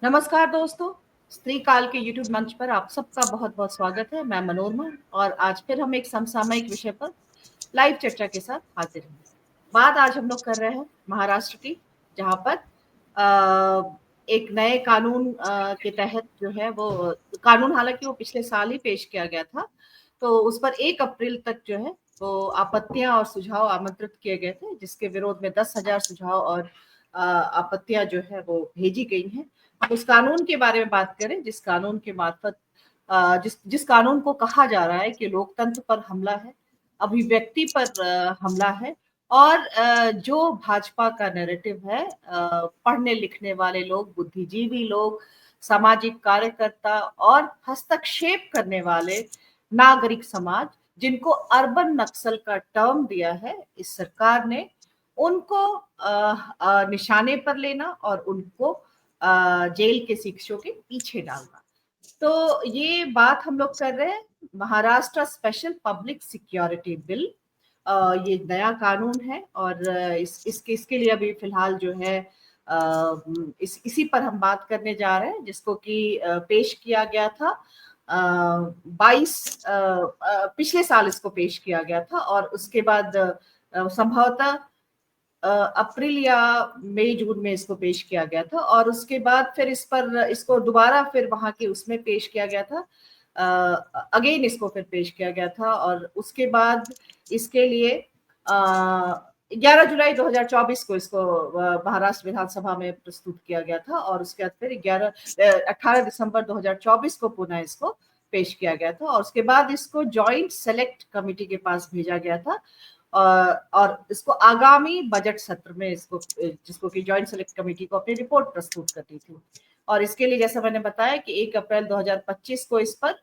नमस्कार दोस्तों, स्त्री काल के यूट्यूब मंच पर आप सबका बहुत बहुत स्वागत है। मैं मनोरमा और आज फिर हम एक समसामयिक विषय पर लाइव चर्चा के साथ हाजिर हैं। बात आज हम लोग कर रहे हैं महाराष्ट्र की, जहां पर एक नए कानून के तहत जो है वो कानून, हालांकि वो पिछले साल ही पेश किया गया था, तो उस पर 1 अप्रैल तक जो है वो आपत्तियां और सुझाव आमंत्रित किए गए थे, जिसके विरोध में 10,000 सुझाव और आपत्तियां जो है वो भेजी गई हैं। उस कानून के बारे में बात करें जिस कानून के मार्फत जिस जिस कानून को कहा जा रहा है कि लोकतंत्र पर हमला है, अभिव्यक्ति पर हमला है और जो भाजपा का नैरेटिव है, पढ़ने लिखने वाले लोग, बुद्धिजीवी लोग, सामाजिक कार्यकर्ता और हस्तक्षेप करने वाले नागरिक समाज, जिनको अर्बन नक्सल का टर्म दिया है इस सरकार ने, उनको निशाने पर लेना और उनको जेल के शिक्षों के पीछे डालना। तो ये बात हम लोग कर रहे हैं Maharashtra special public security bill. ये नया कानून है और इसके लिए अभी फिलहाल जो है इसी पर हम बात करने जा रहे हैं, जिसको कि पेश किया गया था 22 पिछले साल इसको पेश किया गया था और उसके बाद संभवतः अप्रैल या मई जून में इसको पेश किया गया था और उसके बाद फिर इसको दोबारा फिर वहां के उसमें पेश किया गया था, अगेन इसको फिर पेश किया गया था और उसके बाद इसके लिए 11 जुलाई 2024 को इसको महाराष्ट्र विधानसभा में प्रस्तुत किया गया था और उसके बाद फिर 18 दिसंबर 2024 को पुनः इसको पेश किया गया था और उसके बाद इसको जॉइंट सेलेक्ट कमेटी के पास भेजा गया था और इसको आगामी बजट सत्र में इसको, जिसको कि जॉइंट सेलेक्ट कमेटी को अपनी रिपोर्ट प्रस्तुत करनी थी और इसके लिए जैसा मैंने बताया कि 1 अप्रैल 2025 को इस पर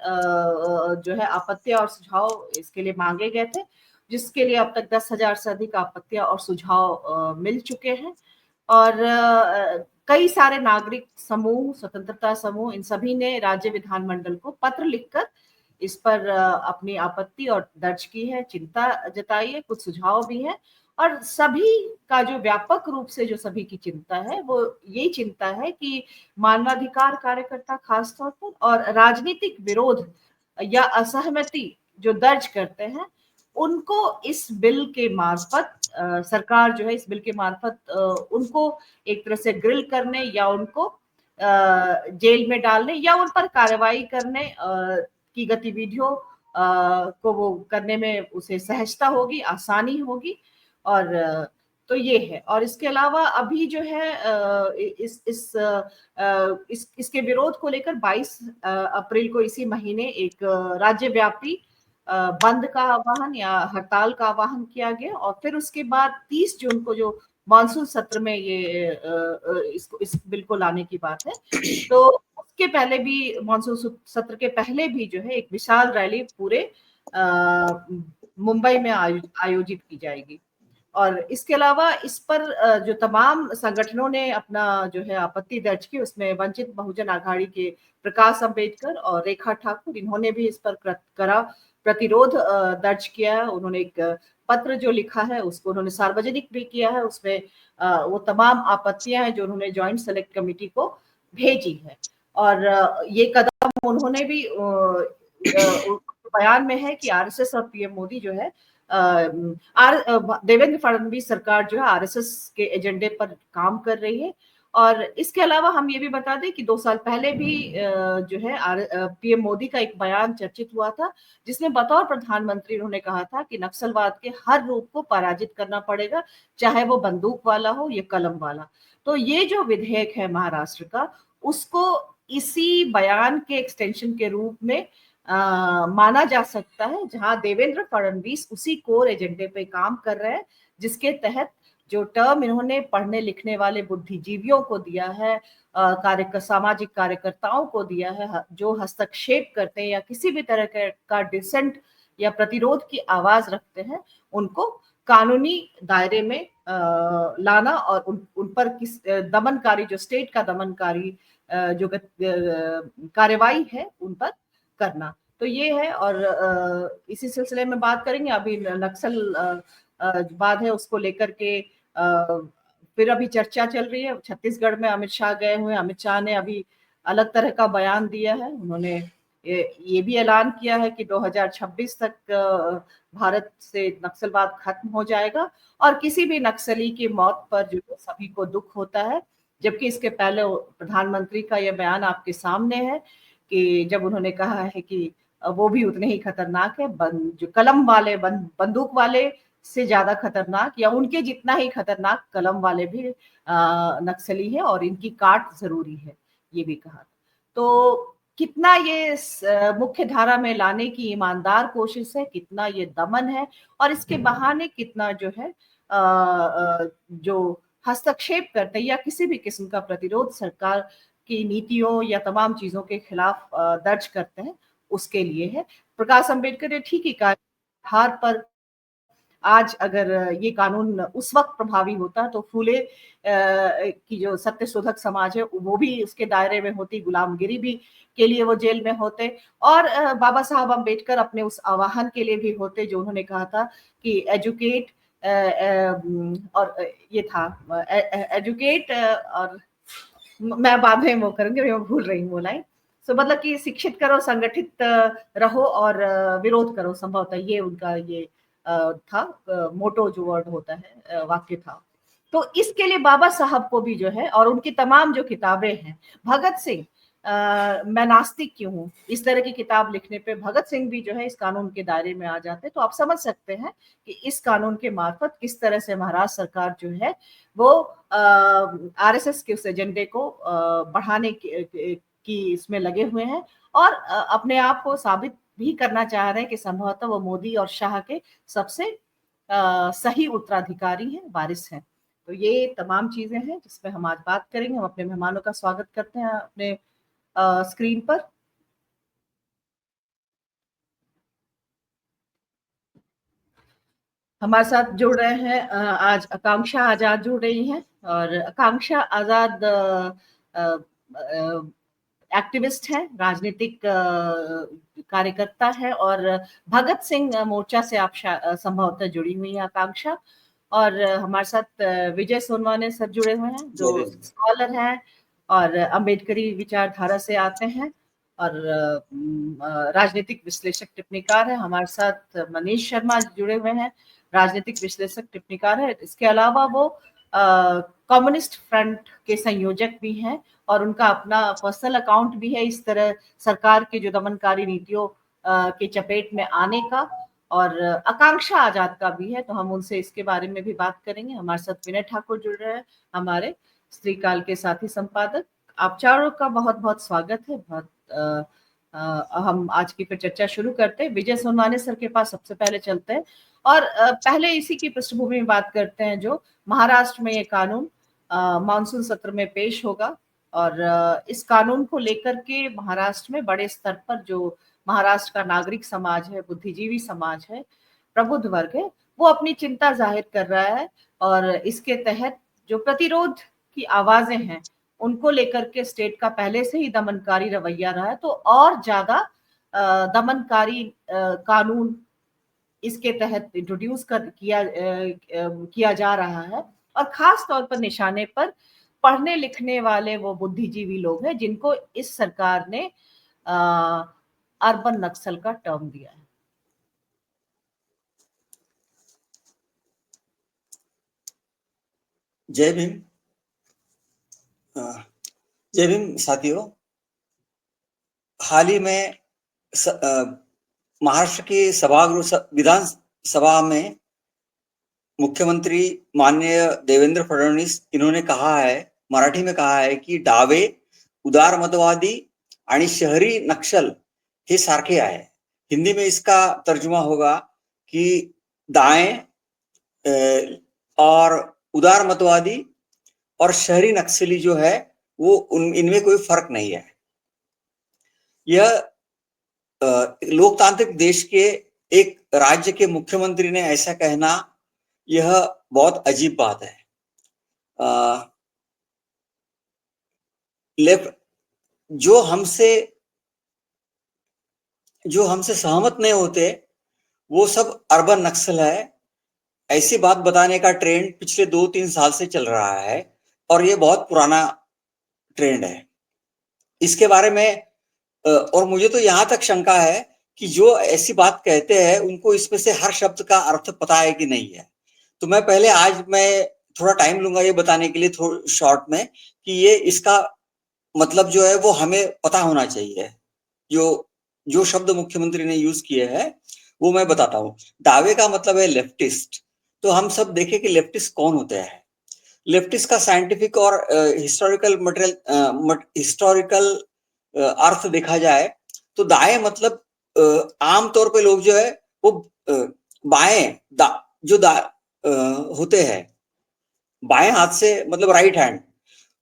जो है आपत्तियां और सुझाव इसके लिए मांगे गए थे, जिसके लिए अब तक 10,000 से अधिक आपत्तियां और सुझाव मिल चुके हैं और कई सारे नागरिक समूह, स्वतंत्रता समूह, इन सभी ने राज्य विधानमंडल को पत्र लिखकर इस पर अपनी आपत्ति और दर्ज की है, चिंता जताई है, कुछ सुझाव भी है और सभी का जो व्यापक रूप से जो सभी की चिंता है वो यही चिंता है कि मानवाधिकार कार्यकर्ता खासतौर पर और राजनीतिक विरोध या असहमति जो दर्ज करते हैं, उनको इस बिल के मार्फत सरकार जो है इस बिल के मार्फत उनको एक तरह से ग्रिल करने या उनको जेल में डालने या उन पर कार्रवाई करने की गतिविधियों को वो करने में उसे सहजता होगी, आसानी होगी और तो ये है। और इसके अलावा अभी जो है इसके विरोध को लेकर 22 अप्रैल को इसी महीने एक राज्यव्यापी बंद का आह्वान या हड़ताल का आह्वान किया गया और फिर उसके बाद 30 जून को जो मानसून सत्र में ये इस बिल को लाने की बात है, तो उसके पहले भी, मानसून सत्र के पहले भी जो है एक विशाल रैली पूरे मुंबई में आयोजित की जाएगी और इसके अलावा इस पर जो तमाम संगठनों ने अपना जो है आपत्ति दर्ज की, उसमें वंचित बहुजन आघाड़ी के प्रकाश अंबेडकर और रेखा ठाकुर, इन्होंने भी इस पर कड़ा प्रतिरोध दर्ज किया है। उन्होंने एक पत्र जो लिखा है उसको उन्होंने सार्वजनिक भी किया है, उसमें वो तमाम आपत्तियां हैं जो उन्होंने जॉइंट सेलेक्ट कमेटी को भेजी है और ये कदम उन्होंने भी बयान में है कि आरएसएस और पीएम मोदी जो है देवेंद्र फडणवीस सरकार जो है आरएसएस के एजेंडे पर काम कर रही है और इसके अलावा हम ये भी बता दें कि 2 साल पहले भी जो है पीएम मोदी का एक बयान चर्चित हुआ था, जिसमें बतौर प्रधानमंत्री उन्होंने कहा था कि नक्सलवाद के हर रूप को पराजित करना पड़ेगा, चाहे वो बंदूक वाला हो या कलम वाला। तो ये जो विधेयक है महाराष्ट्र का, उसको इसी बयान के एक्सटेंशन के रूप में माना जा सकता है, जहां देवेंद्र फडणवीस उसी कोर एजेंडे पे काम कर रहे हैं, जिसके तहत जो टर्म इन्होंने पढ़ने लिखने वाले बुद्धिजीवियों को दिया है, सामाजिक कार्यकर्ताओं को दिया है, जो हस्तक्षेप करते हैं या किसी भी तरह का डिसेंट या प्रतिरोध की आवाज रखते हैं, उनको कानूनी दायरे में लाना और उन पर दमनकारी, जो स्टेट का दमनकारी जो कार्यवाही है उन पर करना। तो ये है और इसी सिलसिले में बात करेंगे। अभी नक्सल वाद है, उसको लेकर के फिर अभी चर्चा चल रही है, छत्तीसगढ़ में अमित शाह गए हुए हैं। अमित शाह ने अभी अलग तरह का बयान दिया है। उन्होंने ये भी ऐलान किया है कि 2026 तक भारत से नक्सलवाद खत्म हो जाएगा और किसी भी नक्सली की मौत पर जो सभी को दुख होता है। जबकि इसके पहले प्रधानमंत्री का यह बयान आपके सामने है कि जब उन्होंने कहा है कि वो भी उतने ही खतरनाक है, जो कलम वाले बंदूक वाले से ज्यादा खतरनाक या उनके जितना ही खतरनाक कलम वाले भी नक्सली है और इनकी काट जरूरी है, ये भी कहा। तो कितना ये मुख्य धारा में लाने की ईमानदार कोशिश है, कितना ये दमन है और इसके बहाने कितना जो है जो हस्तक्षेप करते हैं या किसी भी किस्म का प्रतिरोध सरकार की नीतियों या तमाम चीजों के खिलाफ दर्ज करते हैं, उसके लिए है। प्रकाश अंबेडकर ने ठीक ही कहा, आधार पर आज अगर ये कानून उस वक्त प्रभावी होता तो फूले की जो सत्य शोधक समाज है वो भी उसके दायरे में होती, गुलामगिरी भी के लिए वो जेल में होते और बाबा साहब अम्बेडकर अपने उस आह्वान के लिए भी होते जो उन्होंने कहा था कि एजुकेट और ये था एजुकेट और मैं बाद में वो करूंगी, मैं भूल रही हूँ लाइन। सो मतलब कि शिक्षित करो, संगठित रहो और विरोध करो संभवतः, ये उनका ये था मोटो जो वर्ड होता है, वाक्य था। तो इसके लिए बाबा साहब को भी जो है और उनकी तमाम जो किताबें हैं, भगत सिंह मैं नास्तिक क्यों हूँ, इस तरह की किताब लिखने पे भगत सिंह भी जो है इस कानून के दायरे में आ जाते हैं। तो आप समझ सकते हैं कि इस कानून के मार्फत किस तरह से महाराष्ट्र सरकार जो है वो आरएसएस के उस एजेंडे को बढ़ाने की इसमें लगे हुए हैं और अपने आप को साबित भी करना चाह रहे हैं कि संभवतः वो मोदी और शाह के सबसे सही उत्तराधिकारी हैं, वारिस हैं। तो ये तमाम चीजें हैं जिसपे हम आज बात करेंगे। हम अपने मेहमानों का स्वागत करते हैं अपने स्क्रीन पर। हमारे साथ जुड़ रहे हैं आज आकांक्षा आजाद जुड़ रही हैं और आकांक्षा आजाद एक्टिविस्ट है, राजनीतिक कार्यकर्ता है और भगत सिंह मोर्चा से आप संभवतः जुड़ी हुई है आकांक्षा। और हमारे साथ विजय सोनवाने सर जुड़े हुए हैं जो स्कॉलर हैं और अम्बेडकरी विचारधारा से आते हैं और राजनीतिक विश्लेषक टिप्पणीकार है। हमारे साथ मनीष शर्मा जुड़े हुए हैं, राजनीतिक विश्लेषक टिप्पणीकार है। इसके अलावा वो कम्युनिस्ट फ्रंट के संयोजक भी हैं और उनका अपना पर्सनल अकाउंट भी है इस तरह सरकार की जो दमनकारी नीतियों के चपेट में आने का, और आकांक्षा आजाद का भी है। तो हम उनसे इसके बारे में भी बात करेंगे। हमारे साथ विनय ठाकुर जुड़ रहे हैं, हमारे स्त्रीकाल के साथी संपादक। आप चारों का बहुत बहुत स्वागत है। बहुत हम आज की फिर चर्चा शुरू करते हैं। विजय सोनवाने सर के पास सबसे पहले चलते हैं और पहले इसी की पृष्ठभूमि में बात करते हैं जो महाराष्ट्र में ये कानून मानसून सत्र में पेश होगा और इस कानून को लेकर के महाराष्ट्र में बड़े स्तर पर जो महाराष्ट्र का नागरिक समाज है, बुद्धिजीवी समाज है, प्रबुद्ध वर्ग है, वो अपनी चिंता जाहिर कर रहा है और इसके तहत जो प्रतिरोध की आवाजें हैं उनको लेकर के स्टेट का पहले से ही दमनकारी रवैया रहा है, तो और ज्यादा दमनकारी कानून इसके तहत इंट्रोड्यूस किया जा रहा है और खास तौर पर निशाने पर पढ़ने लिखने वाले वो बुद्धिजीवी लोग हैं जिनको इस सरकार ने अर्बन नक्सल का टर्म दिया है। जय भीम। जय भीम साथियों, हाल ही में महाराष्ट्र की सभागृह विधान सभा में मुख्यमंत्री माननीय देवेंद्र फडणवीस इन्होंने कहा है, मराठी में कहा है की डावे उदारमतवादी आणि शहरी नक्सल हे सारखे आहे। हिंदी में इसका तर्जुमा होगा कि दाएं और उदारमतवादी और शहरी नक्सली जो है वो इनमें कोई फर्क नहीं है। यह लोकतांत्रिक देश के एक राज्य के मुख्यमंत्री ने ऐसा कहना, यह बहुत अजीब बात है। लेफ्ट जो हमसे सहमत नहीं होते वो सब अर्बन नक्सल है, ऐसी बात बताने का ट्रेंड पिछले 2-3 साल से चल रहा है और ये बहुत पुराना ट्रेंड है। इसके बारे में और मुझे तो यहाँ तक शंका है कि जो ऐसी बात कहते हैं उनको इसमें से हर शब्द का अर्थ पता है कि नहीं है। तो मैं थोड़ा टाइम लूंगा ये बताने के लिए शॉर्ट में कि ये इसका मतलब जो है वो हमें पता होना चाहिए। जो जो शब्द मुख्यमंत्री ने यूज किए हैं वो मैं बताता हूँ। दावे का मतलब है लेफ्टिस्ट। तो हम सब देखें कि लेफ्टिस्ट कौन होते हैं। लेफ्टिस्ट का साइंटिफिक और हिस्टोरिकल अर्थ देखा जाए तो दाएं मतलब आमतौर पे लोग जो है वो बाएं जो होते हैं, बाएं हाथ से मतलब राइट हैंड,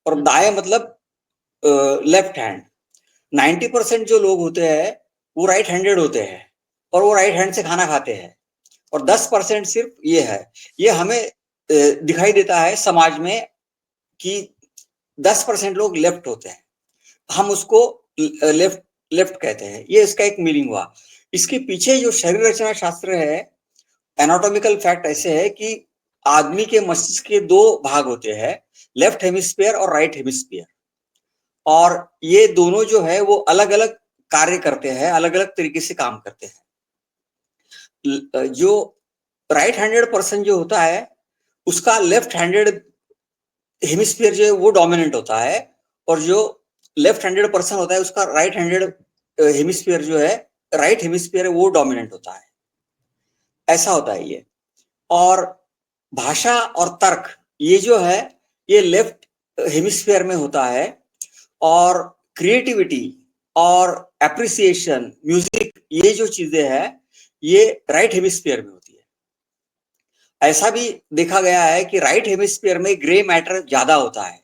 और दाएं मतलब लेफ्ट हैंड। 90% जो लोग होते हैं वो राइट हैंडेड होते हैं और वो राइट हैंड से खाना खाते हैं, और 10% सिर्फ ये है। ये हमें दिखाई देता है समाज में कि 10% लोग लेफ्ट होते हैं, हम उसको लेफ्ट लेफ्ट कहते हैं। ये इसका एक मीनिंग हुआ। इसके पीछे जो शरीर रचना शास्त्र है, एनाटॉमिकल फैक्ट ऐसे है कि आदमी के मस्तिष्क के 2 भाग होते हैं, लेफ्ट हेमिस्फीयर और राइट हेमिस्फीयर, और ये दोनों जो है वो अलग अलग कार्य करते हैं, अलग अलग तरीके से काम करते हैं। जो राइट हैंडेड पर्सन जो होता है उसका लेफ्ट हैंडेड हेमिस्फीयर जो है वो डोमिनेंट होता है, और जो लेफ्ट हैंडेड पर्सन होता है उसका राइट हैंडेड हेमिस्फीयर जो है, राइट हेमिस्फीयर है वो डोमिनेंट होता है। ऐसा होता है ये। और भाषा और तर्क ये जो है ये लेफ्ट हेमिस्फीयर में होता है, और क्रिएटिविटी और एप्रिसिएशन, म्यूजिक, ये जो चीजें हैं ये राइट हेमिस्फीयर में होती है। ऐसा भी देखा गया है कि राइट हेमिस्फीयर में ग्रे मैटर ज्यादा होता है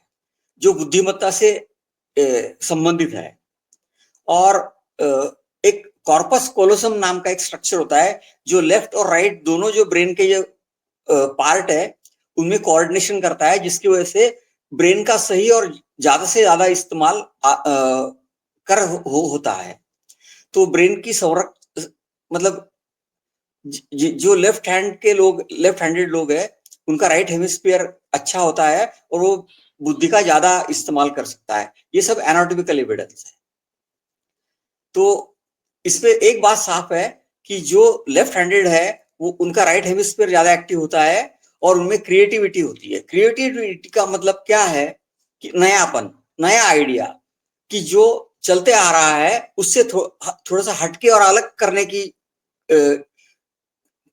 जो बुद्धिमत्ता से संबंधित है। और एक कॉर्पस कोलोसम नाम का एक स्ट्रक्चर होता है जो लेफ्ट और राइट दोनों जो ब्रेन के जो पार्ट है उनमें कोऑर्डिनेशन करता है, जिसकी वजह से ब्रेन का सही और ज्यादा से ज्यादा इस्तेमाल होता है। तो ब्रेन की मतलब जो लेफ्ट हैंडेड लोग है उनका राइट हेमिस्फीयर अच्छा होता है और वो बुद्धि का ज्यादा इस्तेमाल कर सकता है। ये सब एनाटॉमिकल एविडेंस है। तो इसमें एक बात साफ है कि जो लेफ्ट हैंडेड है वो उनका राइट हेमिस्फीयर ज्यादा एक्टिव होता है और उनमें क्रिएटिविटी होती है। क्रिएटिविटी का मतलब क्या है कि नयापन, नया आइडिया, कि जो चलते आ रहा है उससे थोड़ा सा हटके और अलग करने की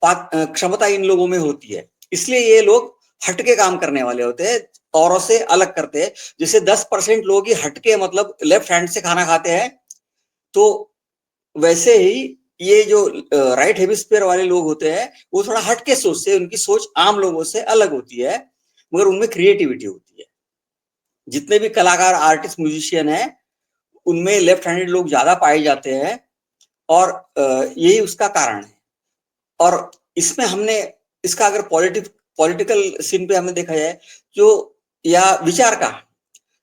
क्षमता इन लोगों में होती है। इसलिए ये लोग हटके काम करने वाले होते हैं, औरों से अलग करते हैं। जैसे 10% लोग ही हटके मतलब लेफ्ट हैंड से खाना खाते हैं, तो वैसे ही ये जो राइट हेमिस्फीयर वाले लोग होते हैं वो थोड़ा हटके सोचते हैं, उनकी सोच आम लोगों से अलग होती है, मगर उनमें क्रिएटिविटी होती है। जितने भी कलाकार, आर्टिस्ट, म्यूजिशियन हैं उनमें लेफ्ट हैंडेड लोग ज्यादा पाए जाते हैं, और यही उसका कारण है। और इसमें हमने इसका अगर पॉलिटिकल सीन पे हमने देखा जाए जो या विचार का,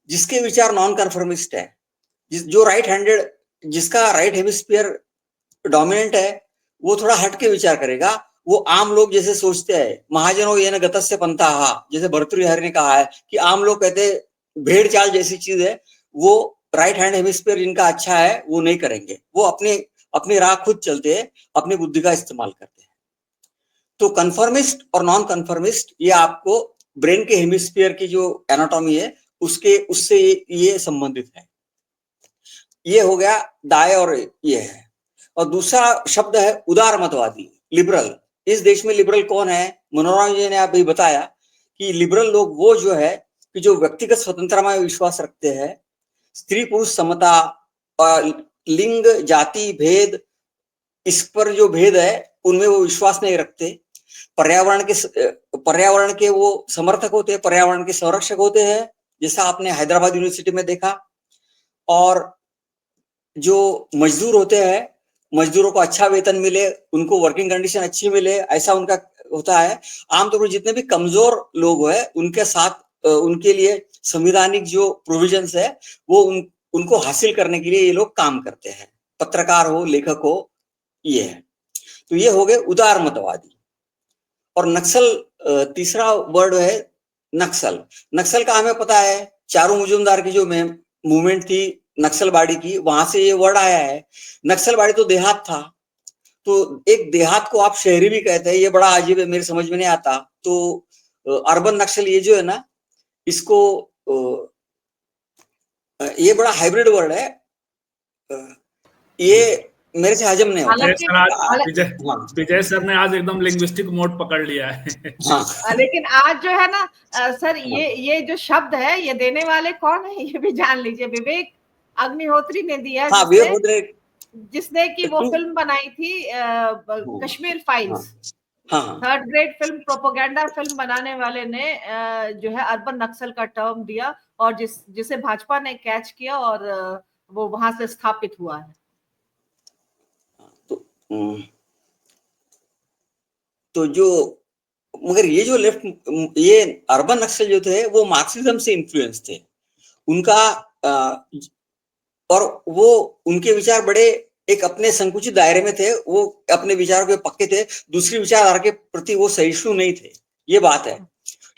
जिसके विचार नॉन कन्फर्मिस्ट है, जो राइट हैंडेड, जिसका राइट हेमिस्फीयर डोमिनेंट है, वो थोड़ा हटके विचार करेगा। वो आम लोग जैसे सोचते हैं, महाजनों ये न गतस्य पंथाः, जैसे भर्तृहरि ने कहा है कि आम लोग कहते हैं भेड़ चाल जैसी चीज है, वो राइट हैंड हेमिस्फीयर जिनका अच्छा है वो नहीं करेंगे, वो अपनी राह खुद चलते हैं, अपनी बुद्धि का इस्तेमाल करते हैं। तो कन्फर्मिस्ट और नॉन कन्फर्मिस्ट ये आपको ब्रेन के हेमिस्फीयर की जो एनाटॉमी है उससे ये संबंधित है। ये हो गया दाएं और ये है। और दूसरा शब्द है उदारमतवादी, लिबरल। इस देश में लिबरल कौन है? मनोरमा जी ने अभी बताया कि लिबरल लोग वो जो है कि जो व्यक्तिगत स्वतंत्रता में विश्वास रखते हैं, स्त्री पुरुष समता, लिंग जाति भेद, इस पर जो भेद है उनमें वो विश्वास नहीं रखते। पर्यावरण के वो समर्थक होते हैं, पर्यावरण के संरक्षक होते हैं, जैसा आपने हैदराबाद यूनिवर्सिटी में देखा। और जो मजदूर होते हैं, मजदूरों को अच्छा वेतन मिले, उनको वर्किंग कंडीशन अच्छी मिले, ऐसा उनका होता है। आमतौर पर जितने भी कमजोर लोग हैं उनके साथ उनके लिए संविधानिक जो प्रोविजंस है वो उनको हासिल करने के लिए ये लोग काम करते हैं, पत्रकार हो, लेखक हो, ये है। तो ये हो गए उदारमतवादी। और नक्सल तीसरा वर्ड है नक्सल। नक्सल का हमें पता है, चारू मजूमदार की जो मूवमेंट थी नक्सलवाड़ी की, वहां से ये वर्ड आया है। नक्सलवाड़ी तो देहात था, तो एक देहात को आप शहरी भी कहते हैं, ये बड़ा अजीब है, मेरे समझ में नहीं आता। तो अर्बन नक्सल ये जो है ना, इसको ये बड़ा हाइब्रिड वर्ड है, ये मेरे से हजम नहीं होता। हालांकि विजय विजय सर ने आज एकदम लिंग्विस्टिक मोड पकड़ लिया है। लेकिन आज जो है ना सर, ये जो शब्द है ये देने वाले कौन है ये भी जान लीजिए। विवेक अग्निहोत्री ने दिया, जिसने की वो फिल्म बनाई थी Kashmir files. Third grade film, propaganda film बनाने वाले ने जो है अर्बन नक्सल का टर्म दिया, और जिसे भाजपा ने कैच किया और वो वहां से स्थापित हुआ है। तो जो मगर ये जो लेफ्ट, ये अर्बन नक्सल जो थे वो मार्क्सिज्म से इन्फ्लुएंस थे उनका, और वो उनके विचार बड़े एक अपने संकुचित दायरे में थे, वो अपने विचारों के पक्के थे, दूसरी विचारधारा के प्रति वो सहिष्णु नहीं थे, ये बात है।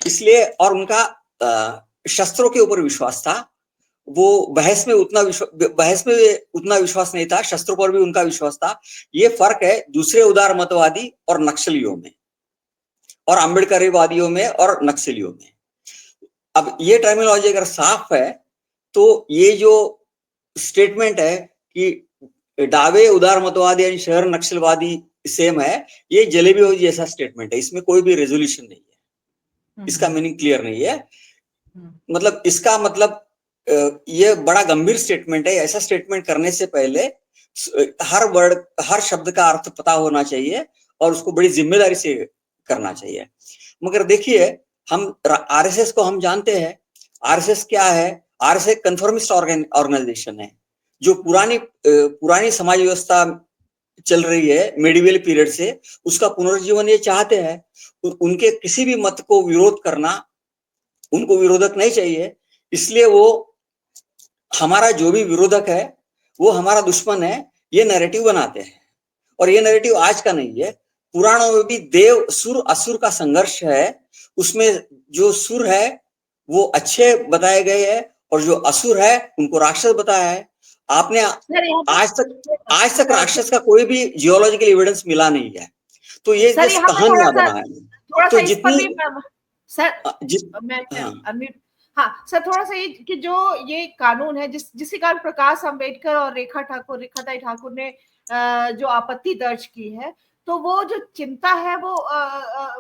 इसलिए और उनका शस्त्रों के ऊपर विश्वास था, वो बहस में उतना विश्वास नहीं था, शस्त्रों पर भी उनका विश्वास था। ये फर्क है दूसरे उदार मतवादी और नक्सलियों में, और अम्बेडकरवादियों में और नक्सलियों में। अब ये टर्मिनोलॉजी अगर साफ है तो ये जो स्टेटमेंट है कि डावे उदार मतवादी यानी शहर नक्सलवादी सेम है, ये जलेबी जैसा स्टेटमेंट है, इसमें कोई भी रेजोल्यूशन नहीं है, इसका मीनिंग क्लियर नहीं है। मतलब इसका मतलब ये बड़ा गंभीर स्टेटमेंट है। ऐसा स्टेटमेंट करने से पहले हर वर्ड, हर शब्द का अर्थ पता होना चाहिए और उसको बड़ी जिम्मेदारी से करना चाहिए। मगर देखिए, हम आरएसएस को हम जानते हैं, आरएसएस क्या है? आरएसएस कन्फर्मिस्ट ऑर्गेनाइजेशन है, जो पुरानी समाज व्यवस्था चल रही है मेडिवल पीरियड से, उसका पुनर्जीवन ये चाहते हैं। उनके किसी भी मत को विरोध करना उनको विरोधक नहीं चाहिए, इसलिए वो हमारा जो भी विरोधक है वो हमारा दुश्मन है, ये नैरेटिव बनाते हैं। और ये नैरेटिव आज का नहीं है, पुराणों में भी देव सुर असुर का संघर्ष है, उसमें जो सुर है वो अच्छे बताए गए हैं और जो असुर है उनको राक्षस बताया है। आपने आज तक राक्षस का कोई भी जियोलॉजिकल एविडेंस मिला नहीं है, तो ये कहानियां बना है। तो जितनी हाँ सर, थोड़ा सा ये कि जो ये कानून है जिसके कारण प्रकाश अंबेडकर और रेखाताई ठाकुर ने जो आपत्ति दर्ज की है, तो वो जो चिंता है वो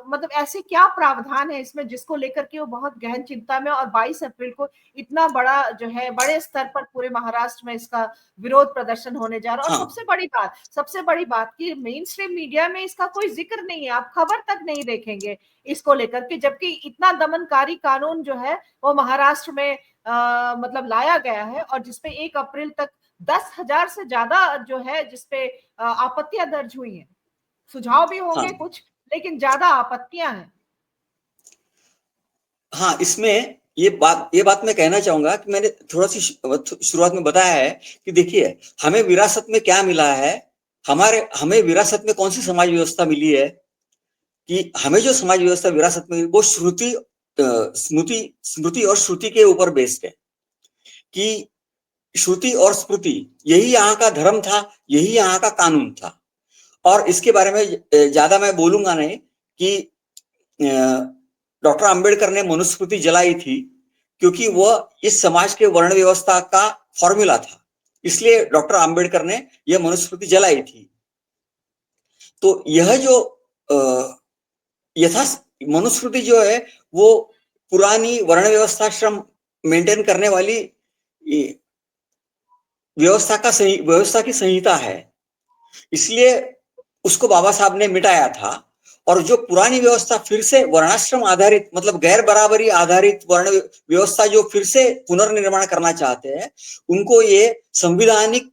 मतलब ऐसे क्या प्रावधान है इसमें जिसको लेकर के वो बहुत गहन चिंता में, और 22 अप्रैल को इतना बड़ा जो है बड़े स्तर पर पूरे महाराष्ट्र में इसका विरोध प्रदर्शन होने जा रहा है। और सबसे बड़ी बात कि मेन स्ट्रीम मीडिया में इसका कोई जिक्र नहीं है, आप खबर तक नहीं देखेंगे इसको लेकर के, जबकि इतना दमनकारी कानून जो है वो महाराष्ट्र में मतलब लाया गया है, और जिसपे 1 अप्रैल तक 10,000 से ज्यादा जो है जिसपे आपत्तियां दर्ज हुई हैं। सुझाव भी होंगे कुछ, लेकिन ज्यादा आपत्तियां हैं। हाँ, इसमें ये बात मैं कहना चाहूंगा कि मैंने थोड़ा सी शुरुआत में बताया है कि देखिए, हमें विरासत में क्या मिला है, हमें विरासत में कौन सी समाज व्यवस्था मिली है, कि हमें जो समाज व्यवस्था विरासत में वो स्मृति और श्रुति के ऊपर बेस्ड है, कि श्रुति और स्मृति यही यहाँ का धर्म था, यही यहाँ का कानून था। और इसके बारे में ज्यादा मैं बोलूंगा नहीं कि डॉक्टर अंबेडकर ने मनुस्मृति जलाई थी क्योंकि वह इस समाज के वर्ण व्यवस्था का फॉर्मूला था, इसलिए डॉक्टर अंबेडकर ने यह मनुस्मृति जलाई थी। तो यह जो मनुस्मृति जो है वो पुरानी वर्ण व्यवस्था श्रम मेंटेन करने वाली व्यवस्था की संहिता है, इसलिए उसको बाबा साहब ने मिटाया था। और जो पुरानी व्यवस्था फिर से वर्णाश्रम आधारित, मतलब गैर बराबरी आधारित वर्ण व्यवस्था जो फिर से पुनर्निर्माण करना चाहते हैं, उनको ये संविधानिक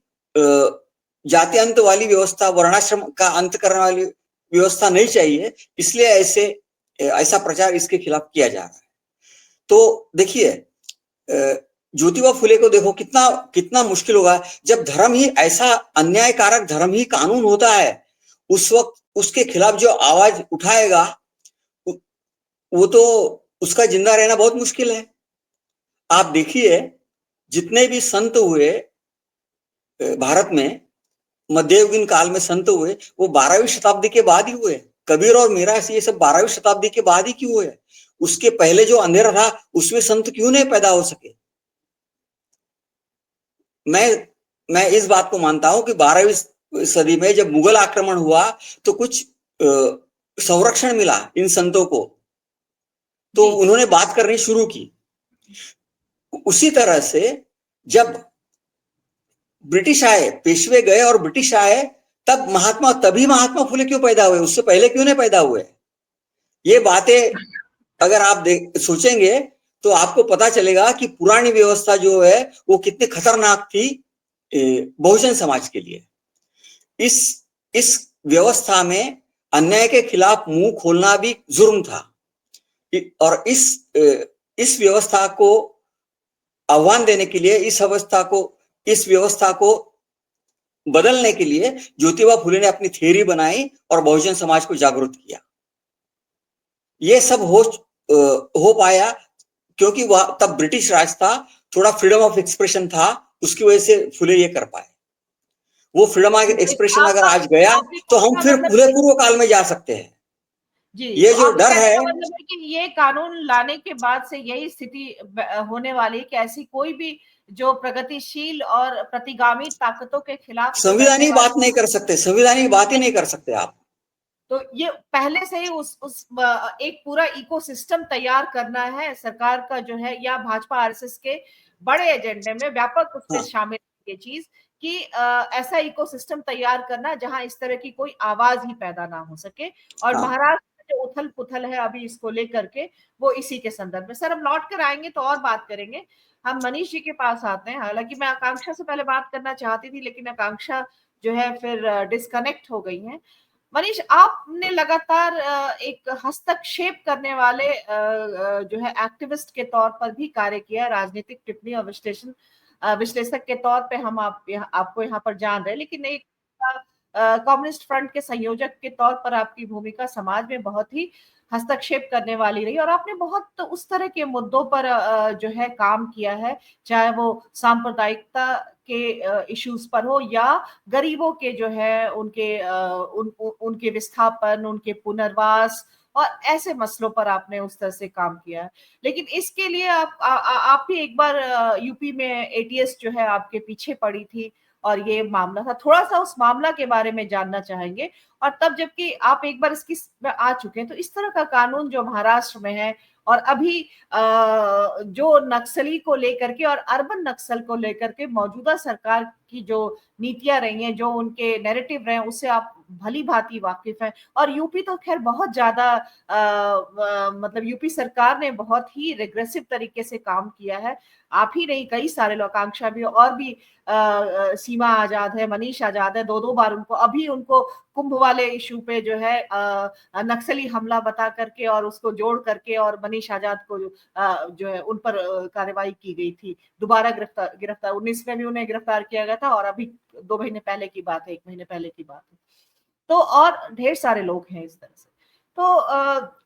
जाति अंत वाली व्यवस्था, वर्णाश्रम का अंत करने वाली व्यवस्था नहीं चाहिए, इसलिए ऐसा प्रचार इसके खिलाफ किया जा रहा है। तो देखिए, ज्योतिबा फुले को देखो, कितना मुश्किल होगा जब धर्म ही ऐसा अन्यायकारक धर्म ही कानून होता है, उस वक्त उसके खिलाफ जो आवाज उठाएगा वो तो उसका जिंदा रहना बहुत मुश्किल है। आप देखिए, जितने भी संत हुए भारत में, मध्ययुगीन काल में संत हुए, वो 12वीं शताब्दी के बाद ही हुए। कबीर और मीरा ये सब 12वीं शताब्दी के बाद ही क्यों हुए? उसके पहले जो अंधेरा था उसमें संत क्यों नहीं पैदा हो सके? मैं इस बात को मानता हूं कि 12वीं सदी में जब मुगल आक्रमण हुआ तो कुछ संरक्षण मिला इन संतों को, तो उन्होंने बात करनी शुरू की। उसी तरह से जब ब्रिटिश आए, पेशवे गए और ब्रिटिश आए, तभी महात्मा फुले क्यों पैदा हुए? उससे पहले क्यों नहीं पैदा हुए? ये बातें अगर आप सोचेंगे तो आपको पता चलेगा कि पुरानी व्यवस्था जो है वो कितनी खतरनाक थी बहुजन समाज के लिए। इस व्यवस्था में अन्याय के खिलाफ मुंह खोलना भी जुर्म था, और इस व्यवस्था को आह्वान देने के लिए, इस व्यवस्था को बदलने के लिए ज्योतिबा फुले ने अपनी थियरी बनाई और बहुजन समाज को जागरूक किया। ये सब हो पाया क्योंकि वह तब ब्रिटिश राज था, थोड़ा फ्रीडम ऑफ एक्सप्रेशन था, उसकी वजह से फुले ये कर पाए। वो फ्रीडम ऑफ एक्सप्रेशन अगर आज गया तो हम फिर पूर्व काल में जा सकते हैं। जी, ये जो डर है, मतलब है कि ये कानून लाने के बाद से यही स्थिति होने वाली है कि ऐसी कोई भी जो प्रगतिशील और प्रतिगामी ताकतों के खिलाफ संविधानिक बात नहीं कर सकते, संविधानिक बात ही नहीं कर सकते आप। तो ये पहले से ही उस एक पूरा इकोसिस्टम तैयार करना है सरकार का जो है, या भाजपा आरएसएस के बड़े एजेंडे में व्यापक रूप से शामिल ये चीज कि ऐसा इकोसिस्टम तैयार करना जहां इस तरह की कोई आवाज ही पैदा ना हो सके। और महाराष्ट्र में जो उथल पुथल है अभी इसको लेकर के, वो इसी के संदर्भ में। सर, हम लौट कर आएंगे तो और बात करेंगे। हम मनीष जी के पास आते हैं। हालांकि मैं आकांक्षा से पहले बात करना चाहती थी, लेकिन आकांक्षा जो है फिर डिस्कनेक्ट हो गई है। मनीष, आपने लगातार एक हस्तक्षेप करने वाले जो है एक्टिविस्ट के तौर पर भी कार्य किया, राजनीतिक टिप्पणी और विश्लेषक के तौर पे हम आपको यहाँ पर जान रहे हैं, लेकिन एक कम्युनिस्ट फ्रंट के संयोजक के तौर पर आपकी भूमिका समाज में बहुत ही हस्तक्षेप करने वाली रही, और आपने बहुत उस तरह के मुद्दों पर जो है काम किया है, चाहे वो सांप्रदायिकता के इश्यूज पर हो या गरीबों के जो है उनके विस्थापन, उनके पुनर्वास और ऐसे मसलों पर आपने उस तरह से काम किया है। लेकिन इसके लिए आप भी एक बार यूपी में एटीएस जो है आपके पीछे पड़ी थी और ये मामला था। थोड़ा सा उस मामला के बारे में जानना चाहेंगे। और तब जबकि आप एक बार इसकी आ चुके हैं, तो इस तरह का कानून जो महाराष्ट्र में है और अभी जो नक्सली को लेकर के और अर्बन नक्सल को लेकर के मौजूदा सरकार की जो नीतियां रही हैं, जो उनके नैरेटिव रहे हैं, उससे आप भली भांति वाकिफ हैं। और यूपी तो खैर बहुत ज्यादा मतलब यूपी सरकार ने बहुत ही रिग्रेसिव तरीके से काम किया है। आप ही नहीं, कई सारे लोग, आकांक्षा भी और भी, सीमा आजाद है, मनीष आजाद है, दो बार अभी उनको कुंभ वाले इशू पे जो है नक्सली हमला बता करके और उसको जोड़ करके और मनीष आजाद को जो है उन पर कार्रवाई की गई थी। दोबारा गिरफ्तार 19 में भी उन्हें गिरफ्तार किया गया था, और अभी 2 महीने पहले की बात है, 1 महीने पहले की बात है। तो और ढेर सारे लोग हैं इस तरह से। तो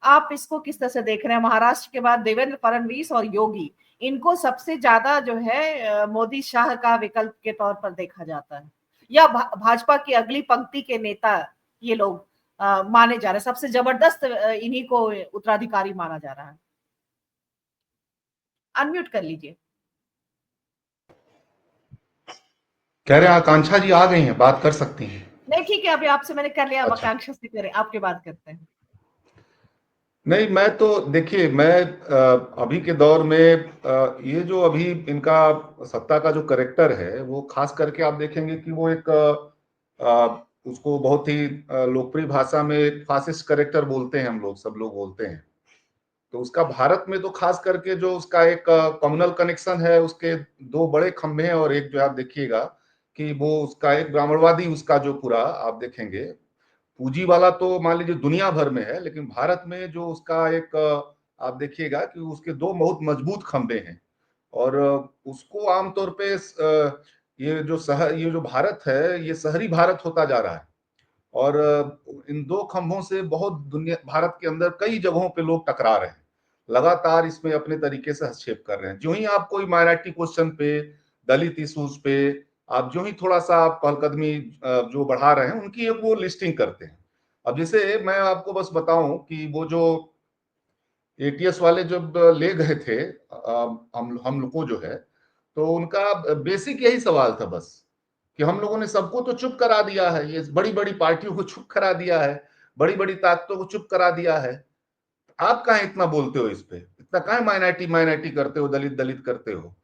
आप इसको किस तरह से देख रहे हैं? महाराष्ट्र के बाद देवेंद्र फडणवीस और योगी, इनको सबसे ज्यादा जो है मोदी शाह का विकल्प के तौर पर देखा जाता है, या भाजपा की अगली पंक्ति के नेता ये लोग माने जा रहे हैं? सबसे जबरदस्त इन्हीं को उत्तराधिकारी माना जा रहा है। अनम्यूट कर लीजिए। कह रहे हैं आकांक्षा जी आ गई हैं, बात कर सकती हैं। नहीं, ठीक है, अभी आपसे मैंने कर लिया। अच्छा। आकांक्षा से करें, आपके बात करते हैं। नहीं, मैं तो देखिए, मैं अभी के दौर में ये जो अभी इनका सत्ता का जो करेक्टर है, वो खास करके आप देखेंगे कि वो एक उसको बहुत ही लोकप्रिय भाषा में फासिस्ट करेक्टर बोलते हैं, हम लोग सब लोग बोलते हैं। तो उसका भारत में तो खास करके जो उसका एक कम्युनल कनेक्शन है, उसके 2 बड़े खंभे हैं, और एक जो आप देखिएगा कि वो उसका एक ब्राह्मणवादी, उसका जो पूरा आप देखेंगे पूंजी वाला तो मान लीजिए दुनिया भर में है, लेकिन भारत में जो उसका एक आप देखिएगा कि उसके 2 बहुत मजबूत खंभे हैं। और उसको आमतौर पे ये जो भारत है, ये शहरी भारत होता जा रहा है, और इन दो खंभों से बहुत दुनिया भारत के अंदर कई जगहों पे लोग टकरा रहे हैं, लगातार इसमें अपने तरीके से हस्तक्षेप कर रहे हैं। जो ही आप कोई माइनॉरिटी क्वेश्चन पे, दलित इश्यूज पे आप जो ही थोड़ा सा पहलकदमी जो बढ़ा रहे हैं, उनकी एक वो लिस्टिंग करते हैं। अब जैसे मैं आपको बस बताऊं कि वो जो एटीएस वाले जब ले गए थे हम लोग को जो है, तो उनका बेसिक यही सवाल था बस कि हम लोगों ने सबको तो चुप करा दिया है, ये बड़ी बड़ी पार्टियों को चुप करा दिया है, बड़ी बड़ी ताकतों को चुप करा दिया है, आप कहाँ इतना बोलते हो, इस पे इतना कहाँ माइनॉरिटी माइनॉरिटी करते हो, दलित दलित करते हो।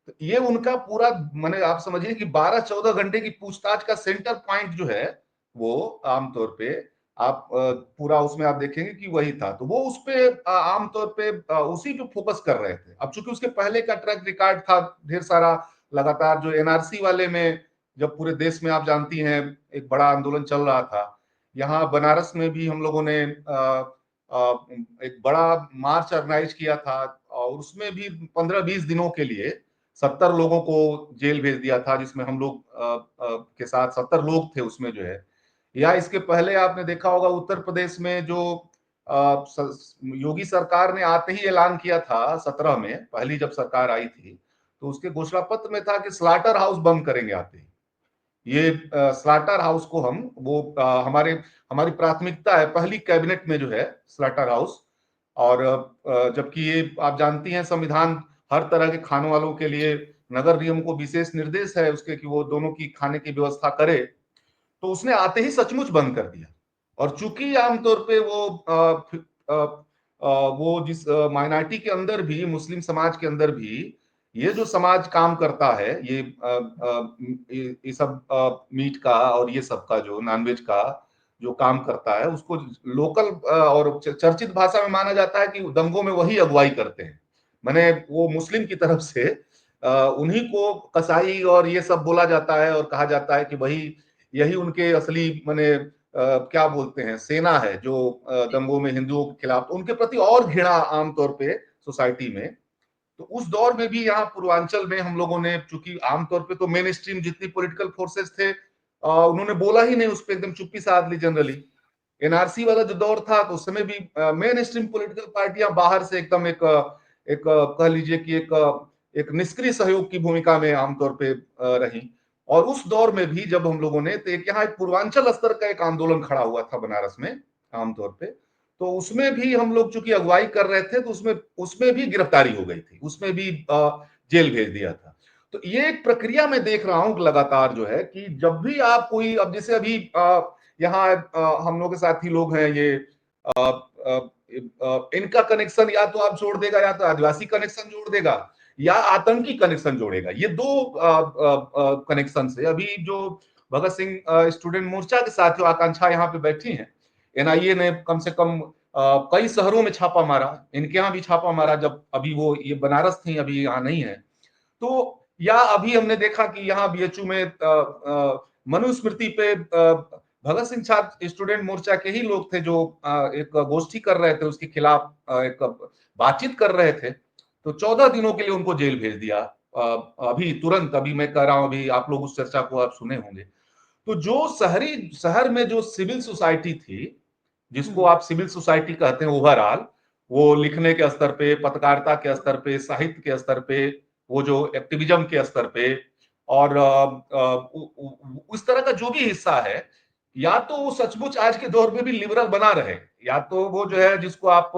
तो ये उनका पूरा मैंने आप समझिए कि 12-14 घंटे की पूछताछ का सेंटर पॉइंट जो है वो आमतौर पे आप पूरा उसमें आप देखेंगे कि वही था। तो वो उस पे आमतौर पे उसी पे फोकस कर रहे थे। अब चूंकि उसके पहले का ट्रैक रिकॉर्ड था ढेर सारा, लगातार जो एनआरसी वाले में जब पूरे देश में आप जानती हैं एक बड़ा आंदोलन चल रहा था, यहाँ बनारस में भी हम लोगों ने एक बड़ा मार्च ऑर्गेनाइज किया था और उसमें भी 15-20 दिनों के लिए 70 लोगों को जेल भेज दिया था, जिसमें हम लोग के साथ 70 लोग थे उसमें जो है। या इसके पहले आपने देखा होगा उत्तर प्रदेश में जो योगी सरकार ने आते ही ऐलान किया था 17 में, पहली जब सरकार आई थी, तो उसके घोषणा पत्र में था कि स्लाटर हाउस बंद करेंगे आते ही। ये स्लाटर हाउस को हम वो हमारी प्राथमिकता है पहली कैबिनेट में जो है स्लाटर हाउस। और जबकि ये आप जानती हैं संविधान हर तरह के खाने वालों के लिए नगर निगम को विशेष निर्देश है उसके कि वो दोनों की खाने की व्यवस्था करे, तो उसने आते ही सचमुच बंद कर दिया। और चूंकि आमतौर पे वो जिस माइनॉरिटी के अंदर भी, मुस्लिम समाज के अंदर भी ये जो समाज काम करता है, ये सब मीट का और ये सब का जो नॉनवेज का जो काम करता है, उसको लोकल और चर्चित भाषा में माना जाता है कि दंगों में वही अगुवाई करते हैं। मैंने वो मुस्लिम की तरफ से उन्हीं को कसाई और ये सब बोला जाता है और कहा जाता है कि वही यही उनके असली माने क्या बोलते हैं सेना है जो दंगों में हिंदुओं के खिलाफ, तो उनके प्रति और घृणा आमतौर पे सोसाइटी में। तो उस दौर में भी यहाँ पूर्वांचल में हम लोगों ने, चूंकि आमतौर पे तो मेन स्ट्रीम जितनी पॉलिटिकल फोर्सेस थे उन्होंने बोला ही नहीं, उस पर एकदम चुप्पी साध ली जनरली। एनआरसी वाला जो दौर था तो उसमें भी मेन स्ट्रीम पॉलिटिकल पार्टियां बाहर से एकदम एक कह लीजिए कि एक निष्क्रिय सहयोग की भूमिका में आमतौर पे रही। और उस दौर में भी जब हम लोगों ने, तो यहाँ एक पूर्वांचल स्तर का एक आंदोलन खड़ा हुआ था बनारस में आमतौर पे, तो उसमें भी हम लोग चूंकि अगुवाई कर रहे थे तो उसमें भी गिरफ्तारी हो गई थी, उसमें भी जेल भेज दिया था। तो ये एक प्रक्रिया में देख रहा हूं लगातार जो है कि जब भी आप कोई, अब जैसे अभी यहाँ हम लोग के साथी लोग हैं, ये इनका कनेक्शन या तो आप जोड़ देगा, या तो आदिवासी कनेक्शन जोड़ देगा, या आतंकी कनेक्शन जोड़ेगा। ये दो कनेक्शन से अभी जो भगत सिंह स्टूडेंट मोर्चा के साथ जो आकांक्षा यहाँ पे बैठी हैं, एनआईए ने कम से कम कई शहरों में छापा मारा, इनके यहाँ भी छापा मारा जब अभी वो ये बनारस थी, अभी यहाँ नहीं है। तो या अभी हमने देखा कि यहाँ बीएचयू में मनुस्मृति पे भगत सिंह छात्र स्टूडेंट मोर्चा के ही लोग थे जो एक गोष्ठी कर रहे थे, उसके खिलाफ एक बातचीत कर रहे थे। तो 14 दिनों के लिए उनको जेल भेज दिया अभी तुरंत। अभी मैं कह रहा हूं, अभी आप लोग उस चर्चा को आप सुने होंगे। तो जो शहर में जो सिविल सोसाइटी थी, जिसको आप सिविल सोसाइटी कहते हैं ओवरऑल, वो लिखने के स्तर पे, पत्रकारिता के स्तर पे, साहित्य के स्तर पे, वो जो एक्टिविज्म के स्तर पे, और उस तरह का जो भी हिस्सा है, या तो वो सचमुच आज के दौर में भी लिबरल बना रहे, या तो वो जो है जिसको आप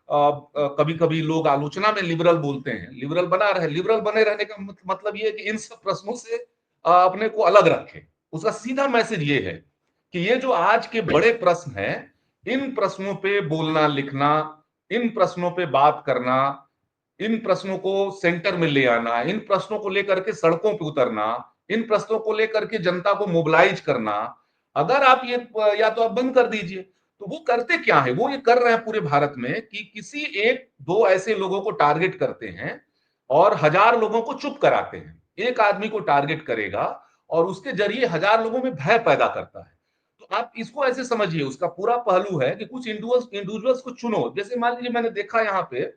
कभी कभी लोग आलोचना में लिबरल बोलते हैं, लिबरल बना रहे। लिबरल बने रहने का मतलब ये है कि इन सब प्रश्नों से अपने को अलग रखें। उसका सीधा मैसेज ये है कि ये जो आज के बड़े प्रश्न हैं, इन प्रश्नों पे बोलना, लिखना, इन प्रश्नों पे बात करना, इन प्रश्नों को सेंटर में ले आना, इन प्रश्नों को लेकर के सड़कों पे उतरना, इन प्रश्नों को लेकर के जनता को मोबिलाइज करना, अगर आप ये या तो आप बंद कर दीजिए। तो वो करते क्या है, वो ये कर रहे हैं पूरे भारत में कि किसी एक दो ऐसे लोगों को टारगेट करते हैं और 1000 लोगों को चुप कराते हैं। एक आदमी को टारगेट करेगा और उसके जरिए 1000 लोगों में भय पैदा करता है। तो आप इसको ऐसे समझिए, उसका पूरा पहलू है कि कुछ इंडिविजुअल्स को चुनो। जैसे मान लीजिए मैंने देखा यहाँ पे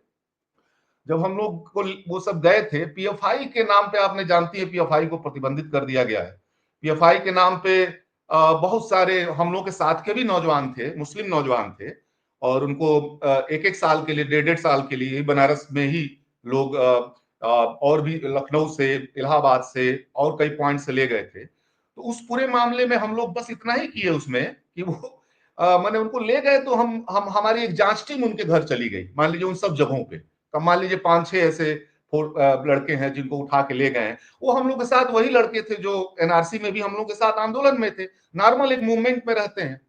जब हम लोग को वो सब गए थे, पीएफआई के नाम पे, आपने जानती है पीएफआई को प्रतिबंधित कर दिया गया है। पीएफआई के नाम पे बहुत सारे हम लोग के साथ के भी नौजवान थे, मुस्लिम नौजवान थे, और उनको एक एक साल के लिए, 1.5 साल के लिए बनारस में ही लोग और भी लखनऊ से, इलाहाबाद से और कई पॉइंट से ले गए थे। तो उस पूरे मामले में हम लोग बस इतना ही किए उसमें कि वो मैंने उनको ले गए, तो हम हमारी एक जांच टीम उनके घर चली गई, मान लीजिए उन सब जगहों पे। कब मान लीजिए 5-6 ऐसे लड़के हैं जिनको उठा के ले गए हैं, वो हम लोग के साथ वही लड़के थे जो एनआरसी में भी हम लोग के साथ आंदोलन में थे, नॉर्मल एक मूवमेंट में रहते हैं।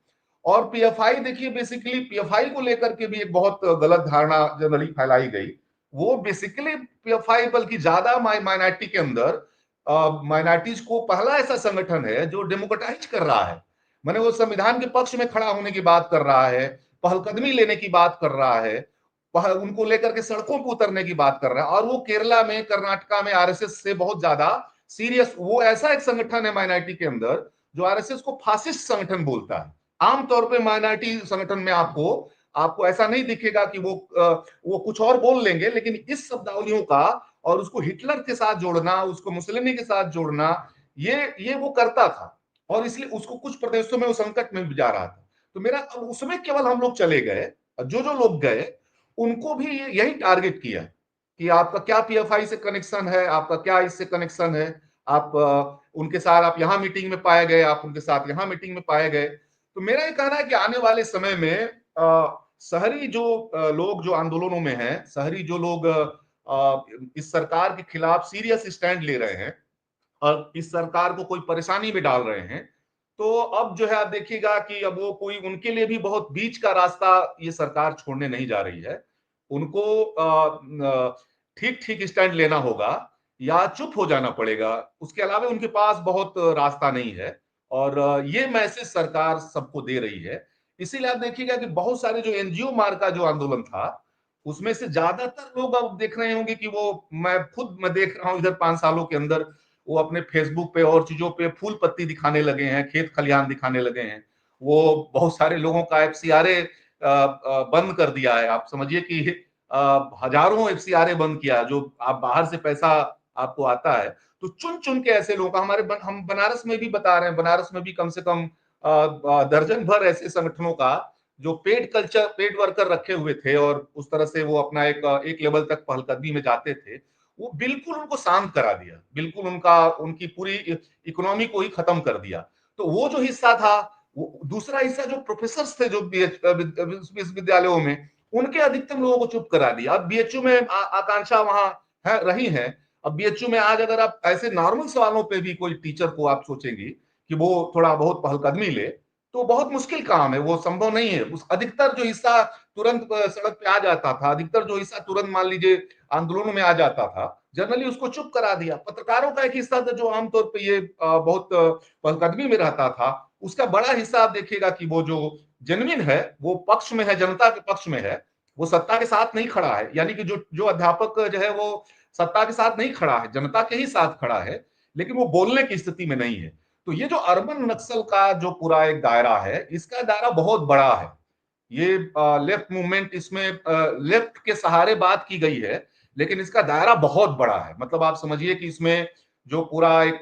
और पीएफआई देखिए, बेसिकली पीएफआई को लेकर के भी एक बहुत गलत धारणा जनरली फैलाई गई। वो बेसिकली पीएफआई बल्कि ज्यादा माइनॉरिटी के अंदर माइनॉरिटीज को पहला ऐसा संगठन है जो डेमोक्रेटाइज कर रहा है, माने वो संविधान के पक्ष में खड़ा होने की बात कर रहा है, पहलकदमी लेने की बात कर रहा है, उनको लेकर के सड़कों पर उतरने की बात कर रहा है। और वो केरला में, कर्नाटका में आरएसएस से बहुत ज्यादा सीरियस, वो ऐसा एक संगठन है माइनॉरिटी के अंदर जो आरएसएस को फासिस्ट संगठन बोलता है। आमतौर पे माइनॉरिटी संगठन में आपको आपको ऐसा नहीं दिखेगा कि वो कुछ और बोल लेंगे, लेकिन इस शब्दावलियों का और उसको हिटलर के साथ जोड़ना, उसको मुसलिनी के साथ जोड़ना, ये वो करता था, और इसलिए उसको कुछ प्रदेशों में वो संकट में भी जा रहा था। तो मेरा अब उसमें केवल हम लोग चले गए, जो जो लोग गए उनको भी यही टारगेट किया कि आपका क्या पीएफआई से कनेक्शन है, आपका क्या इससे कनेक्शन है, आप उनके साथ आप यहां मीटिंग में पाए गए, आप उनके साथ यहां मीटिंग में पाए गए। तो मेरा ये कहना है कि आने वाले समय में शहरी जो लोग जो आंदोलनों में हैं, शहरी जो लोग इस सरकार के खिलाफ सीरियस स्टैंड ले रहे हैं और इस सरकार को कोई परेशानी में डाल रहे हैं, तो अब जो है आप देखिएगा कि अब वो कोई उनके लिए भी बहुत बीच का रास्ता ये सरकार छोड़ने नहीं जा रही है। उनको ठीक ठीक स्टैंड लेना होगा या चुप हो जाना पड़ेगा, उसके अलावा उनके पास बहुत रास्ता नहीं है। और ये मैसेज सरकार सबको दे रही है। इसीलिए आप देखिएगा कि बहुत सारे जो एनजीओ मार्ग का जो आंदोलन था, उसमें से ज्यादातर लोग अब देख रहे होंगे कि वो, मैं देख रहा हूं इधर 5 सालों के अंदर, वो अपने फेसबुक पे और चीजों पे फूल पत्ती दिखाने लगे हैं, खेत खलिहान दिखाने लगे हैं। वो बहुत सारे लोगों का एफसीआरए बंद कर दिया है। आप समझिए कि हजारों एफसीआरए बंद किया, जो आप बाहर से पैसा आपको आता है। तो चुन चुन के ऐसे लोग हम बनारस में भी बता रहे हैं, बनारस में भी कम से कम दर्जन भर ऐसे संगठनों का जो पेड वर्कर रखे हुए थे और उस तरह से वो अपना एक लेवल तक पहलकदमी में जाते थे, वो बिल्कुल उनको शांत करा दिया, बिल्कुल उनकी पूरी इकोनॉमी को ही खत्म कर दिया। तो वो जो हिस्सा था, वो दूसरा हिस्सा जो प्रोफेसर थे जो विश्वविद्यालयों में, उनके अधिकतम लोगों को चुप करा दिया। अब बीएचयू में आकांक्षा वहां है रही है। अब बीएचयू में आज अगर आप ऐसे नॉर्मल सवालों पे भी कोई टीचर को आप सोचेंगे कि वो थोड़ा बहुत पहलकदमी ले, तो बहुत मुश्किल काम है, वो संभव नहीं है। उस अधिकतर जो हिस्सा तुरंत सड़क पे आ जाता था, अधिकतर जो हिस्सा तुरंत मान लीजिए आंदोलनों में आ जाता था, जनरली उसको चुप करा दिया। पत्रकारों का एक हिस्सा था जो आमतौर पे ये बहुत पहलकदमी में रहता था, उसका बड़ा हिस्सा आप देखिएगा कि वो जो जेन्युइन है, वो पक्ष में है, जनता के पक्ष में है, वो सत्ता के साथ नहीं खड़ा है। यानी कि जो जो अध्यापक जो है वो सत्ता के साथ नहीं खड़ा है, जनता के ही साथ खड़ा है, लेकिन वो बोलने की स्थिति में नहीं है। तो ये जो अर्बन नक्सल का जो पूरा एक दायरा है, इसका दायरा बहुत बड़ा है। ये लेफ्ट मूवमेंट, इसमें लेफ्ट के सहारे बात की गई है, लेकिन इसका दायरा बहुत बड़ा है। मतलब आप समझिए कि इसमें जो पूरा एक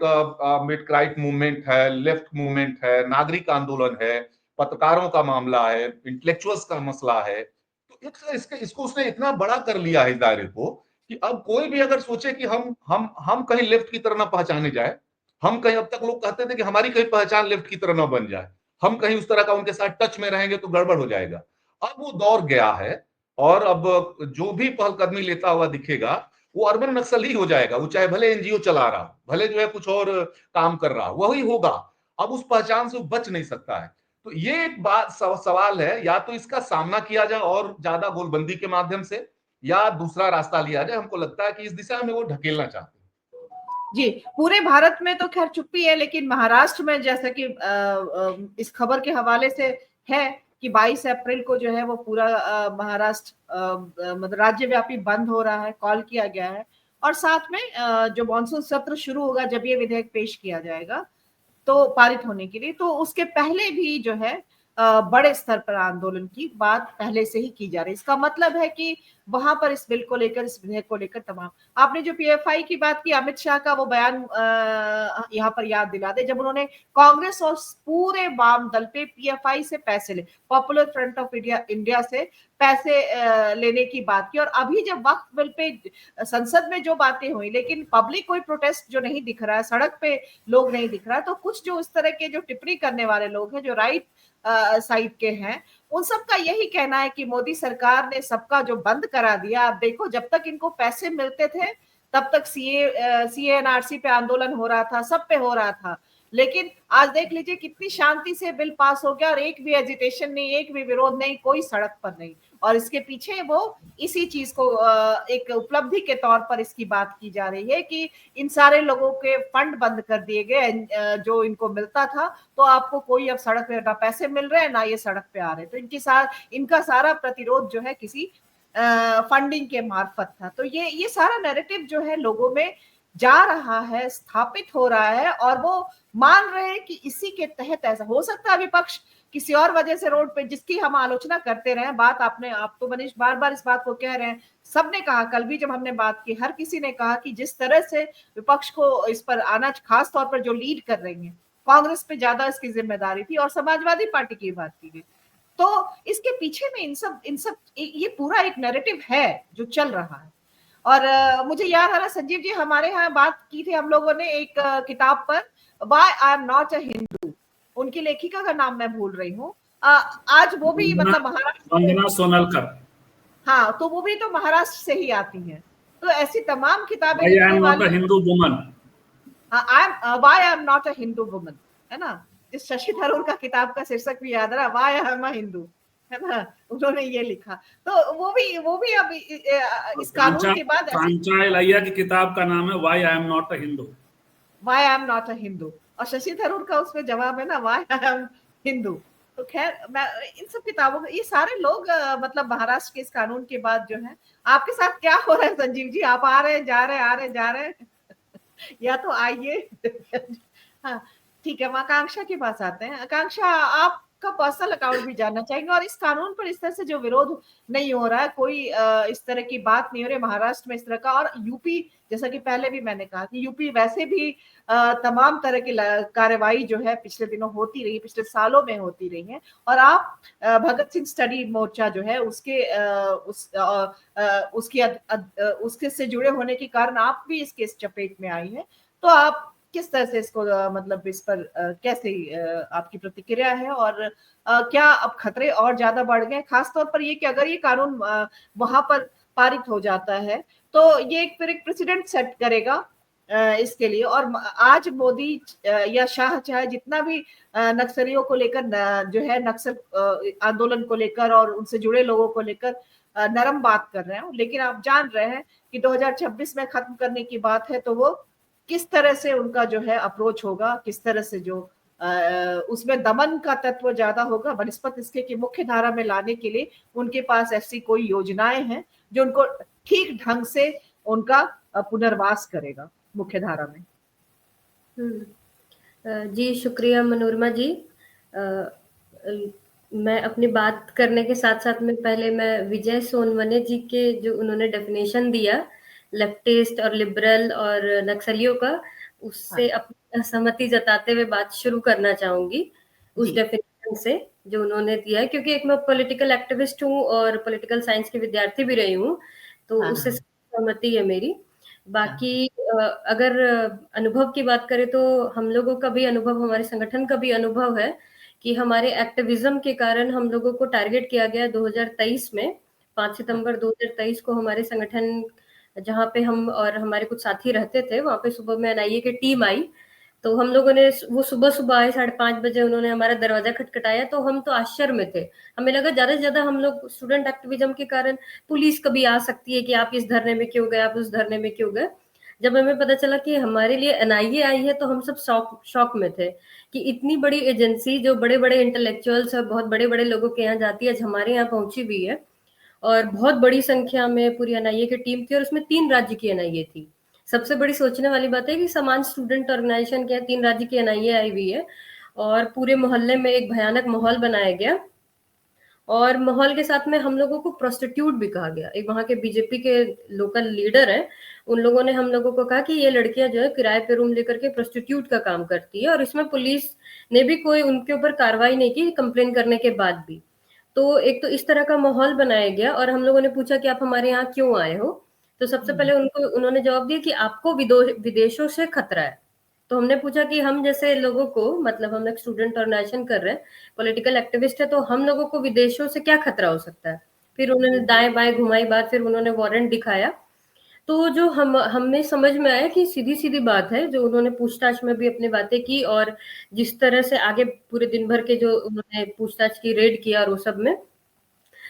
मिड राइट मूवमेंट है, लेफ्ट मूवमेंट है, नागरिक आंदोलन है, पत्रकारों का मामला है, इंटेलेक्चुअल्स का मसला है। तो इसको उसने इतना बड़ा कर लिया है इस दायरे को कि अब कोई भी अगर सोचे कि हम कहीं लेफ्ट की तरह ना पहचाने जाए, हम कहीं, अब तक लोग कहते थे कि हमारी कहीं पहचान लेफ्ट की तरह ना बन जाए, हम कहीं उस तरह का उनके साथ टच में रहेंगे तो गड़बड़ हो जाएगा। अब वो दौर गया है, और अब जो भी पहलकदमी लेता हुआ दिखेगा वो अर्बन नक्सल ही हो जाएगा। वो चाहे भले एनजीओ चला रहा, भले जो है कुछ और काम कर रहा, वही होगा। अब उस पहचान से वो बच नहीं सकता है। तो ये एक बात सवाल है, या तो इसका सामना किया जाए और ज्यादा गोलबंदी के माध्यम से, या दूसरा रास्ता लिया जाए। हमको लगता है कि इस दिशा में वो ढकेलना चाहते हैं। जी, पूरे भारत में तो खैर चुप्पी है, लेकिन महाराष्ट्र में जैसा कि इस खबर के हवाले से है कि 22 अप्रैल को जो है वो पूरा महाराष्ट्र मतलब राज्यव्यापी बंद हो रहा है, कॉल किया गया है। और साथ में जो मॉनसून सत्र शुरू होगा, जब ये विधेयक पेश किया जाएगा तो पारित होने के लिए, तो उसके पहले भी जो है बड़े स्तर पर आंदोलन की बात पहले से ही की जा रही है। इसका मतलब है कि वहां पर इस बिल को लेकर, इस विधेयक को लेकर तमाम, आपने जो पीएफआई की बात की, अमित शाह का वो बयान यहाँ पर याद दिला दे, जब उन्होंने कांग्रेस और पूरे वाम दल पे पीएफआई से पैसे ले, पॉपुलर फ्रंट ऑफ इंडिया से पैसे लेने की बात की। और अभी जब वक्फ बिल पे संसद में जो बातें हुई, लेकिन पब्लिक कोई प्रोटेस्ट जो नहीं दिख रहा है, सड़क पे लोग नहीं दिख रहा है, तो कुछ जो इस तरह के जो टिप्पणी करने वाले लोग हैं, जो राइट साइड के हैं, उन सब का यही कहना है कि मोदी सरकार ने सबका जो बंद करा दिया। आप देखो, जब तक इनको पैसे मिलते थे तब तक सीएनआरसी पे आंदोलन हो रहा था, सब पे हो रहा था, लेकिन आज देख लीजिए कितनी शांति से बिल पास हो गया और एक भी एजिटेशन नहीं, एक भी विरोध नहीं, कोई सड़क पर नहीं। और इसके पीछे वो इसी चीज को एक उपलब्धि के तौर पर इसकी बात की जा रही है कि इन सारे लोगों के फंड बंद कर दिए गए, जो इनको मिलता था, तो आपको कोई अब सड़क पे ना पैसे मिल रहे हैं ना ये सड़क पे आ रहे, तो इनका सारा प्रतिरोध जो है किसी फंडिंग के मार्फत था। तो ये सारा नैरेटिव जो है लोगों में जा रहा है, स्थापित हो रहा है, और वो मान रहे हैं कि इसी के तहत ऐसा हो सकता है। विपक्ष किसी और वजह से रोड पे, जिसकी हम आलोचना करते रहे, बात आप तो मनीष बार बार इस बात को कह रहे हैं, सबने कहा, कल भी जब हमने बात की, हर किसी ने कहा कि जिस तरह से विपक्ष को इस पर आना, खास तौर पर जो लीड कर रही है, कांग्रेस पे ज्यादा इसकी जिम्मेदारी थी और समाजवादी पार्टी की बात की गई। तो इसके पीछे में इन सब ये पूरा एक नैरेटिव है जो चल रहा है। और मुझे याद आ रहा, संजीव जी, हमारे यहाँ बात की थी हम लोगों ने एक किताब पर, why I am not a Hindu, उनकी लेखिका का नाम मैं भूल रही हूँ, आज वो भी मतलब महाराष्ट्र, वंदना सोनलकर। हाँ, तो वो भी तो महाराष्ट्र से ही आती हैं। तो ऐसी तमाम किताबें why I am not a Hindu woman, why I am not a Hindu woman, है ना, जिस शशि थरूर का किताब का शीर्षक भी याद रहा, why I am a Hindu, है ना, उन्होंने ये लिखा। तो वो भी अब इस कानून के बाद कांचा इलैया की किताब का नाम है why I am not a Hindu, why I am not a Hindu, और शशि थरूर का उसमें जवाब है ना, व्हाई आई एम हिंदू। तो खैर, मैं इन सब किताबों, ये सारे लोग मतलब महाराष्ट्र के इस कानून के बाद जो है, आपके साथ क्या हो रहा है संजीव जी? आप आ रहे हैं, जा रहे हैं, आ रहे हैं, जा रहे हैं या तो आइए हाँ, ठीक है, हम आकांक्षा के पास आते हैं। आकांक्षा, आपका पर्सनल अकाउंट भी जानना चाहेंगे, और इस कानून पर इस तरह से जो विरोध नहीं हो रहा है, कोई इस तरह की बात नहीं हो रही महाराष्ट्र में इस तरह का, और यूपी, जैसा कि पहले भी मैंने कहा कि यूपी वैसे भी तमाम तरह की कार्रवाई जो है पिछले दिनों होती रही, पिछले सालों में होती रही है, और आप भगत सिंह स्टडी मोर्चा जो है उसके से जुड़े होने के कारण आप भी इसके चपेट में आई है। तो आप किस तरह से इसको मतलब इस पर कैसे आपकी प्रतिक्रिया है, और क्या अब खतरे और ज्यादा बढ़ गए, खासतौर पर ये कि अगर ये कानून वहां पर पारित हो जाता है तो ये फिर एक प्रेसिडेंट सेट करेगा इसके लिए, और आज मोदी या शाह चाहे जितना भी नक्सलियों को लेकर जो है, नक्सल आंदोलन को लेकर और उनसे जुड़े लोगों को लेकर नरम बात कर रहे हैं, लेकिन आप जान रहे हैं कि 2026 में खत्म करने की बात है, तो वो किस तरह से उनका जो है अप्रोच होगा, किस तरह से जो उसमें दमन का तत्व ज्यादा होगा बनिस्पत इसके कि मुख्य धारा में लाने के लिए उनके पास ऐसी कोई योजनाएं हैं जो उनको ठीक ढंग से उनका पुनर्वास करेगा मुख्य धारा में। जी शुक्रिया मनोरमा जी। मैं अपनी बात करने के साथ साथ में पहले मैं विजय सोनवने जी के जो उन्होंने डेफिनेशन दिया लेफ्टिस्ट और लिबरल और नक्सलियों का, उससे अपनी असहमति जताते हुए बात शुरू करना चाहूंगी उस डेफिनेशन से जो उन्होंने दिया है, क्योंकि एक मैं पॉलिटिकल एक्टिविस्ट हूँ और पॉलिटिकल साइंस की विद्यार्थी भी रही हूँ, तो उससे सहमति है मेरी। बाकी अगर अनुभव की बात करें तो हम लोगों का भी अनुभव, हमारे संगठन का भी अनुभव है कि हमारे एक्टिविज्म के कारण हम लोगों को टारगेट किया गया 2023 में। 5 सितंबर 2023 को हमारे संगठन, जहाँ पे हम और हमारे कुछ साथी रहते थे, वहाँ पे सुबह में एनआईए की टीम आई, तो हम लोगों ने, वो सुबह आए 5:30 बजे, उन्होंने हमारा दरवाजा खटखटाया, तो हम तो आश्चर्य में थे। हमें लगा ज्यादा से ज्यादा हम लोग स्टूडेंट एक्टिविज्म के कारण पुलिस कभी आ सकती है कि आप इस धरने में क्यों गए, आप उस धरने में क्यों गए। जब हमें पता चला कि हमारे लिए एनआईए आई है तो हम सब शॉक में थे कि इतनी बड़ी एजेंसी जो बड़े बड़े इंटेलेक्चुअल्स और बहुत बड़े बड़े लोगों के यहाँ जाती है, हमारे यहाँ पहुंची हुई है, और बहुत बड़ी संख्या में पूरी एनआईए की टीम थी, और उसमें 3 राज्य की एनआईए थी। सबसे बड़ी सोचने वाली बात है कि समान स्टूडेंट ऑर्गेनाइजेशन के 3 राज्य की एनआईए आई हुई है, और पूरे मोहल्ले में एक भयानक माहौल बनाया गया। और माहौल के साथ में हम लोगों को प्रोस्टिट्यूट भी कहा गया। एक वहाँ के बीजेपी के लोकल लीडर हैं, उन लोगों ने हम लोगों को कहा कि ये लड़कियां जो है किराए पे रूम लेकर के प्रोस्टिट्यूट का काम करती है, और इसमें पुलिस ने भी कोई उनके ऊपर कार्रवाई नहीं की कंप्लेन करने के बाद भी। तो एक तो इस तरह का माहौल बनाया गया। और हम लोगों ने पूछा कि आप हमारे यहाँ क्यों आए हो, तो सबसे पहले उन्होंने जवाब दिया कि आपको विदेशों से खतरा है। तो हमने पूछा कि हम जैसे लोगों को, मतलब हम लोग स्टूडेंट ऑर्गेनाइजेशन कर रहे हैं, पॉलिटिकल एक्टिविस्ट है, तो हम लोगों को विदेशों से क्या खतरा हो सकता है। फिर उन्होंने दाएं बाएं घुमाई बात, फिर उन्होंने वारंट दिखाया। तो जो हमें समझ में आया कि सीधी सीधी बात है, जो उन्होंने पूछताछ में भी अपनी बातें की, और जिस तरह से आगे पूरे दिन भर के जो उन्होंने पूछताछ की, रेड किया, और वो सब में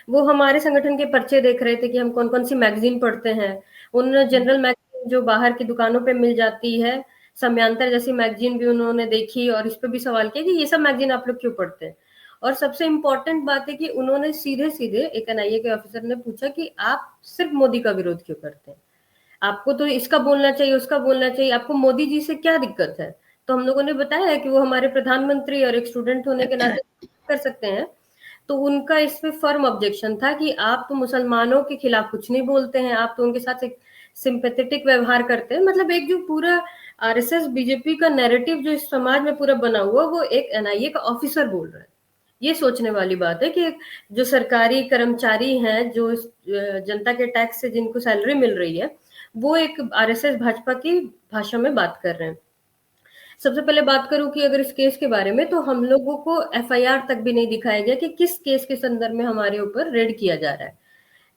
वो हमारे संगठन के पर्चे देख रहे थे कि हम कौन कौन सी मैगजीन पढ़ते हैं। उन्होंने जनरल मैगजीन जो बाहर की दुकानों पे मिल जाती है, समयांतर जैसी मैगजीन भी उन्होंने देखी, और इस पे भी सवाल किया कि ये सब मैगजीन आप लोग क्यों पढ़ते हैं। और सबसे इम्पोर्टेंट बात है कि उन्होंने सीधे सीधे एक एनआईए के ऑफिसर ने पूछा कि आप सिर्फ मोदी का विरोध क्यों करते हैं, आपको तो इसका बोलना चाहिए, उसका बोलना चाहिए, आपको मोदी जी से क्या दिक्कत है। तो हम लोगों ने बताया है कि वो हमारे प्रधानमंत्री और एक स्टूडेंट होने के नाते कर सकते हैं। तो उनका इस पे फर्म ऑब्जेक्शन था कि आप तो मुसलमानों के खिलाफ कुछ नहीं बोलते हैं, आप तो उनके साथ एक सिंपैथेटिक व्यवहार करते हैं। मतलब एक जो पूरा आरएसएस बीजेपी का नैरेटिव जो इस समाज में पूरा बना हुआ, वो एक एनआईए का ऑफिसर बोल रहा है। ये सोचने वाली बात है कि जो सरकारी कर्मचारी हैं, जो जनता के टैक्स से जिनको सैलरी मिल रही है, वो एक आरएसएस भाजपा की भाषा में बात कर रहे हैं। सबसे पहले बात करूं कि अगर इस केस के बारे में, तो हम लोगों को एफआईआर तक भी नहीं दिखाया गया कि किस केस के संदर्भ में हमारे ऊपर रेड किया जा रहा है।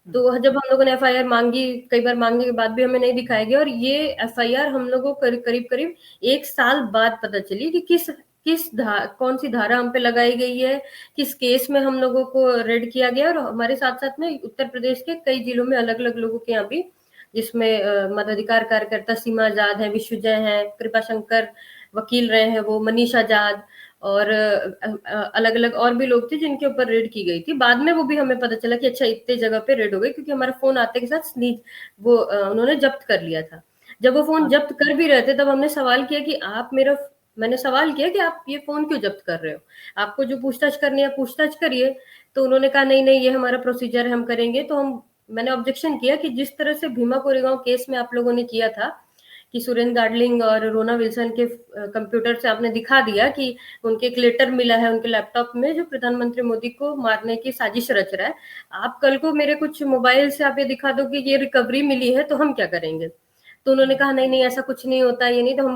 तो जब हम लोगों ने एफआईआर मांगी, कई बार मांगने के बाद भी हमें नहीं दिखाया गया, और ये एफआईआर हम लोगों को करीब करीब 1 साल बाद पता चली कि कौन सी धारा हम पे लगाई गई है, किस केस में हम लोगों को रेड किया गया। और हमारे साथ साथ में उत्तर प्रदेश के कई जिलों में अलग अलग लोगों के यहाँ भी, जिसमें मताधिकार कार्यकर्ता सीमा आजाद है, विश्वजय है, कृपा शंकर वकील रहे हैं, वो मनीष आजाद, और अलग अलग और भी लोग थे जिनके ऊपर रेड की गई थी। बाद में वो भी हमें पता चला कि अच्छा इतने जगह पे रेड हो गई, क्योंकि हमारा फोन आते के साथ वो उन्होंने जब्त कर लिया था। जब वो फोन जब्त कर भी रहे थे, तब हमने सवाल किया कि मैंने सवाल किया कि आप ये फोन क्यों जब्त कर रहे हो, आपको जो पूछताछ करनी है पूछताछ करिए। तो उन्होंने कहा नहीं नहीं, ये हमारा प्रोसीजर है, हम करेंगे। तो मैंने ऑब्जेक्शन किया कि जिस तरह से भीमा कोरेगांव केस में आप लोगों ने किया था कि सुरेंद्र गार्डलिंग और रोना विल्सन के कंप्यूटर से आपने दिखा दिया कि उनके एक लेटर मिला है उनके लैपटॉप में, जो प्रधानमंत्री मोदी को मारने की साजिश रच रहा है। आप कल को मेरे कुछ मोबाइल से आप ये दिखा दो कि ये रिकवरी मिली है, तो हम क्या करेंगे। तो उन्होंने कहा नहीं नहीं, ऐसा कुछ नहीं होता, ये नहीं। तो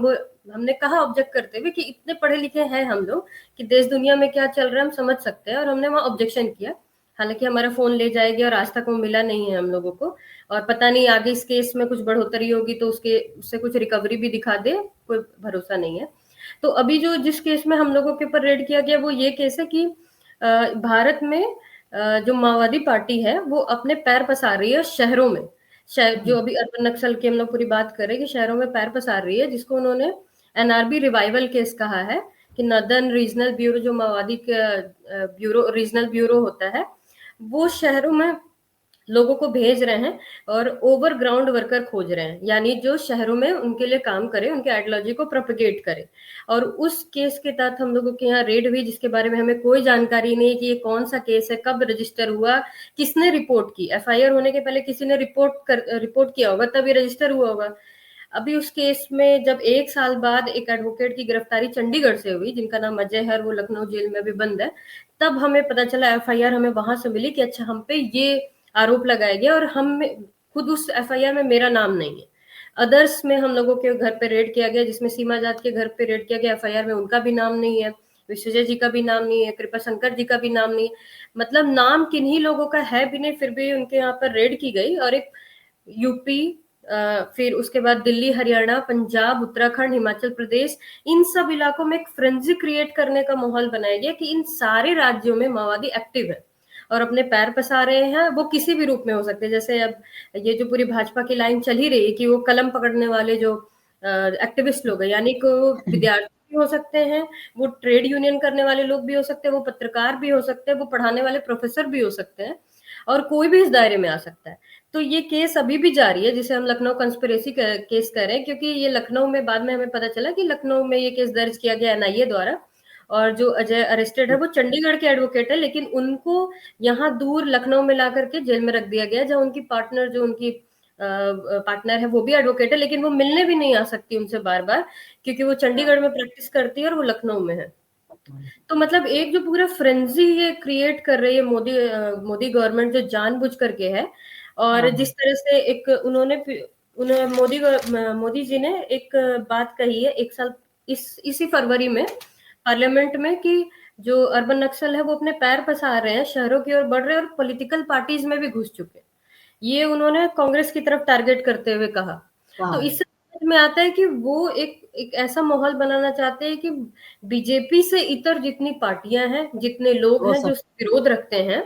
हमने कहा ऑब्जेक्ट करते हुए कि इतने पढ़े लिखे हैं हम लोग कि देश दुनिया में क्या चल रहा है हम समझ सकते हैं, और हमने वहाँ ऑब्जेक्शन किया। हालांकि हमारा फोन ले जाएगी और आज तक वो मिला नहीं है हम लोगों को, और पता नहीं आगे इस केस में कुछ बढ़ोतरी होगी तो उससे कुछ रिकवरी भी दिखा दे, कोई भरोसा नहीं है। तो अभी जिस केस में हम लोगों के ऊपर रेड किया गया, वो ये केस है कि भारत में जो माओवादी पार्टी है वो अपने पैर पसार रही है शहरों में। जो अभी अर्बन नक्सल की हम लोग पूरी बात कर रहे हैं कि शहरों में पैर पसार रही है, जिसको उन्होंने एनआरबी रिवाइवल केस कहा है कि नॉर्दर्न रीजनल ब्यूरो, जो माओवादी का रीजनल ब्यूरो होता है, वो शहरों में लोगों को भेज रहे हैं और ओवरग्राउंड वर्कर खोज रहे हैं, यानी जो शहरों में उनके लिए काम करे, उनके आइडियोलॉजी को प्रोपेगेट करे। और उस केस के तहत हम लोगों के यहाँ रेड हुई, जिसके बारे में हमें कोई जानकारी नहीं कि ये कौन सा केस है, कब रजिस्टर हुआ, किसने रिपोर्ट की। एफआईआर होने के पहले किसी ने रिपोर्ट किया होगा, तब ये रजिस्टर हुआ होगा। अभी उस केस में जब 1 साल बाद एक एडवोकेट की गिरफ्तारी चंडीगढ़ से हुई, जिनका नाम अजय है, वो लखनऊ जेल में भी बंद है, तब हमें पता चला, एफआईआर हमें वहां से मिली कि अच्छा हम पे ये आरोप लगाया गया, और हम खुद उस एफआईआर में मेरा नाम नहीं है। अदर्स में हम लोगों के घर पे रेड किया गया, जिसमें सीमा आजाद के घर पे रेड किया गया, एफआईआर में उनका भी नाम नहीं है, विश्वजय जी का भी नाम नहीं है, कृपा शंकर जी का भी नाम नहीं है। मतलब नाम किन्हीं लोगों का है भी नहीं, फिर भी उनके यहाँ पर रेड की गई। और एक यूपी, फिर उसके बाद दिल्ली, हरियाणा, पंजाब, उत्तराखंड, हिमाचल प्रदेश, इन सब इलाकों में एक फ्रेंजी क्रिएट करने का माहौल बनाया गया कि इन सारे राज्यों में माओवादी एक्टिव है और अपने पैर पसार रहे हैं। वो किसी भी रूप में हो सकते हैं, जैसे अब ये जो पूरी भाजपा की लाइन चल ही रही है कि वो कलम पकड़ने वाले जो एक्टिविस्ट लोग हैं, यानी कि वो विद्यार्थी भी हो सकते हैं, वो ट्रेड यूनियन करने वाले लोग भी हो सकते हैं, वो पत्रकार भी हो सकते हैं, वो पढ़ाने वाले प्रोफेसर भी हो सकते हैं, और कोई भी इस दायरे में आ सकता है। तो ये केस अभी भी जारी है, जिसे हम लखनऊ कंस्पिरेसी केस कह रहे हैं, क्योंकि ये लखनऊ में बाद में हमें पता चला कि लखनऊ में ये केस दर्ज किया गया एनआईए द्वारा, और जो अजय अरेस्टेड है वो चंडीगढ़ के एडवोकेट है, लेकिन उनको यहाँ दूर लखनऊ में ला करके जेल में रख दिया गया, जहाँ उनकी पार्टनर जो उनकी पार्टनर है वो भी एडवोकेट है, लेकिन वो मिलने भी नहीं आ सकती उनसे बार बार, क्योंकि वो चंडीगढ़ में प्रैक्टिस करती है और वो लखनऊ में है। तो मतलब एक जो पूरा फ्रेंजी ये क्रिएट कर रही है मोदी गवर्नमेंट, जो जानबूझ करके है। और जिस तरह से एक उन्होंने मोदी जी ने एक बात कही है एक साल इसी फरवरी में पार्लियामेंट में, कि जो अर्बन नक्सल है वो अपने पैर पसार रहे हैं, शहरों की ओर बढ़ रहे हैं और पॉलिटिकल पार्टीज में भी घुस चुके हैं। ये उन्होंने कांग्रेस की तरफ टारगेट करते हुए कहा। तो इससे समझ में आता है कि वो एक ऐसा माहौल बनाना चाहते हैं कि बीजेपी से इतर जितनी पार्टियां हैं, जितने लोग हैं जो विरोध रखते हैं,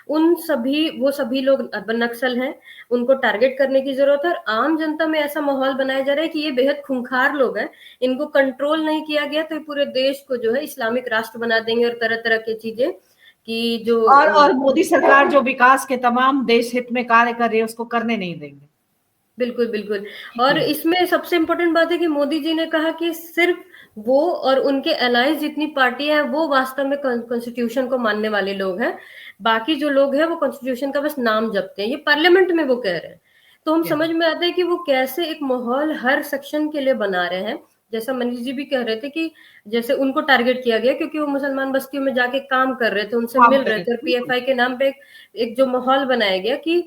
वो सभी लोग अर्बन नक्सल हैं, उनको टारगेट करने की जरूरत है। और आम जनता में ऐसा माहौल बनाया जा रहा है कि ये बेहद खूंखार लोग हैं, इनको कंट्रोल नहीं किया गया तो पूरे देश को जो है इस्लामिक राष्ट्र बना देंगे और तरह तरह की चीजें कि जो और मोदी सरकार जो विकास के तमाम देश हित में कार्य कर रही है उसको करने नहीं देंगे। बिल्कुल बिल्कुल। और इसमें सबसे इम्पोर्टेंट बात है कि मोदी जी ने कहा कि सिर्फ वो और उनके अलाइज जितनी पार्टियां हैं वो वास्तव में कॉन्स्टिट्यूशन को मानने वाले लोग हैं, बाकी जो लोग हैं वो कॉन्स्टिट्यूशन का बस नाम जपते हैं। ये पार्लियामेंट में वो कह रहे हैं। तो हम समझ में आता है कि वो कैसे एक माहौल हर सेक्शन के लिए बना रहे हैं। जैसा मनीष जी भी कह रहे थे कि जैसे उनको टारगेट किया गया क्योंकि वो मुसलमान बस्तियों में जाके काम कर रहे थे, उनसे मिल रहे थे, और पीएफआई के नाम पे एक जो माहौल बनाया गया कि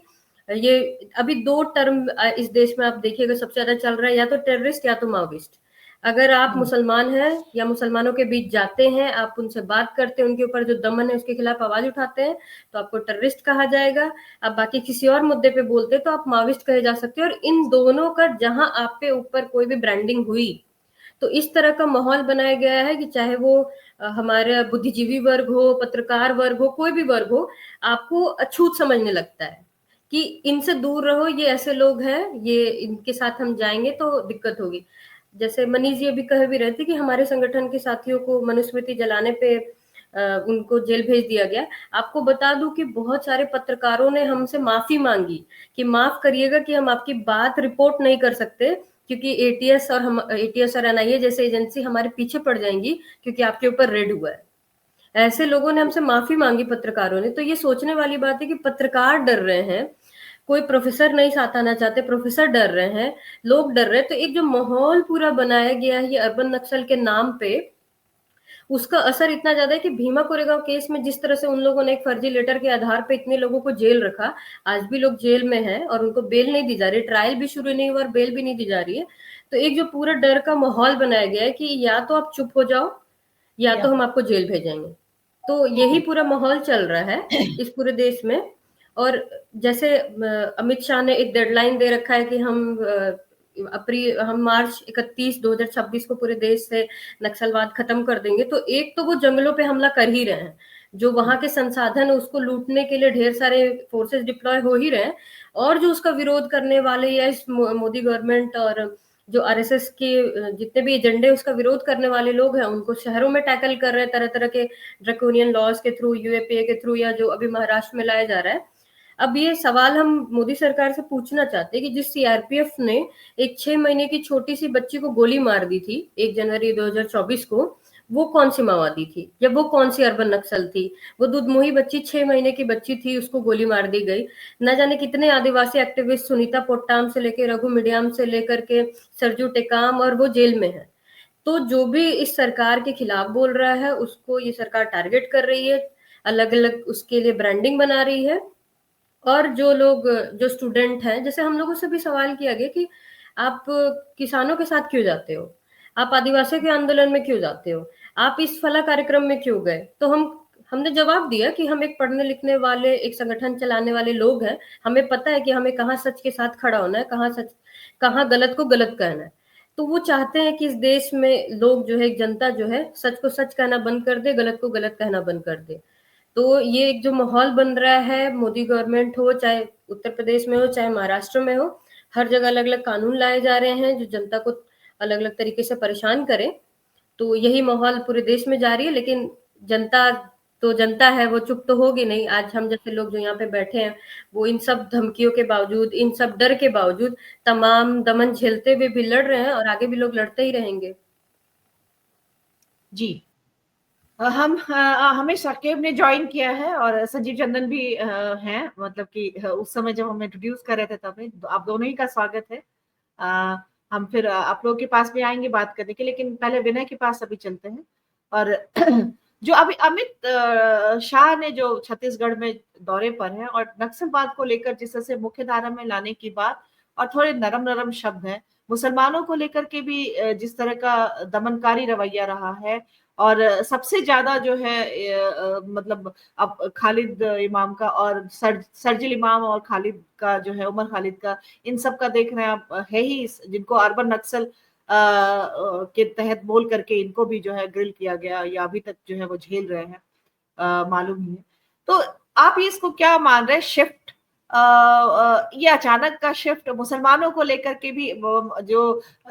ये अभी 2 टर्म इस देश में आप देखिएगा सबसे ज्यादा चल रहा है, या तो टेररिस्ट या तो माओविस्ट। अगर आप मुसलमान हैं या मुसलमानों के बीच जाते हैं, आप उनसे बात करते हैं, उनके ऊपर जो दमन है उसके खिलाफ आवाज उठाते हैं, तो आपको टेररिस्ट कहा जाएगा। आप बाकी किसी और मुद्दे पे बोलते हैं तो आप माओविस्ट कहे जा सकते हैं। और इन दोनों का जहां आप पे ऊपर कोई भी ब्रांडिंग हुई तो इस तरह का माहौल बनाया गया है कि चाहे वो हमारे बुद्धिजीवी वर्ग हो, पत्रकार वर्ग हो, कोई भी वर्ग हो, आपको अछूत समझने लगता है कि इनसे दूर रहो, ये ऐसे लोग हैं, ये इनके साथ हम जाएंगे तो दिक्कत होगी। जैसे मनीष जी अभी कह भी रहे थे कि हमारे संगठन के साथियों को मनुस्मृति जलाने पे उनको जेल भेज दिया गया। आपको बता दूं कि बहुत सारे पत्रकारों ने हमसे माफी मांगी कि माफ करिएगा कि हम आपकी बात रिपोर्ट नहीं कर सकते, क्योंकि एटीएस और एनआईए जैसे एजेंसी हमारे पीछे पड़ जाएंगी क्योंकि आपके ऊपर रेड हुआ है। ऐसे लोगों ने हमसे माफी मांगी, पत्रकारों ने। तो ये सोचने वाली बात है कि पत्रकार डर रहे हैं, कोई प्रोफेसर नहीं साथ आना चाहते, प्रोफेसर डर रहे हैं, लोग डर रहे हैं। तो एक जो माहौल पूरा बनाया गया है ये अर्बन नक्सल के नाम पे, उसका असर इतना ज्यादा है कि भीमा कोरेगांव केस में जिस तरह से उन लोगों ने एक फर्जी लेटर के आधार पे इतने लोगों को जेल रखा, आज भी लोग जेल में हैं और उनको बेल नहीं दी जा रही, ट्रायल भी शुरू नहीं हुआ और बेल भी नहीं दी जा रही है। तो एक जो पूरा डर का माहौल बनाया गया है कि या तो आप चुप हो जाओ या तो हम आपको जेल भेजेंगे। तो यही पूरा माहौल चल रहा है इस पूरे देश में। और जैसे अमित शाह ने एक डेडलाइन दे रखा है कि हम मार्च 31 2026 को पूरे देश से नक्सलवाद खत्म कर देंगे। तो एक तो वो जंगलों पे हमला कर ही रहे हैं, जो वहां के संसाधन है उसको लूटने के लिए ढेर सारे फोर्सेस डिप्लॉय हो ही रहे हैं। और जो उसका विरोध करने वाले या इस मोदी गवर्नमेंट और जो आरएसएस के जितने भी एजेंडे उसका विरोध करने वाले लोग हैं उनको शहरों में टैकल कर रहे हैं तरह तरह के ड्रैकोनियन लॉज के थ्रू, यूएपीए के थ्रू, या जो अभी महाराष्ट्र में लाया जा रहा है। अब ये सवाल हम मोदी सरकार से पूछना चाहते हैं कि जिस सीआरपीएफ ने एक 6 महीने की छोटी सी बच्ची को गोली मार दी थी 1 जनवरी 2024 को, वो कौन सी माओवादी थी या वो कौन सी अर्बन नक्सल थी? वो दुधमुही बच्ची 6 महीने की बच्ची थी, उसको गोली मार दी गई। न जाने कितने आदिवासी एक्टिविस्ट, सुनीता पोट्टाम से लेकर रघु मिडियाम से लेकर के सरजू टेकाम, और वो जेल में है। तो जो भी इस सरकार के खिलाफ बोल रहा है उसको ये सरकार टारगेट कर रही है, अलग अलग उसके लिए ब्रांडिंग बना रही है। और जो लोग जो स्टूडेंट हैं, जैसे हम लोगों से भी सवाल किया गया कि आप किसानों के साथ क्यों जाते हो, आप आदिवासियों के आंदोलन में क्यों जाते हो, आप इस फला कार्यक्रम में क्यों गए? तो हमने जवाब दिया कि हम एक पढ़ने लिखने वाले, एक संगठन चलाने वाले लोग हैं, हमें पता है कि हमें कहाँ सच के साथ खड़ा होना है, कहाँ गलत को गलत कहना है। तो वो चाहते हैं कि इस देश में लोग जो है, जनता जो है, सच को सच कहना बंद कर दे, गलत को गलत कहना बंद कर दे। तो ये एक जो माहौल बन रहा है, मोदी गवर्नमेंट हो, चाहे उत्तर प्रदेश में हो चाहे महाराष्ट्र में हो, हर जगह अलग अलग कानून लाए जा रहे हैं जो जनता को अलग अलग तरीके से परेशान करें। तो यही माहौल पूरे देश में जारी है। लेकिन जनता तो जनता है, वो चुप तो होगी नहीं। आज हम जैसे लोग जो यहाँ पे बैठे हैं वो इन सब धमकियों के बावजूद, इन सब डर के बावजूद तमाम दमन झेलते हुए भी लड़ रहे हैं और आगे भी लोग लड़ते ही रहेंगे। जी, हमें साकिब ने ज्वाइन किया है और संजीव चंदन भी हैं, मतलब कि उस समय जब हम इंट्रोड्यूस कर रहे थे तब तो आप दोनों ही का स्वागत है। हम फिर आप लोगों के पास भी आएंगे बात करने के, लेकिन पहले विनय के पास अभी चलते हैं। और जो अभी अमित शाह ने जो छत्तीसगढ़ में दौरे पर है और नक्सलवाद को लेकर जिस तरह से मुख्य धारा में लाने की बात, और थोड़े नरम नरम शब्द हैं मुसलमानों को लेकर के भी, जिस तरह का दमनकारी रवैया रहा है, और सबसे ज्यादा जो है मतलब अब खालिद इमाम का और सरजिल इमाम और खालिद का जो है, उमर खालिद का, इन सब का देख रहे हैं आप, है ही जिनको अर्बन नक्सल के तहत बोल करके इनको भी जो है ग्रिल किया गया, या अभी तक जो है वो झेल रहे हैं, मालूम ही है। तो आप इसको क्या मान रहे हैं, शिफ्ट, ये अचानक का शिफ्ट मुसलमानों को लेकर के भी जो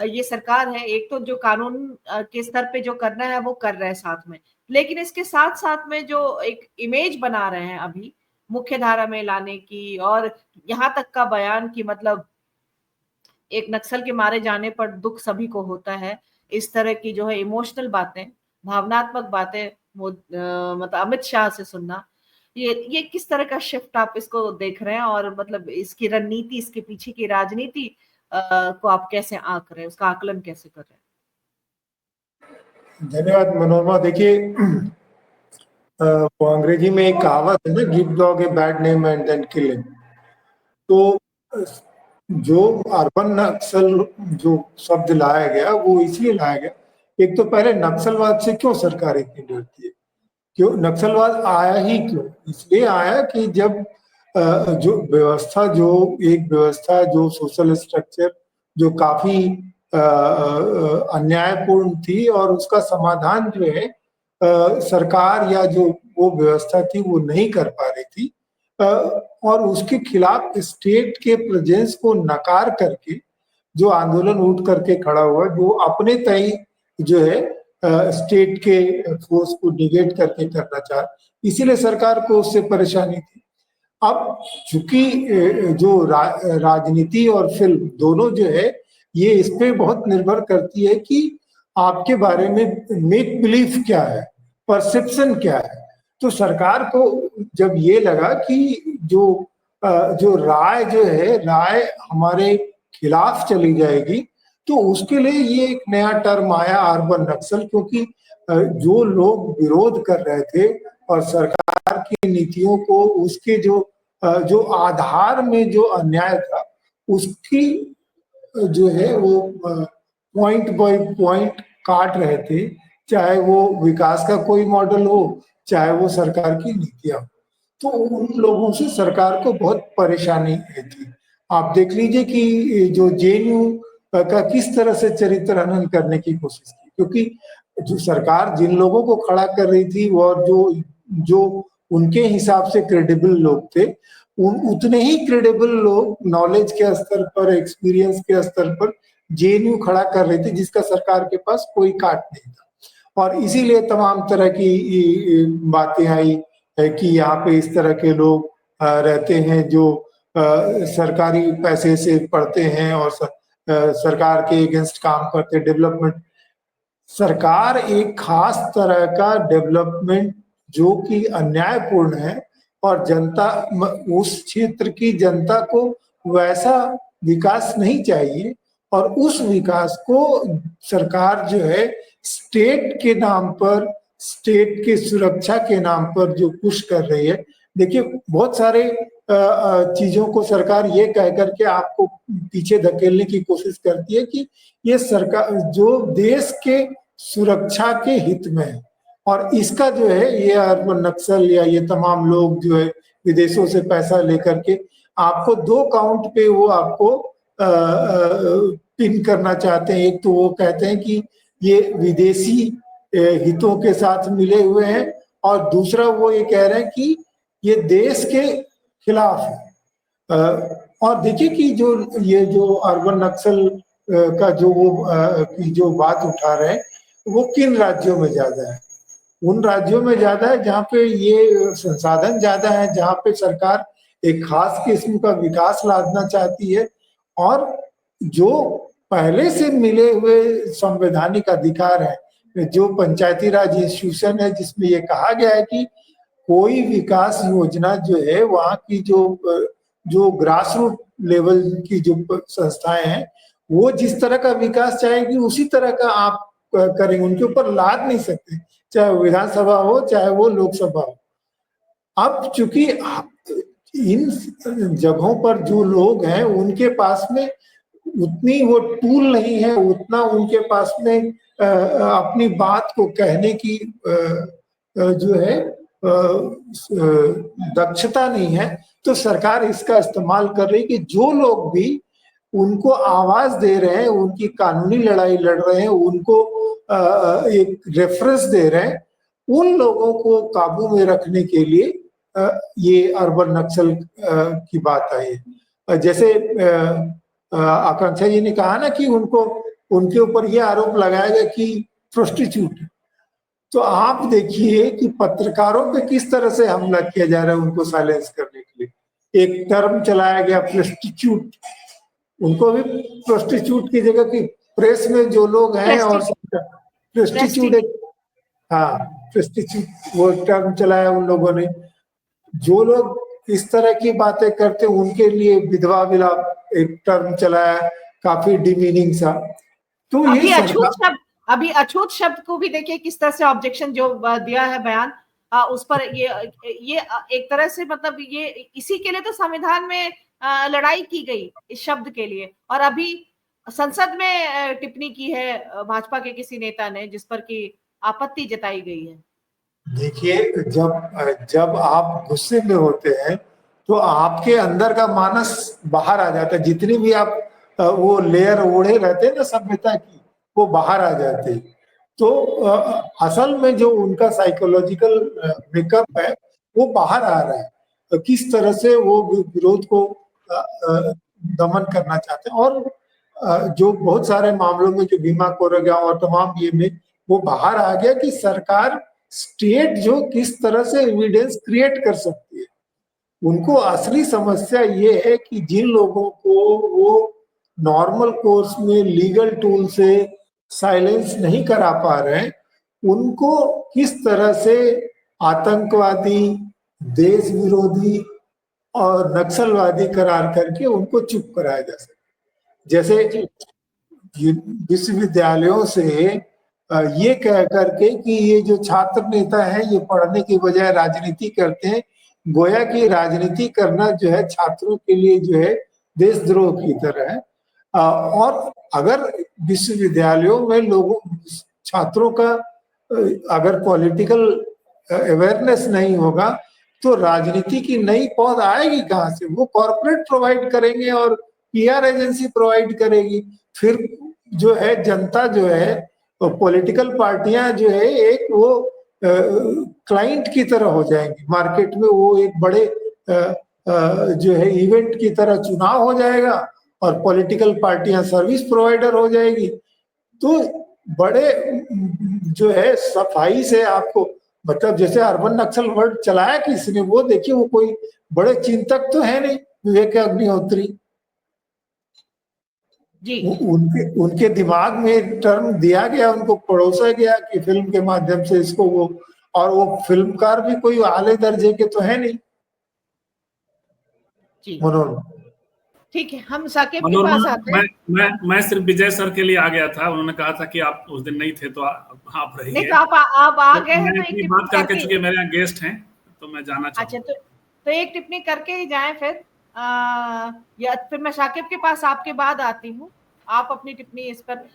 ये सरकार है, एक तो जो कानून के स्तर पे जो करना है वो कर रहे हैं साथ में, लेकिन इसके साथ साथ में जो एक इमेज बना रहे हैं अभी मुख्य धारा में लाने की, और यहाँ तक का बयान कि मतलब एक नक्सल के मारे जाने पर दुख सभी को होता है, इस तरह की जो है इमोशनल बातें, भावनात्मक बातें मतलब अमित शाह से सुनना, ये किस तरह का शिफ्ट आप इसको देख रहे हैं, और मतलब इसकी रणनीति, इसके पीछे की राजनीति को आप कैसे आंक रहे हैं, उसका आकलन कैसे कर रहे हैं? धन्यवाद मनोरमा। देखिए, वो अंग्रेजी में एक कहावत है ना, give dog a bad name and then kill him. तो जो अर्बन नक्सल जो शब्द लाया गया वो इसलिए लाया गया, एक तो पहले नक्सलवाद से क्यों सरकार इतनी डरती है, क्यों नक्सलवाद आया ही क्यों, इसलिए आया कि जब जो व्यवस्था, जो एक व्यवस्था, जो सोशल स्ट्रक्चर जो काफी अन्यायपूर्ण थी, और उसका समाधान जो है सरकार या जो वो व्यवस्था थी वो नहीं कर पा रही थी, और उसके खिलाफ स्टेट के प्रेजेंस को नकार करके जो आंदोलन उठ करके खड़ा हुआ, जो अपने तय जो है स्टेट के फोर्स को निगेट करके करना चाह, इसीलिए सरकार को उससे परेशानी थी। अब चूंकि जो राजनीति और फिल्म दोनों जो है, ये इस पे बहुत निर्भर करती है कि आपके बारे में मेक बिलीफ क्या है, परसेप्शन क्या है। तो सरकार को जब ये लगा कि जो राय जो है, राय हमारे खिलाफ चली जाएगी, तो उसके लिए ये एक नया टर्म आया, अर्बन नक्सल, क्योंकि जो लोग विरोध कर रहे थे और सरकार की नीतियों को, उसके जो आधार में जो अन्याय था उसकी जो है वो पॉइंट बाय पॉइंट काट रहे थे, चाहे वो विकास का कोई मॉडल हो, चाहे वो सरकार की नीतियां। तो उन लोगों से सरकार को बहुत परेशानी थी। आप देख लीजिए कि जो जेएनयू का किस तरह से चरित्र हनन करने की कोशिश की, क्योंकि जो सरकार जिन लोगों को खड़ा कर रही थी और जो उनके हिसाब से क्रेडिबल लोग थे, उतने ही क्रेडिबल लोग नॉलेज के स्तर पर, एक्सपीरियंस के स्तर पर जेएनयू खड़ा कर रहे थे, जिसका सरकार के पास कोई काट नहीं था। और इसीलिए तमाम तरह की बातें आई है कि यहाँ पे इस तरह के लोग रहते हैं जो सरकारी पैसे से पढ़ते हैं और सरकार के अगेंस्ट काम करते, डेवलपमेंट। सरकार एक खास तरह का डेवलपमेंट जो कि अन्यायपूर्ण है, और जनता, उस क्षेत्र की जनता को वैसा विकास नहीं चाहिए, और उस विकास को सरकार जो है स्टेट के नाम पर, स्टेट के सुरक्षा के नाम पर जो पुश कर रही है। देखिए, बहुत सारे चीजों को सरकार ये कह करके आपको पीछे धकेलने की कोशिश करती है कि ये सरकार जो देश के सुरक्षा के हित में है, और इसका जो है ये अर्बन नक्सल या ये तमाम लोग जो है विदेशों से पैसा लेकर के आपको दो काउंट पे वो आपको पिन करना चाहते हैं। एक तो वो कहते हैं कि ये विदेशी हितों के साथ मिले हुए हैं, और दूसरा वो ये कह रहे हैं कि ये देश के खिलाफ है। और देखिए कि ये जो अर्बन नक्सल का जो बात उठा रहे हैं, वो किन राज्यों में ज्यादा है? उन राज्यों में ज्यादा है जहाँ पे ये संसाधन ज्यादा है, जहाँ पे सरकार एक खास किस्म का विकास लादना चाहती है, और जो पहले से मिले हुए संवैधानिक अधिकार है, जो पंचायती राज इंस्टीट्यूशन है, जिसमें ये कहा गया है कि कोई विकास योजना जो है वहाँ की जो ग्रास रूट लेवल की जो संस्थाएं हैं वो जिस तरह का विकास चाहेगी उसी तरह का आप करेंगे, उनके ऊपर लाद नहीं सकते, चाहे वो विधानसभा हो चाहे वो लोकसभा हो। अब चूंकि इन जगहों पर जो लोग हैं उनके पास में उतनी वो टूल नहीं है, उतना उनके पास में अपनी बात को कहने की जो है दक्षता नहीं है, तो सरकार इसका इस्तेमाल कर रही है कि जो लोग भी उनको आवाज दे रहे हैं, उनकी कानूनी लड़ाई लड़ रहे हैं, उनको एक रेफरेंस दे रहे हैं, उन लोगों को काबू में रखने के लिए ये अर्बन नक्सल की बात आई है। जैसे आकांक्षा जी ने कहा ना कि उनके ऊपर ये आरोप लगाया गया कि प्रोस्टिट्यूट, तो आप देखिए कि पत्रकारों पे किस तरह से हमला किया जा रहा है उनको साइलेंस करने के लिए। एक टर्म चलाया गया प्रोस्टिट्यूट, उनको भी प्रोस्टिट्यूट की जगह की प्रेस में जो लोग हैं और प्रोस्टिट्यूट, हाँ प्रोस्टिट्यूट वो टर्म चलाया उन लोगों ने। जो लोग इस तरह की बातें करते उनके लिए विधवा विलाप एक टर्म चलाया, काफी डिमीनिंग सा। तो ये अभी अछूत शब्द को भी देखिए किस तरह से ऑब्जेक्शन जो दिया है बयान उस पर ये एक तरह से मतलब ये इसी के लिए तो संविधान में लड़ाई की गई इस शब्द के लिए, और अभी संसद में टिप्पणी की है भाजपा के किसी नेता ने जिस पर की आपत्ति जताई गई है। देखिए जब आप गुस्से में होते हैं तो आपके अंदर का मानस बाहर आ जाता है, जितनी भी आप वो लेयर ओढ़े रहते हैं ना सभ्यता की, वो बाहर आ जाते हैं। तो असल में जो उनका साइकोलॉजिकल मेकअप है वो बाहर आ रहा है, तो किस तरह से वो विरोध को दमन करना चाहते हैं। और जो बहुत सारे मामलों में जो भीमा कोरेगांव और तमाम ये में वो बाहर आ गया कि सरकार स्टेट जो किस तरह से एविडेंस क्रिएट कर सकती है। उनको असली समस्या ये है कि जिन लोगों को वो नॉर्मल कोर्स में लीगल टूल से साइलेंस नहीं करा पा रहे हैं, उनको किस तरह से आतंकवादी, देश विरोधी और नक्सलवादी करार करके उनको चुप कराया जा सके। जैसे विश्वविद्यालयों से ये कह करके कि ये जो छात्र नेता है ये पढ़ने की बजाय राजनीति करते हैं, गोया कि राजनीति करना जो है छात्रों के लिए जो है देशद्रोह की तरह है। और अगर विश्वविद्यालयों में लोगों छात्रों का अगर पॉलिटिकल अवेयरनेस नहीं होगा तो राजनीति की नई पौध आएगी कहाँ से? वो कॉर्पोरेट प्रोवाइड करेंगे और पीआर एजेंसी प्रोवाइड करेगी। फिर जो है जनता जो है पॉलिटिकल पार्टियां जो है एक वो क्लाइंट की तरह हो जाएंगी मार्केट में, वो एक बड़े जो है इवेंट की तरह चुनाव हो जाएगा और पॉलिटिकल पार्टियां सर्विस प्रोवाइडर हो जाएगी। तो बड़े जो है सफाई से आपको मतलब जैसे अर्बन नक्सल वर्ड चलाया किसने, वो देखिए वो कोई बड़े चिंतक तो है नहीं, विवेक अग्निहोत्री जी। उनके दिमाग में टर्म दिया गया, उनको परोसा गया कि फिल्म के माध्यम से इसको वो, और वो फिल्मकार भी कोई आले दर्जे के तो है नहीं। जी मनोरमा, ठीक है, हम साकिब के पास आते हैं। मैं सिर्फ विजय सर के लिए आ गया था, उन्होंने कहा था कि आप उस दिन नहीं थे तो आप रहिए। नहीं तो आप आ गए हैं, तो बात करके चुके मेरे यहाँ गेस्ट हैं तो मैं जाना चाहूँगा। अच्छा तो एक टिप्पणी करके ही जाएं फिर या फिर मैं साकिब के पास आपके बाद आती हूँ, आप अपनी टिप्पणी इस पर।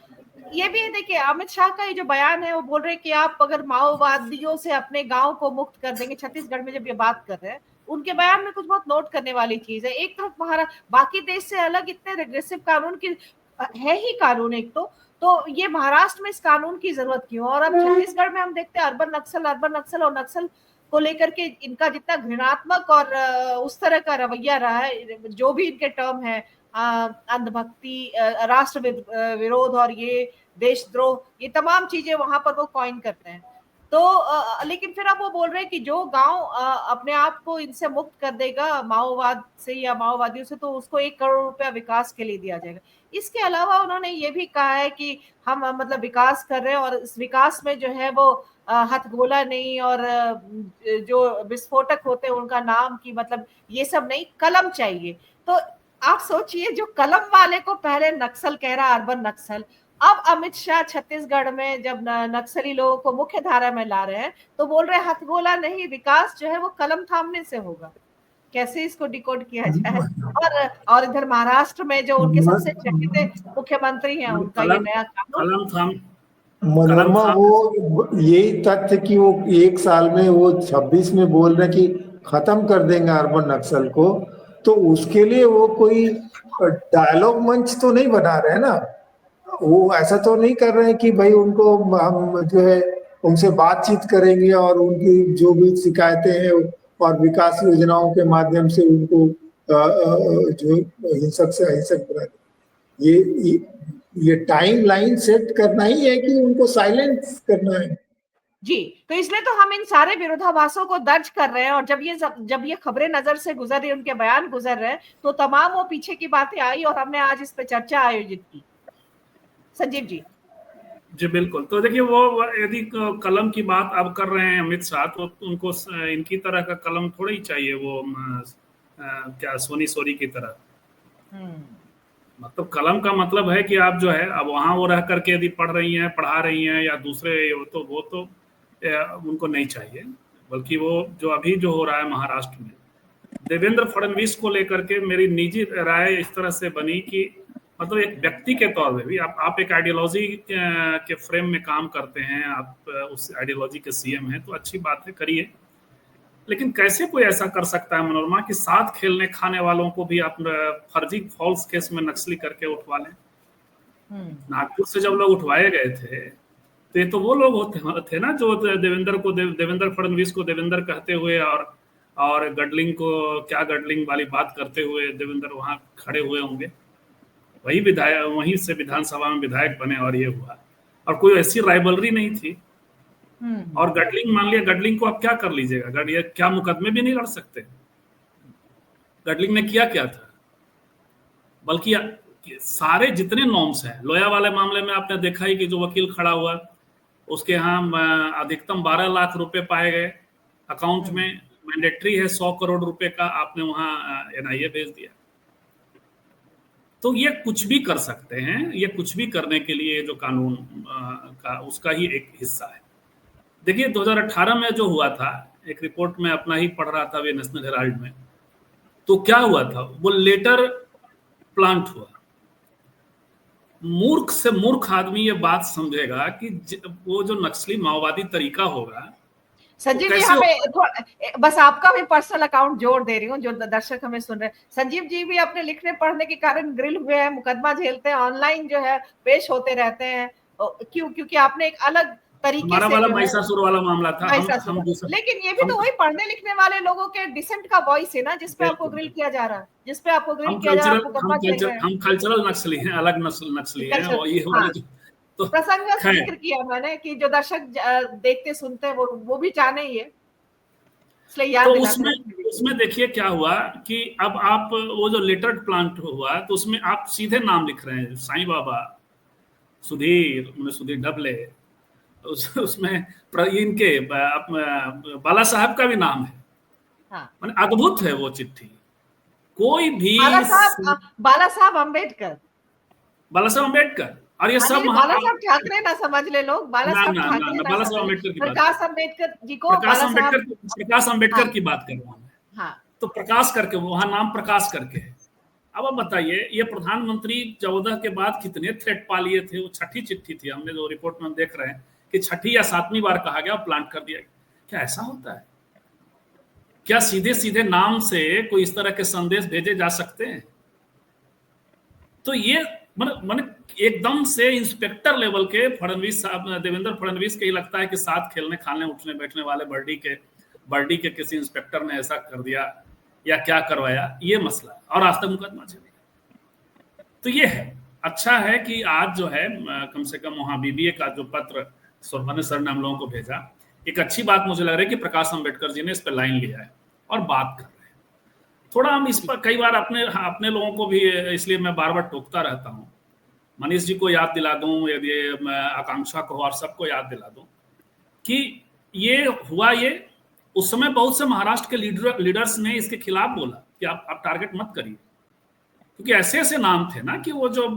ये भी है देखिए अमित शाह का ये जो बयान है वो बोल रहे कि आप अगर माओवादियों से अपने गांव को मुक्त कर देंगे, छत्तीसगढ़ में जब ये बात कर रहे हैं उनके बयान में कुछ बहुत नोट करने वाली चीज है। एक तरफ बाकी देश से अलग इतने रेग्रेसिव कानून की है ही कानून एक तो ये महाराष्ट्र में इस कानून की जरूरत क्यों? और अब छत्तीसगढ़ में हम देखते हैं अर्बन नक्सल और नक्सल को लेकर के इनका जितना घृणात्मक और उस तरह का रवैया रहा है, जो भी इनके टर्म है अंधभक्ति, राष्ट्र विरोध और ये देशद्रोह, ये तमाम चीजें वहां पर वो कॉइन करते हैं। तो लेकिन फिर अब वो बोल रहे हैं कि जो गांव अपने आप को इनसे मुक्त कर देगा माओवाद से या माओवादियों से, तो उसको 1 करोड़ रुपया विकास के लिए दिया जाएगा। इसके अलावा उन्होंने ये भी कहा है कि हम मतलब विकास कर रहे हैं और इस विकास में जो है वो हथगोला नहीं और जो विस्फोटक होते हैं उनका नाम की मतलब ये सब नहीं, कलम चाहिए। तो आप सोचिए, जो कलम वाले को पहले नक्सल कह रहा, अर्बन नक्सल, अब अमित शाह छत्तीसगढ़ में जब नक्सली लोगों को मुख्य धारा में ला रहे हैं तो बोल रहे हैं हथगोला नहीं, विकास जो है वो कलम थामने से होगा। कैसे इसको डिकोड किया जाए? और इधर महाराष्ट्र में जो उनके सबसे चहेते मुख्यमंत्री हैं, उनका ये नया कानून, मनोरमा, वो यही तथ्य कि वो 1 साल में वो 26 में बोल रहे कि खत्म कर देंगे अर्बन नक्सल को, तो उसके लिए वो कोई डायलॉग मंच तो नहीं बना रहे ना। वो ऐसा तो नहीं कर रहे हैं कि भाई उनको हम जो है उनसे बातचीत करेंगे और उनकी जो भी शिकायतें हैं और विकास योजनाओं के माध्यम से उनको जो हिंसक से अहिंसक बना दें। ये टाइम लाइन सेट करना ही है कि उनको साइलेंस करना है जी। तो इसलिए तो हम इन सारे विरोधाभासों को दर्ज कर रहे हैं, और जब ये खबरें नजर से गुजर रही, उनके बयान गुजर रहे हैं, तो तमाम वो पीछे की बातें आई और हमने आज इस पे चर्चा आयोजित की। संजीव जी। जी बिल्कुल। तो देखिए, वो यदि कलम की बात अब कर रहे हैं अमित शाह, तो उनको इनकी तरह का कलम थोड़ा ही चाहिए, वो क्या सोनी सोरी की तरह। मतलब कलम का मतलब है कि आप जो है अब वहां वो रह करके यदि पढ़ रही हैं, पढ़ा रही हैं या दूसरे, तो वो तो उनको नहीं चाहिए। बल्कि वो जो अभी जो हो रहा है महाराष्ट्र में देवेंद्र फडणवीस को लेकर के मेरी निजी राय इस तरह से बनी कि मतलब एक व्यक्ति के तौर पे भी आप एक आइडियोलॉजी के फ्रेम में काम करते हैं, आप उस आइडियोलॉजी के सीएम हैं, तो अच्छी बात है, करिए। लेकिन कैसे कोई ऐसा कर सकता है मनोरमा कि साथ खेलने खाने वालों को भी आप फर्जी फॉल्स केस में नक्सली करके उठवा लें? नागपुर से जब लोग उठवाए गए थे तो ये तो वो लोग होते थे ना जो देवेंद्र फडणवीस को देवेंद्र कहते हुए और गडलिंग को क्या गडलिंग वाली बात करते हुए देवेंद्र वहां खड़े हुए होंगे। वही विधायक, वहीं से विधानसभा में विधायक बने और ये हुआ, और कोई ऐसी राइवलरी नहीं थी। और गडलिंग, मान लिया गडलिंग को आप क्या कर लीजिएगा, क्या मुकदमे भी नहीं लड़ सकते? गडलिंग ने किया क्या था? बल्कि सारे जितने नॉर्म्स हैं, लोया वाले मामले में आपने देखा ही कि जो वकील खड़ा हुआ उसके यहाँ अधिकतम 12 लाख रुपए पाए गए अकाउंट में, मैंडेटरी है 100 करोड़ रुपए का, आपने वहां एनआईए भेज दिया। तो ये कुछ भी कर सकते हैं, ये कुछ भी करने के लिए जो कानून का उसका ही एक हिस्सा है। देखिए 2018 में जो हुआ था, एक रिपोर्ट में अपना ही पढ़ रहा था वे नेशनल हेराल्ड में, तो क्या हुआ था, वो लेटर प्लांट हुआ। मूर्ख से मूर्ख आदमी ये बात समझेगा कि वो जो नक्सली माओवादी तरीका होगा। संजीव जी, हमें बस आपका भी पर्सनल अकाउंट जोड़ दे रही हूँ, जो दर्शक हमें सुन रहे हैं। संजीव जी भी अपने लिखने पढ़ने के कारण ग्रिल हुए हैं, मुकदमा झेलते हैं, ऑनलाइन जो है पेश होते रहते हैं। क्योंकि आपने एक अलग तरीके से, वाला महिषासुर वाला मामला था, हम लेकिन ये भी तो वही पढ़ने लिखने वाले लोगों के डिसेंट का वॉइस है ना, जिसपे आपको ग्रिल किया जा रहा है, जिसपे आपको ग्रिल किया जा रहा है। हम कल्चरल नक्सली हैं, अलग नस्ली हैं, और ये तो प्रसंग जिक्र किया मैंने कि जो दर्शक देखते सुनते हैं वो भी जाने ही है, इसलिए याद तो उसमें देखिए क्या हुआ कि अब आप वो जो लेटर प्लांट हुआ तो उसमें आप सीधे नाम लिख रहे हैं, साईं बाबा, सुधीर डबले, उसमें इनके बाला साहब का भी नाम है। हाँ। अद्भुत है वो चिट्ठी। कोई भी बाला साहब अम्बेडकर, और ये सब बाला साहब ठाकरे ना समझ ले लोग, बाला साहब अम्बेडकर की, प्रकाश अम्बेडकर जी को, प्रकाश अम्बेडकर की बात कर रहा हूँ। हाँ। तो प्रकाश करके, वहां नाम प्रकाश करके है। अब आप बताइए, ये प्रधानमंत्री 14 के बाद कितने थ्रेट पा लिए थे? वो छठी चिट्ठी थी, हमने जो रिपोर्ट में देख रहे हैं कि छठी या 7वीं बार कहा गया, प्लांट कर दिया। क्या ऐसा होता है? क्या सीधे नाम से कोई इस तरह के संदेश भेजे जा सकते हैं? तो ये मन एकदम से इंस्पेक्टर लेवल के फडणवीस साहब, देवेंद्र फडणवीस के ही लगता है कि साथ खेलने खाने उठने बैठने वाले बर्डी के किसी इंस्पेक्टर ने ऐसा कर दिया या क्या करवाया, ये मसला, और आज तक मुकदमा चलेगा। तो ये है, अच्छा है कि आज जो है कम से कम वहां बीबीए का जो पत्र सोनभद्र सर ने हम लोगों को भेजा, एक अच्छी बात मुझे लग रहा है कि प्रकाश अंबेडकर जी ने इस पर लाइन लिया है और बात कर रहे हैं। थोड़ा हम इस पर कई बार अपने लोगों को भी, इसलिए मैं बार बार टोकता रहता हूँ, मनीष जी को याद दिला दूं, यदि आकांक्षा को और सबको याद दिला दूं कि ये हुआ, ये उस समय बहुत से महाराष्ट्र के लीडर्स ने इसके खिलाफ बोला कि आप टारगेट मत करिए, क्योंकि ऐसे ऐसे नाम थे ना कि वो जो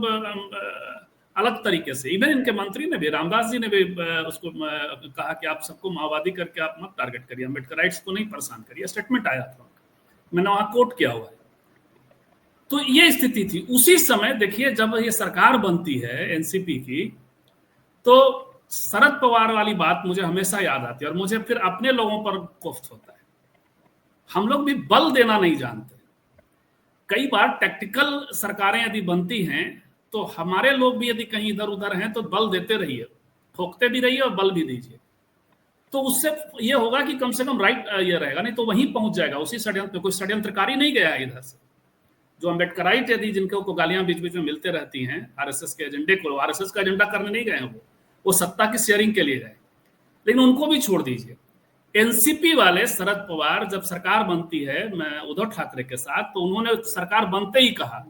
अलग तरीके से, इवन इनके मंत्री ने भी, रामदास जी ने भी उसको कहा कि आप सबको माओवादी करके आप मत टारगेट करिए, अम्बेडकराइट्स को नहीं परेशान करिए। स्टेटमेंट आया था, मैंने वहां कोट किया हुआ है। तो ये स्थिति थी उसी समय। देखिए जब ये सरकार बनती है एनसीपी की, तो शरद पवार वाली बात मुझे हमेशा याद आती है और मुझे फिर अपने लोगों पर कोफ्त होता है। हम लोग भी बल देना नहीं जानते। कई बार टैक्टिकल सरकारें यदि बनती हैं तो हमारे लोग भी यदि कहीं इधर उधर हैं तो बल देते रहिए, ठोकते भी रहिए और बल भी दीजिए। तो उससे ये होगा कि कम से कम राइट ये रहेगा, नहीं तो वहीं पहुंच जाएगा उसी षड्यंत्र। कोई षड्यंत्रकारी नहीं गया है इधर से। जो अम्बेडकराइट यदि जिनको गालियां बीच बीच में मिलते रहती हैं आरएसएस के एजेंडे को, आरएसएस का एजेंडा करने नहीं गए, वो सत्ता की शेयरिंग के लिए गए, लेकिन उनको भी छोड़ दीजिए। एनसीपी वाले शरद पवार जब सरकार बनती है उद्धव ठाकरे के साथ, तो उन्होंने सरकार बनते ही कहा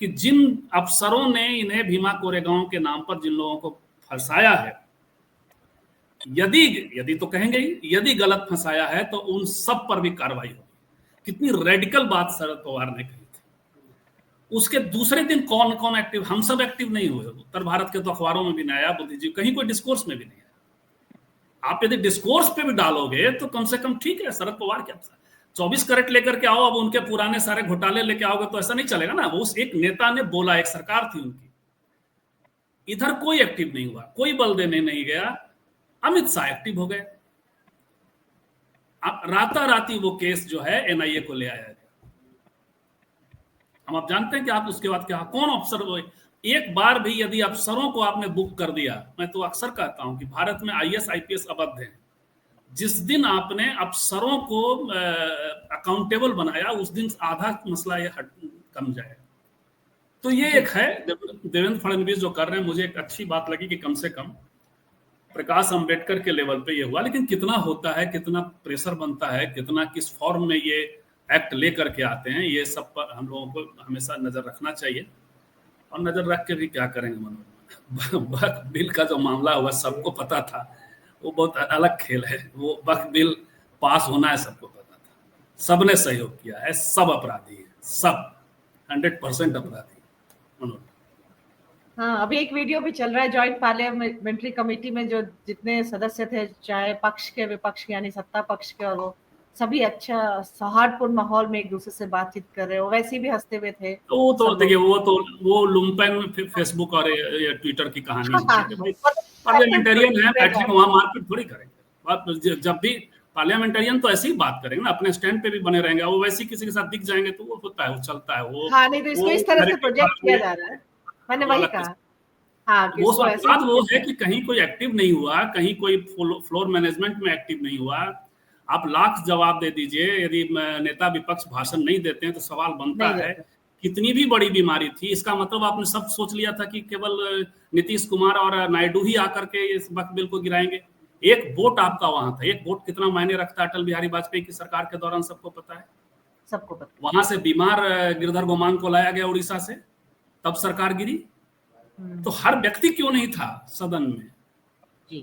कि जिन अफसरों ने इन्हें भीमा कोरेगांव के नाम पर जिन लोगों को फंसाया है, यदि तो कहेंगे ही, यदि गलत फंसाया है तो उन सब पर भी कार्रवाई होगी। कितनी रेडिकल बात शरद पवार ने कही थी। उसके दूसरे दिन कौन कौन एक्टिव, हम सब एक्टिव नहीं हुए। उत्तर भारत के तो अखबारों में भी नहीं आया, बुद्धिजीवी कहीं कोई डिस्कोर्स में भी नहीं आया। आप यदि डिस्कोर्स पे भी डालोगे तो कम से कम ठीक है। शरद पवार क्या 24 कैरेट लेकर के आओ, अब उनके पुराने सारे घोटाले लेके आओगे तो ऐसा नहीं चलेगा ना। वो एक नेता ने बोला, एक सरकार थी उनकी, इधर कोई एक्टिव नहीं हुआ, कोई बल देने नहीं गया। अमित शाह एक्टिव हो गए। राताराती वो केस जो है एनआईए को ले आया गया। हम आप जानते हैं कि आप उसके बाद क्या, कौन अफसर हुए। एक बार भी यदि अफसरों को आपने बुक कर दिया, मैं तो अक्सर कहता हूं कि भारत में आईएएस आईपीएस अवैध है। जिस दिन आपने अफसरों को अकाउंटेबल बनाया, उस दिन आधा मसला ये कम जाएगा। तो ये एक है देवेंद्र फडणवीस जो कर रहे हैं। मुझे एक अच्छी बात लगी कि कम से कम प्रकाश अंबेडकर के लेवल पे ये हुआ, लेकिन कितना होता है, कितना प्रेशर बनता है, कितना किस फॉर्म में ये एक्ट लेकर के आते हैं, ये सब पर हम लोगों को हमेशा नजर रखना चाहिए। और नजर रख के भी क्या करेंगे मनोज। वक्फ बिल का जो मामला हुआ सबको पता था, वो बहुत अलग खेल है। वो वक्फ बिल पास होना है सबको पता था, सबने सहयोग किया है, सब अपराधी है, सब 100% अपराधी मनोज। हाँ, अभी एक वीडियो भी चल रहा है जॉइंट पार्लियामेंट्री कमेटी में, जो जितने सदस्य थे, चाहे पक्ष के विपक्ष के, यानी सत्ता पक्ष के, और वो सभी अच्छा सौहार्दपूर्ण माहौल में एक दूसरे से बातचीत कर रहे हो, वैसे भी हंसते हुए थे। तो देखिए वो लुम्पेन फेसबुक और ट्विटर की कहानी है भाई। पार्लियामेंटेरियन है, बैठे वहां मारपीट थोड़ी करेंगे। जब भी पार्लियामेंटेरियन तो ऐसे ही बात करेंगे ना, अपने स्टैंड पे भी बने रहेंगे। वो वैसे किसी के साथ दिख जाएंगे तो वो होता है, वो चलता है। वो हाँ, नहीं तो इसको इस तरह से प्रोजेक्ट किया जा रहा है, मैंने वही कहा। हाँ, वो बात वो है कि कहीं कोई एक्टिव नहीं हुआ, कहीं कोई फ्लोर मैनेजमेंट में एक्टिव नहीं हुआ। आप लाख जवाब दे दीजिए, यदि नेता विपक्ष भाषण नहीं देते हैं तो सवाल बनता है कितनी भी बड़ी बीमारी थी। इसका मतलब आपने सब सोच लिया था कि केवल नीतीश कुमार और नायडू ही आकर के इस वक्फ बिल को गिराएंगे। एक वोट आपका वहां था। एक वोट कितना मायने रखता है अटल बिहारी वाजपेयी की सरकार के दौरान, सबको पता है, सबको पता। वहां से बीमार गिरधर गोमांग को लाया गया उड़ीसा से, तब सरकार गिरी। तो हर व्यक्ति क्यों नहीं था सदन में,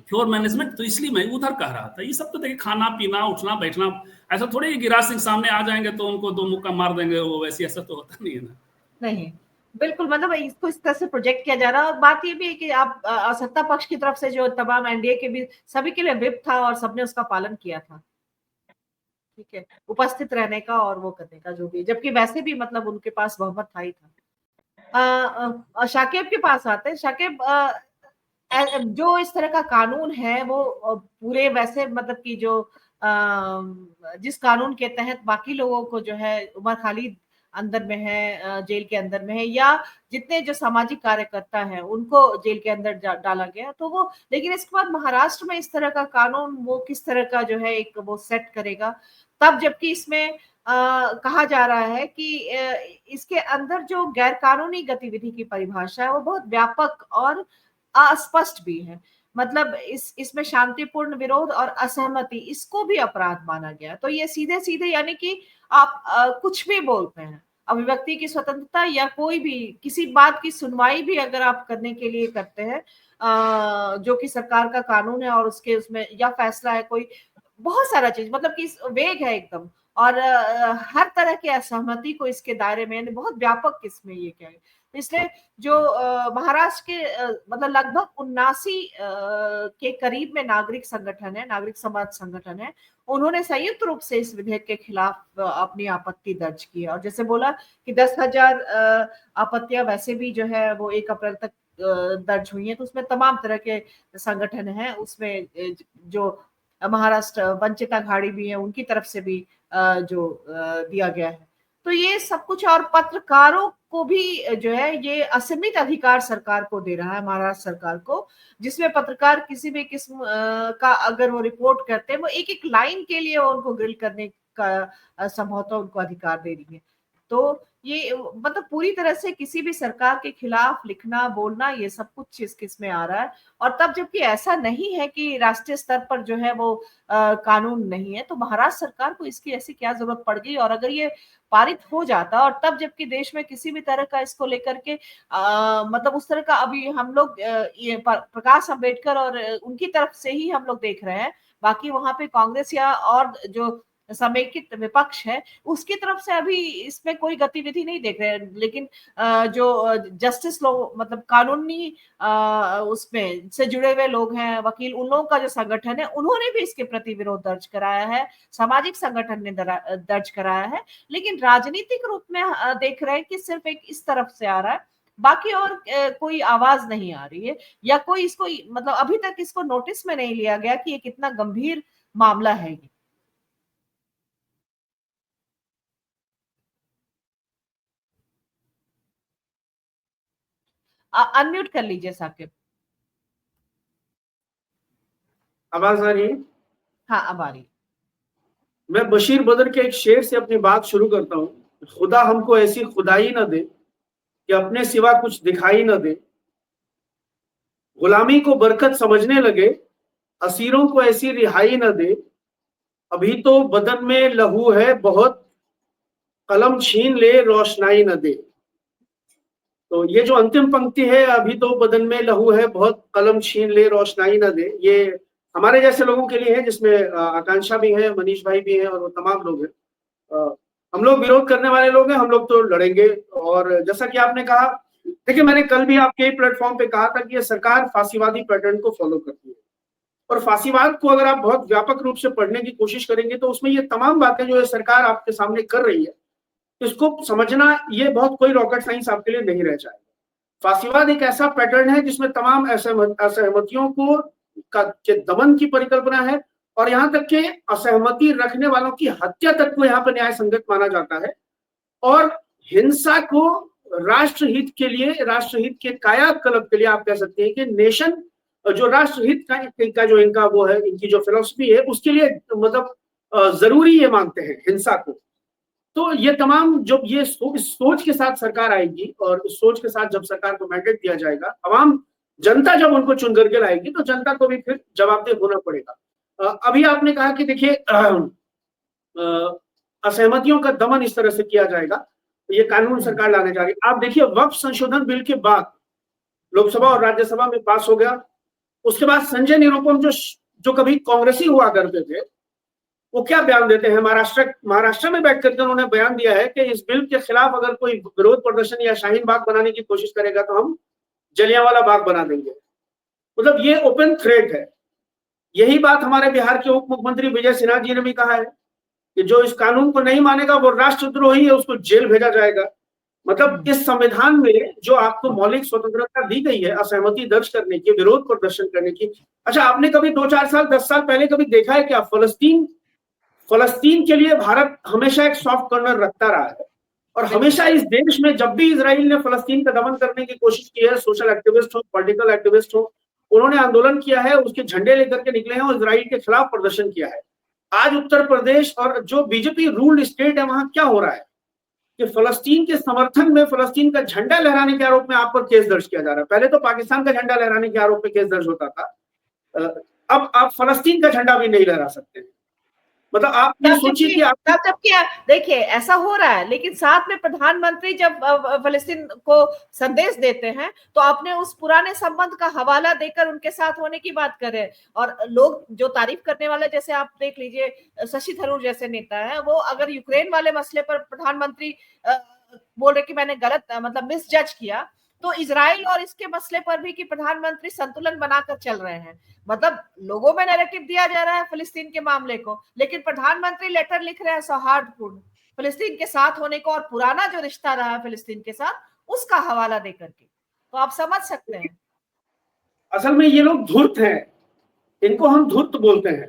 फ्लोर मैनेजमेंट। तो इसलिए मैं उधर कह रहा था, ये सब तो देखिए खाना पीना उठना बैठना, ऐसा थोड़ी गिरिराज सिंह सामने आ जाएंगे तो उनको दो मुक्का मार देंगे, वो वैसे ऐसा तो होता नहीं है ना। नहीं, बिल्कुल, मतलब इसको इस तरह से प्रोजेक्ट किया जा रहा है। और बात ये भी है कि आप सत्ता पक्ष की तरफ से जो तमाम एनडीए के भी सभी के लिए व्हिप था और सबने उसका पालन किया था, ठीक है, उपस्थित रहने का और वो करने का जो भी, जबकि वैसे भी मतलब उनके पास बहुमत था ही था। शाकिब के पास आते हैं। शाकिब, जो इस तरह का कानून है वो पूरे वैसे मतलब कि जो जिस कानून के तहत बाकी लोगों को जो है उमर खालिद अंदर में है, जेल के अंदर में है, या जितने जो सामाजिक कार्यकर्ता हैं उनको जेल के अंदर डाला गया, तो वो, लेकिन इसके बाद महाराष्ट्र में इस तरह का कानून वो किस तरह का जो है एक वो सेट करेगा तब, जबकि इसमें कहा जा रहा है कि इसके अंदर जो गैर कानूनी गतिविधि की परिभाषा है वो बहुत व्यापक और अस्पष्ट भी है। मतलब इसमें शांतिपूर्ण विरोध और असहमति इसको भी अपराध माना गया। तो ये सीधे सीधे यानी कि आप कुछ भी बोलते हैं, अभिव्यक्ति की स्वतंत्रता या कोई भी किसी बात की सुनवाई भी अगर आप करने के लिए करते हैं, जो कि सरकार का कानून है और उसके उसमें या फैसला है कोई, बहुत सारा चीज मतलब कि वेग है एकदम, और हर तरह के असहमति को इसके दायरे में, बहुत व्यापक किस्म ये क्या है। इसलिए जो महाराष्ट्र के मतलब लगभग 79 के करीब में नागरिक संगठन है, नागरिक समाज संगठन है, उन्होंने संयुक्त रूप से इस विधेयक के खिलाफ अपनी आपत्ति दर्ज की है। और जैसे बोला कि 10,000 आपत्तियां वैसे भी जो है वो 1 अप्रैल तक दर्ज हुई है, तो उसमें तमाम तरह के संगठन हैं, उसमें जो महाराष्ट्र वंचित अघाड़ी भी है उनकी तरफ से भी जो दिया गया है। तो ये सब कुछ, और पत्रकारों को भी जो है ये असीमित अधिकार सरकार को दे रहा है, महाराष्ट्र सरकार को, जिसमें पत्रकार किसी भी किस्म का अगर वो रिपोर्ट करते हैं, वो एक एक लाइन के लिए उनको ग्रिल करने का संभवतः उनको अधिकार दे रही है। तो ये मतलब पूरी तरह से किसी भी सरकार के खिलाफ लिखना बोलना ये सब कुछ इसमें आ रहा है। और तब जबकि ऐसा नहीं है कि राष्ट्रीय स्तर पर जो है वो कानून नहीं है, तो महाराष्ट्र सरकार को इसकी ऐसी क्या जरूरत पड़ गई। और अगर ये पारित हो जाता, और तब जबकि देश में किसी भी तरह का इसको लेकर के मतलब उस तरह का अभी हम लोग ये प्रकाश अम्बेडकर और उनकी तरफ से ही हम लोग देख रहे हैं, बाकी वहां पे कांग्रेस या और जो समेकित विपक्ष है उसकी तरफ से अभी इसमें कोई गतिविधि नहीं देख रहे हैं। लेकिन जो जस्टिस लोग मतलब कानूनी उसमें से जुड़े हुए लोग हैं, वकील, उन लोगों का जो संगठन है, उन्होंने भी इसके प्रति विरोध दर्ज कराया है, सामाजिक संगठन ने दर्ज कराया है। लेकिन राजनीतिक रूप में देख रहे हैं कि सिर्फ एक इस तरफ से आ रहा है, बाकी और कोई आवाज नहीं आ रही है, या कोई इसको मतलब अभी तक इसको नोटिस में नहीं लिया गया कि ये कितना गंभीर मामला है। ये अनम्यूट कर लीजिए साकिब। आवाज आ रही है? हाँ, अब आ रही। मैं बशीर बदर के एक शेर से अपनी बात शुरू करता हूँ। खुदा हमको ऐसी खुदाई न दे कि अपने सिवा कुछ दिखाई न दे, गुलामी को बरकत समझने लगे, असीरों को ऐसी रिहाई न दे, अभी तो बदन में लहू है बहुत, कलम छीन ले रोशनाई न दे। तो ये जो अंतिम पंक्ति है, अभी तो बदन में लहू है बहुत, कलम छीन ले रोशनाई न दे, ये हमारे जैसे लोगों के लिए है, जिसमें आकांक्षा भी है, मनीष भाई भी हैं और वो तमाम लोग हैं। हम लोग विरोध करने वाले लोग हैं, हम लोग तो लड़ेंगे। और जैसा कि आपने कहा, देखिए मैंने कल भी आपके प्लेटफॉर्म पे कहा था कि ये सरकार फांसीवादी पैटर्न को फॉलो करती है, और फांसीवाद को अगर आप बहुत व्यापक रूप से पढ़ने की कोशिश करेंगे तो उसमें ये तमाम बातें जो ये सरकार आपके सामने कर रही है, इसको समझना ये बहुत कोई रॉकेट साइंस आपके लिए नहीं रह जाएगा। फांसीवाद एक ऐसा पैटर्न है जिसमें तमाम असहमतियों को के दमन की परिकल्पना है, और यहाँ तक के असहमति रखने वालों की हत्या तक को यहाँ पर न्याय संगत माना जाता है। और हिंसा को राष्ट्रहित के लिए, राष्ट्रहित के कायाकल्प के लिए आप कह सकते हैं कि नेशन जो राष्ट्रहित का जो इनका वो है, इनकी जो फिलॉसफी है, उसके लिए मतलब जरूरी ये मानते हैं हिंसा को। तो ये तमाम जब ये सोच के साथ सरकार आएगी, और इस सोच के साथ जब सरकार को मैंडेट दिया जाएगा, आवाम जनता जब उनको चुन करके लाएगी, तो जनता को भी फिर जवाबदेह होना पड़ेगा। अभी आपने कहा कि देखिए असहमतियों का दमन इस तरह से किया जाएगा, तो ये कानून सरकार लाने जा रही है। आप देखिए वक्फ संशोधन बिल के बाद लोकसभा और राज्यसभा में पास हो गया, उसके बाद संजय निरुपम जो कभी कांग्रेसी हुआ करते थे, वो क्या बयान देते हैं, महाराष्ट्र में बैठ करके उन्होंने बयान दिया है कि इस बिल के खिलाफ अगर कोई विरोध प्रदर्शन या शाहीन बाग बनाने की कोशिश करेगा तो हम जलियांवाला बाग बना देंगे। मतलब ये ओपन थ्रेट है। यही बात हमारे बिहार के उप मुख्यमंत्री विजय सिन्हा जी ने भी कहा है कि जो इस कानून को नहीं मानेगा वो राष्ट्रद्रोही है, उसको जेल भेजा जाएगा। मतलब इस संविधान में जो आपको मौलिक स्वतंत्रता दी गई है असहमति दर्ज करने की, विरोध प्रदर्शन करने की, अच्छा आपने कभी 2-4 साल 10 साल पहले कभी देखा है क्या फलस्तीन के लिए भारत हमेशा एक सॉफ्ट कॉर्नर रखता रहा है, और हमेशा इस देश में जब भी इजराइल ने फलस्तीन का दमन करने की कोशिश की है, सोशल एक्टिविस्ट हो, पॉलिटिकल एक्टिविस्ट हो, उन्होंने आंदोलन किया है, उसके झंडे लेकर के निकले हैं और इजराइल के खिलाफ प्रदर्शन किया है। आज उत्तर प्रदेश और जो बीजेपी रूल्ड स्टेट है, वहां क्या हो रहा है कि फलस्तीन के समर्थन में फलस्तीन का झंडा लहराने के आरोप में आप पर केस दर्ज किया जा रहा है। पहले तो पाकिस्तान का झंडा लहराने के आरोप में केस दर्ज होता था, अब आप फलस्तीन का झंडा भी नहीं लहरा सकते। मतलब आप ये सोचिए कि आप जबकि देखिए ऐसा हो रहा है, लेकिन साथ में प्रधानमंत्री जब फलस्तीन को संदेश देते हैं तो अपने उस पुराने संबंध का हवाला देकर उनके साथ होने की बात कर रहे हैं। और लोग जो तारीफ करने वाले, जैसे आप देख लीजिए शशि थरूर जैसे नेता है, वो अगर यूक्रेन वाले मसले पर प्रधानमंत्री बोल रहे कि मैंने गलत मतलब मिस जज किया, तो इजराइल और इसके मसले पर भी कि प्रधानमंत्री संतुलन बनाकर चल रहे हैं। मतलब लोगों में नैरेटिव दिया जा रहा है फिलिस्तीन के मामले को, लेकिन प्रधानमंत्री लेटर लिख रहे हैं सौहार्दपूर्ण फिलिस्तीन के साथ होने को और पुराना जो रिश्ता रहा है फिलिस्तीन के साथ उसका हवाला देकर के। तो आप समझ सकते हैं असल में ये लोग धूर्त हैं, इनको हम धूर्त बोलते हैं।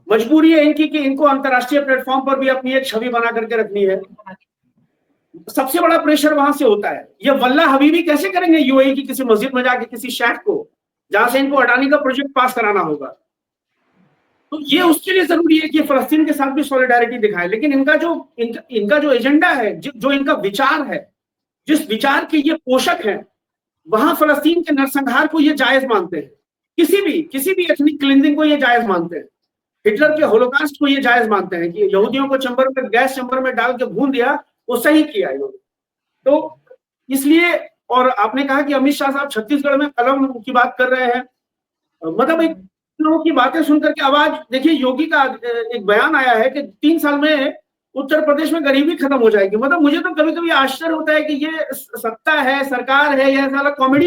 मजबूरी है इनकी कि इनको अंतर्राष्ट्रीय प्लेटफॉर्म पर भी अपनी एक छवि बना करके रखनी है। सबसे बड़ा प्रेशर वहां से होता है। ये वल्ला हबीबी कैसे करेंगे यूएई की किसी मस्जिद में जाके किसी शेख को, जहां से इनको अडानी का प्रोजेक्ट पास कराना होगा। तो ये उसके लिए जरूरी है कि फलस्तीन के साथ भी सॉलिडारिटी दिखाए। लेकिन इनका जो एजेंडा है, जो इनका विचार है, जिस विचार के ये पोषक हैं, वहां फलस्तीन के नरसंहार को ये जायज मानते हैं। किसी भी एथनिक क्लींजिंग को ये जायज मानते हैं। हिटलर के होलोकास्ट को ये जायज मानते हैं कि यहूदियों को गैस चैम्बर में डाल के भून दिया, वो सही किया इन्होंने। तो इसलिए, और आपने कहा कि अमित शाह साहब छत्तीसगढ़ में कलम की बात कर रहे हैं। मतलब एक लोगों की बातें सुनकर के आवाज देखिए, योगी का एक बयान आया है कि 3 साल में उत्तर प्रदेश में गरीबी खत्म हो जाएगी। मतलब मुझे तो कभी कभी आश्चर्य होता है कि ये सत्ता है, सरकार है, यह साला कॉमेडी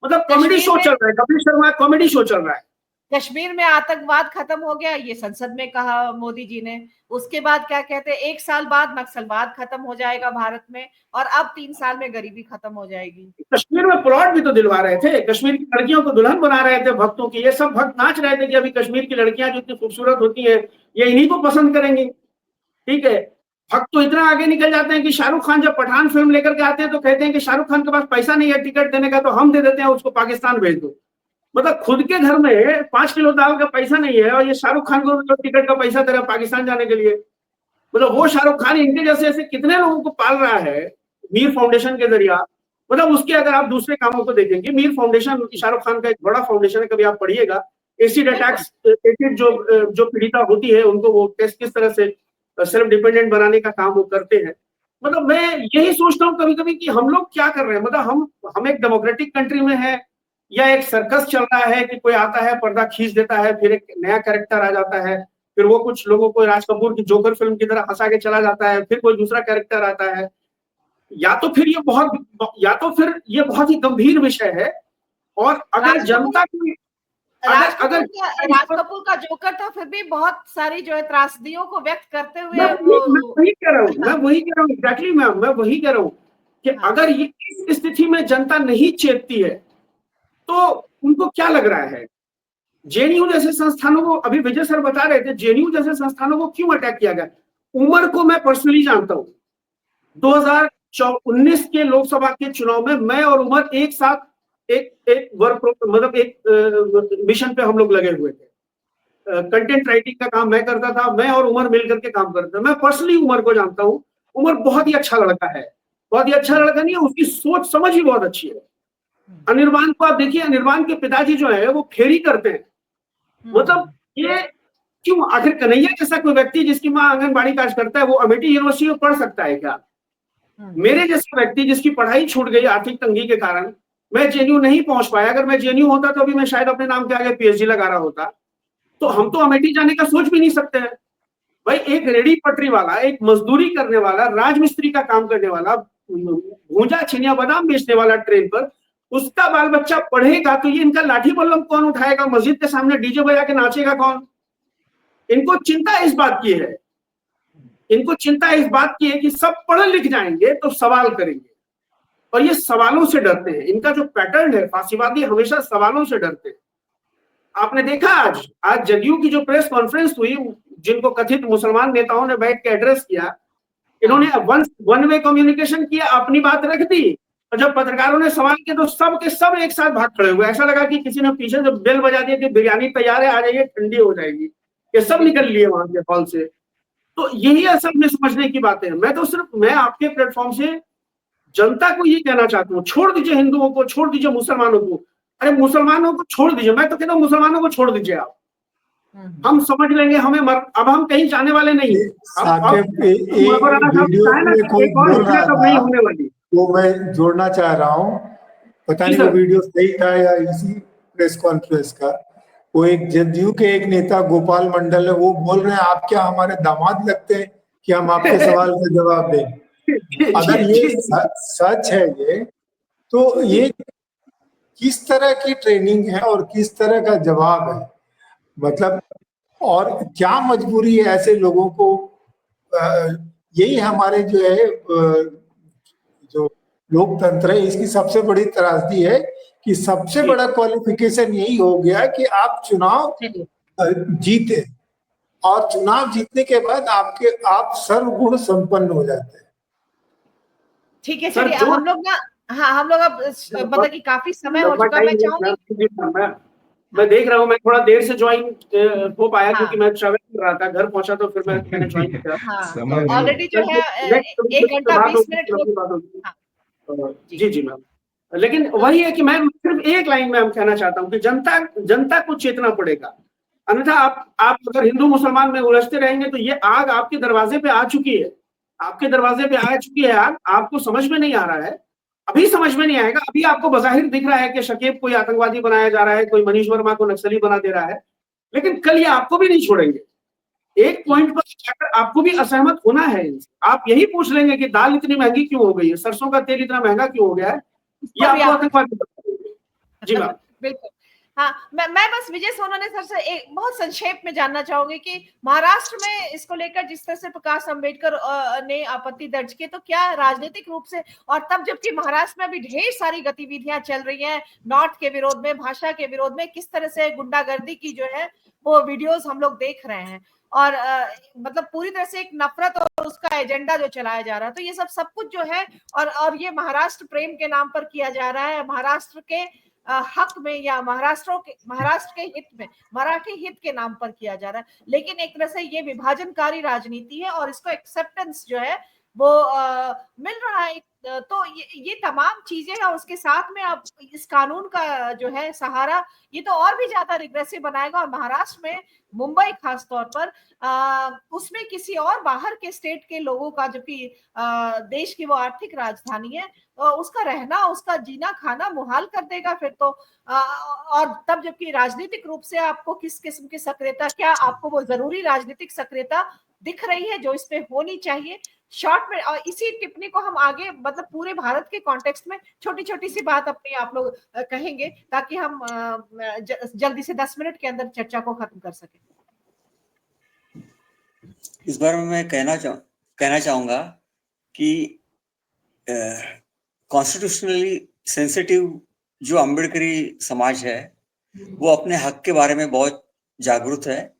मतलब कॉमेडी शो चल रहा है, कपिल शर्मा कॉमेडी शो चल रहा है। कश्मीर में आतंकवाद खत्म हो गया, ये संसद में कहा मोदी जी ने। उसके बाद क्या कहते हैं, 1 साल बाद नक्सलवाद खत्म हो जाएगा भारत में, और अब 3 साल में गरीबी खत्म हो जाएगी। कश्मीर में प्लॉट भी तो दिलवा रहे थे, कश्मीर की लड़कियों को दुल्हन बना रहे थे भक्तों की। ये सब भक्त नाच रहे थे कि अभी कश्मीर की लड़कियां जो इतनी खूबसूरत होती है ये इन्हीं को पसंद करेंगी। ठीक है, भक्त तो इतना आगे निकल जाते हैं कि शाहरुख खान जब पठान फिल्म लेकर के आते हैं तो कहते हैं कि शाहरुख खान के पास पैसा नहीं है टिकट देने का, तो हम दे देते हैं, उसको पाकिस्तान भेज दो। मतलब खुद के घर में 5 किलो दाल का पैसा नहीं है और ये शाहरुख खान को टिकट का पैसा दे रहा है पाकिस्तान जाने के लिए। मतलब वो शाहरुख खान इनके जैसे ऐसे कितने लोगों को पाल रहा है मीर फाउंडेशन के जरिया। मतलब उसके अगर आप दूसरे कामों को देखेंगे, मीर फाउंडेशन शाहरुख खान का एक बड़ा फाउंडेशन है, कभी आप पढ़िएगा। एसिड जो पीड़िता होती है उनको वो किस तरह से सेल्फ डिपेंडेंट बनाने का काम वो करते हैं। मतलब मैं यही सोचता हूँ कभी कभी कि हम लोग क्या कर रहे हैं। मतलब हम एक डेमोक्रेटिक कंट्री में है, या एक सर्कस चल रहा है कि कोई आता है, पर्दा खींच देता है, फिर एक नया कैरेक्टर आ जाता है, फिर वो कुछ लोगों को राज कपूर की जोकर फिल्म की तरह हंसा के चला जाता है, फिर कोई दूसरा कैरेक्टर आता है। या तो फिर ये बहुत ही गंभीर विषय है। और अगर जनता की राज कपूर का जोकर था, फिर भी बहुत सारी जो है त्रासदियों को व्यक्त करते हुए मैं वही कह रहा हूँ एग्जैक्टली मैम, मैं वही कह रहा हूँ कि अगर ये इस स्थिति में जनता नहीं चेतती है तो उनको क्या लग रहा है। जेएनयू जैसे संस्थानों को, अभी विजय सर बता रहे थे, जेएनयू जैसे संस्थानों को क्यों अटैक किया गया। उमर को मैं पर्सनली जानता हूँ। 2019 के लोकसभा के चुनाव में मैं और उमर एक साथ एक मिशन पे हम लोग लगे हुए थे। कंटेंट राइटिंग का काम मैं करता था, मैं और उमर मिलकर के काम करते थे। मैं पर्सनली उमर को जानता हूँ। उमर बहुत ही अच्छा लड़का है, बहुत ही अच्छा लड़का नहीं है, उसकी सोच समझ भी बहुत अच्छी है। अनिर्बान को आप देखिए, अनिर्बान के पिताजी जो है वो फेरी करते हैं। मतलब ये क्यों, आखिर कन्हैया जैसा कोई व्यक्ति जिसकी माँ आंगनबाड़ी काज करता है वो अमेठी यूनिवर्सिटी में पढ़ सकता है क्या? मेरे जैसा व्यक्ति जिसकी पढ़ाई छूट गई आर्थिक तंगी के कारण, मैं जेएनयू नहीं पहुंच पाया। अगर मैं जेएनयू होता तो अभी मैं शायद अपने नाम के आगे पीएचडी लगा रहा होता। तो हम तो अमेठी जाने का सोच भी नहीं सकते हैं। भाई एक रेडी पटरी वाला, एक मजदूरी करने वाला, राजमिस्त्री का काम करने वाला, भूजा छिनिया बादाम बेचने वाला ट्रेन पर, उसका बाल बच्चा पढ़ेगा तो ये इनका लाठी बल्लम कौन उठाएगा? मस्जिद के सामने डीजे बजा के नाचेगा कौन? इनको चिंता इस बात की है, इनको चिंता इस बात की है कि सब पढ़ लिख जाएंगे तो सवाल करेंगे, और ये सवालों से डरते हैं। इनका जो पैटर्न है, फांसीवादी हमेशा सवालों से डरते हैं। आपने देखा आज जदयू की जो प्रेस कॉन्फ्रेंस हुई, जिनको कथित मुसलमान नेताओं ने बैठ के एड्रेस किया, इन्होंने वन वे कम्युनिकेशन किया, अपनी बात रख दी, और जब पत्रकारों ने सवाल किए तो सब के सब एक साथ भाग खड़े हुए। ऐसा लगा कि किसी ने पीछे से बेल बजा दिया कि बिरयानी तैयार है, आ जाइए, ठंडी हो जाएगी। ये सब निकल लिए वहां के हॉल से। तो यही असल में समझने की बात है। मैं आपके प्लेटफॉर्म से जनता को ये कहना चाहता हूँ, छोड़ दीजिए हिंदुओं को, छोड़ दीजिए मुसलमानों को, अरे मुसलमानों को छोड़ दीजिए, मैं तो कहता हूँ मुसलमानों को छोड़ दीजिए आप, हम समझ लेंगे, हमें अब हम कहीं जाने वाले नहीं। साकिब, एक वीडियो में कोई बोल रहा था, वो मैं जोड़ना चाह रहा हूँ, पता नहीं वो वीडियो सही था या इसी प्रेस कॉन्फ्रेंस का। वो एक जदयू के एक नेता गोपाल मंडल है, वो बोल रहे हैं आप क्या हमारे दामाद लगते हैं कि हम आपके सवाल का जवाब दें। अगर ये सच है ये, तो ये किस तरह की ट्रेनिंग है और किस तरह का जवाब है, मतलब और क्या मजबूरी है ऐसे लोगों को। यही हमारे जो है जो लोकतंत्र है, इसकी सबसे बड़ी त्रासदी है कि सबसे बड़ा क्वालिफिकेशन यही हो गया कि आप चुनाव जीते, और चुनाव जीतने के बाद आप सर्वगुण संपन्न हो जाते हैं। ठीक है, चलिए हम लोग ना, हाँ हम लोग अब मतलब कि काफी समय हो चुका, मैं चाहूंगी, मैं देख रहा हूँ, मैं थोड़ा देर से ज्वाइन हो पाया क्योंकि मैं ट्रैवल कर रहा था, घर पहुंचा तो फिर मैंने ज्वाइन किया। ऑलरेडी जो है 1 घंटा 20 मिनट जी मैम। लेकिन वही है कि मैं सिर्फ एक लाइन में हम कहना चाहता हूँ कि जनता को चेतना पड़ेगा, अन्यथा आप अगर हिंदू मुसलमान में उलझते रहेंगे तो ये आग आपके दरवाजे पे आ चुकी है, आपके दरवाजे पे आ चुकी है आग, आपको समझ में नहीं आ रहा है, अभी समझ में नहीं आएगा। अभी आपको बज़ाहिर दिख रहा है कि शकीब कोई आतंकवादी बनाया जा रहा है, कोई मनीष वर्मा को नक्सली बना दे रहा है, लेकिन कल ये आपको भी नहीं छोड़ेंगे। एक पॉइंट पर जाकर आपको भी असहमत होना है। आप यही पूछ लेंगे कि दाल इतनी महंगी क्यों हो गई है, सरसों का तेल इतना महंगा क्यों हो गया है, ये आपको आतंकवादी बना देंगे। जी मैम। बिल्कुल, हाँ मैं बस विजय सोनवने सर से एक बहुत संक्षेप में जानना चाहूंगी कि महाराष्ट्र में इसको लेकर जिस तरह से प्रकाश अंबेडकर ने आपत्ति दर्ज की, तो क्या राजनीतिक रूप से, और तब जबकि महाराष्ट्र में अभी ढेर सारी गतिविधियां चल रही हैं नॉर्थ के विरोध में, भाषा के विरोध में, किस तरह से गुंडागर्दी की जो है वो वीडियोस हम लोग देख रहे हैं, और मतलब पूरी तरह से एक नफरत और उसका एजेंडा जो चलाया जा रहा है, तो ये सब कुछ जो है और ये महाराष्ट्र प्रेम के नाम पर किया जा रहा है, महाराष्ट्र के हक में या महाराष्ट्र के हित में, मराठी हित के नाम पर किया जा रहा है। लेकिन एक तरह से ये विभाजनकारी राजनीति है और इसको एक्सेप्टेंस जो है वो मिल रहा है। तो ये तमाम चीजें हैं, उसके साथ में अब इस कानून का जो है सहारा, ये तो और भी ज्यादा रिग्रेसिव बनाएगा। और महाराष्ट्र में, मुंबई खास तौर पर, उसमें किसी और बाहर के स्टेट के लोगों का, जबकि देश की वो आर्थिक राजधानी है, उसका रहना, उसका जीना खाना मुहाल कर देगा फिर तो। और तब जबकि राजनीतिक रूप से आपको किस किस्म की सक्रियता, क्या आपको वो जरूरी राजनीतिक सक्रियता दिख रही है जो इस पे होनी चाहिए? शॉर्ट में, और इसी टिप्पणी को हम आगे मतलब पूरे भारत के कॉन्टेक्स्ट में छोटी छोटी सी बात अपनी आप लोग कहेंगे, ताकि हम जल्दी से 10 मिनट के अंदर चर्चा को खत्म कर सकें। इस बारे में मैं कहना चाहूंगा कि कॉन्स्टिट्यूशनली सेंसिटिव जो अम्बेडकरी समाज है वो अपने हक के बारे में बहुत जागरूक है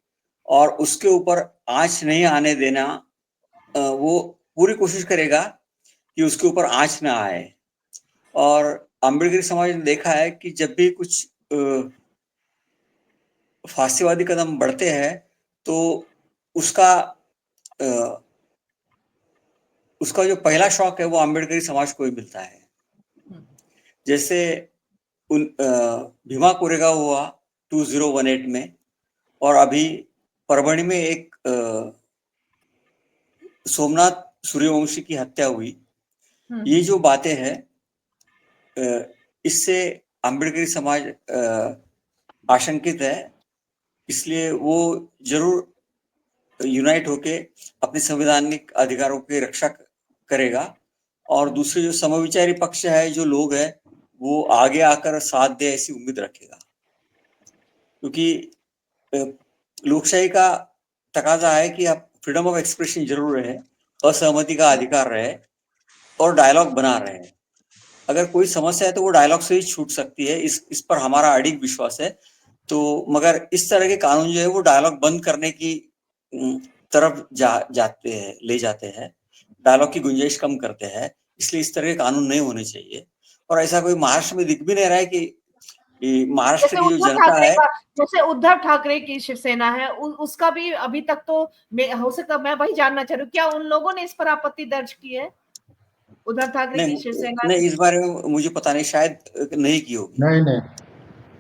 और उसके ऊपर आंच नहीं आने देना, वो पूरी कोशिश करेगा कि उसके ऊपर आंच ना आए। और अम्बेडकरी समाज ने देखा है कि जब भी कुछ फांसीवादी कदम बढ़ते हैं तो उसका जो पहला शौक है वो अम्बेडकरी समाज को ही मिलता है। जैसे भीमा कोरेगांव हुआ 2018 में, और अभी परभणी में एक सोमनाथ सूर्यवंशी की हत्या हुई। ये जो बातें हैं, इससे अम्बेडकरी समाज आशंकित है, इसलिए वो जरूर यूनाइट होके अपने संवैधानिक अधिकारों की रक्षा करेगा। और दूसरे जो समविचारी पक्ष है, जो लोग हैं, वो आगे आकर साथ दे ऐसी उम्मीद रखेगा, क्योंकि लोकशाही का तकाजा है कि आप फ्रीडम ऑफ एक्सप्रेशन जरूर रहे, असहमति का अधिकार रहे और डायलॉग बना रहे। अगर कोई समस्या है तो वो डायलॉग से ही छूट सकती है, इस पर हमारा अडिग विश्वास है। तो मगर इस तरह के कानून जो है वो डायलॉग बंद करने की तरफ ले जाते हैं, डायलॉग की गुंजाइश कम करते हैं, इसलिए इस तरह के कानून नहीं होने चाहिए। और ऐसा कोई महाराष्ट्र में दिख भी नहीं रहा है कि महाराष्ट्र की जो जनता है, जैसे उद्धव ठाकरे की शिवसेना है, उसका भी अभी तक तो हो सकता, मैं वही जानना चाह रही हूँ, क्या उन लोगों ने इस पर आपत्ति दर्ज की है? उद्धव ठाकरे की शिवसेना नहीं, इस बारे में मुझे पता नहीं, शायद नहीं की होगी। नहीं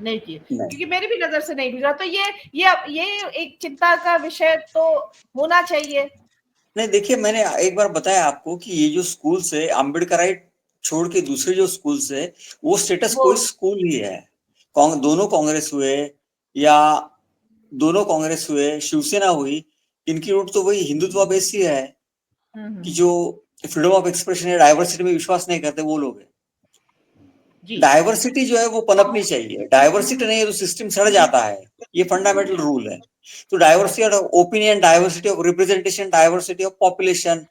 नहीं किए, नहीं। क्योंकि मेरी भी नजर से नहीं गुजरा। तो ये एक चिंता का विषय तो होना चाहिए। नहीं, देखिए, मैंने एक बार बताया आपको कि ये जो स्कूल्स है, अम्बेडकराइट छोड़ के दूसरे जो स्कूल्स है, वो स्टेटस कोई स्कूल ही है। दोनों कांग्रेस हुए या दोनों कांग्रेस हुए, शिवसेना हुई, इनकी रूट तो वही हिंदुत्व बेस ही है कि जो फ्रीडम ऑफ एक्सप्रेशन या डाइवर्सिटी में विश्वास नहीं करते वो लोग हैं। डाइवर्सिटी जो है वो पनपनी चाहिए, डाइवर्सिटी नहीं है तो सिस्टम सड़ जाता है, ये फंडामेंटल रूल है। तो diversity of opinion, diversity of representation, diversity of population,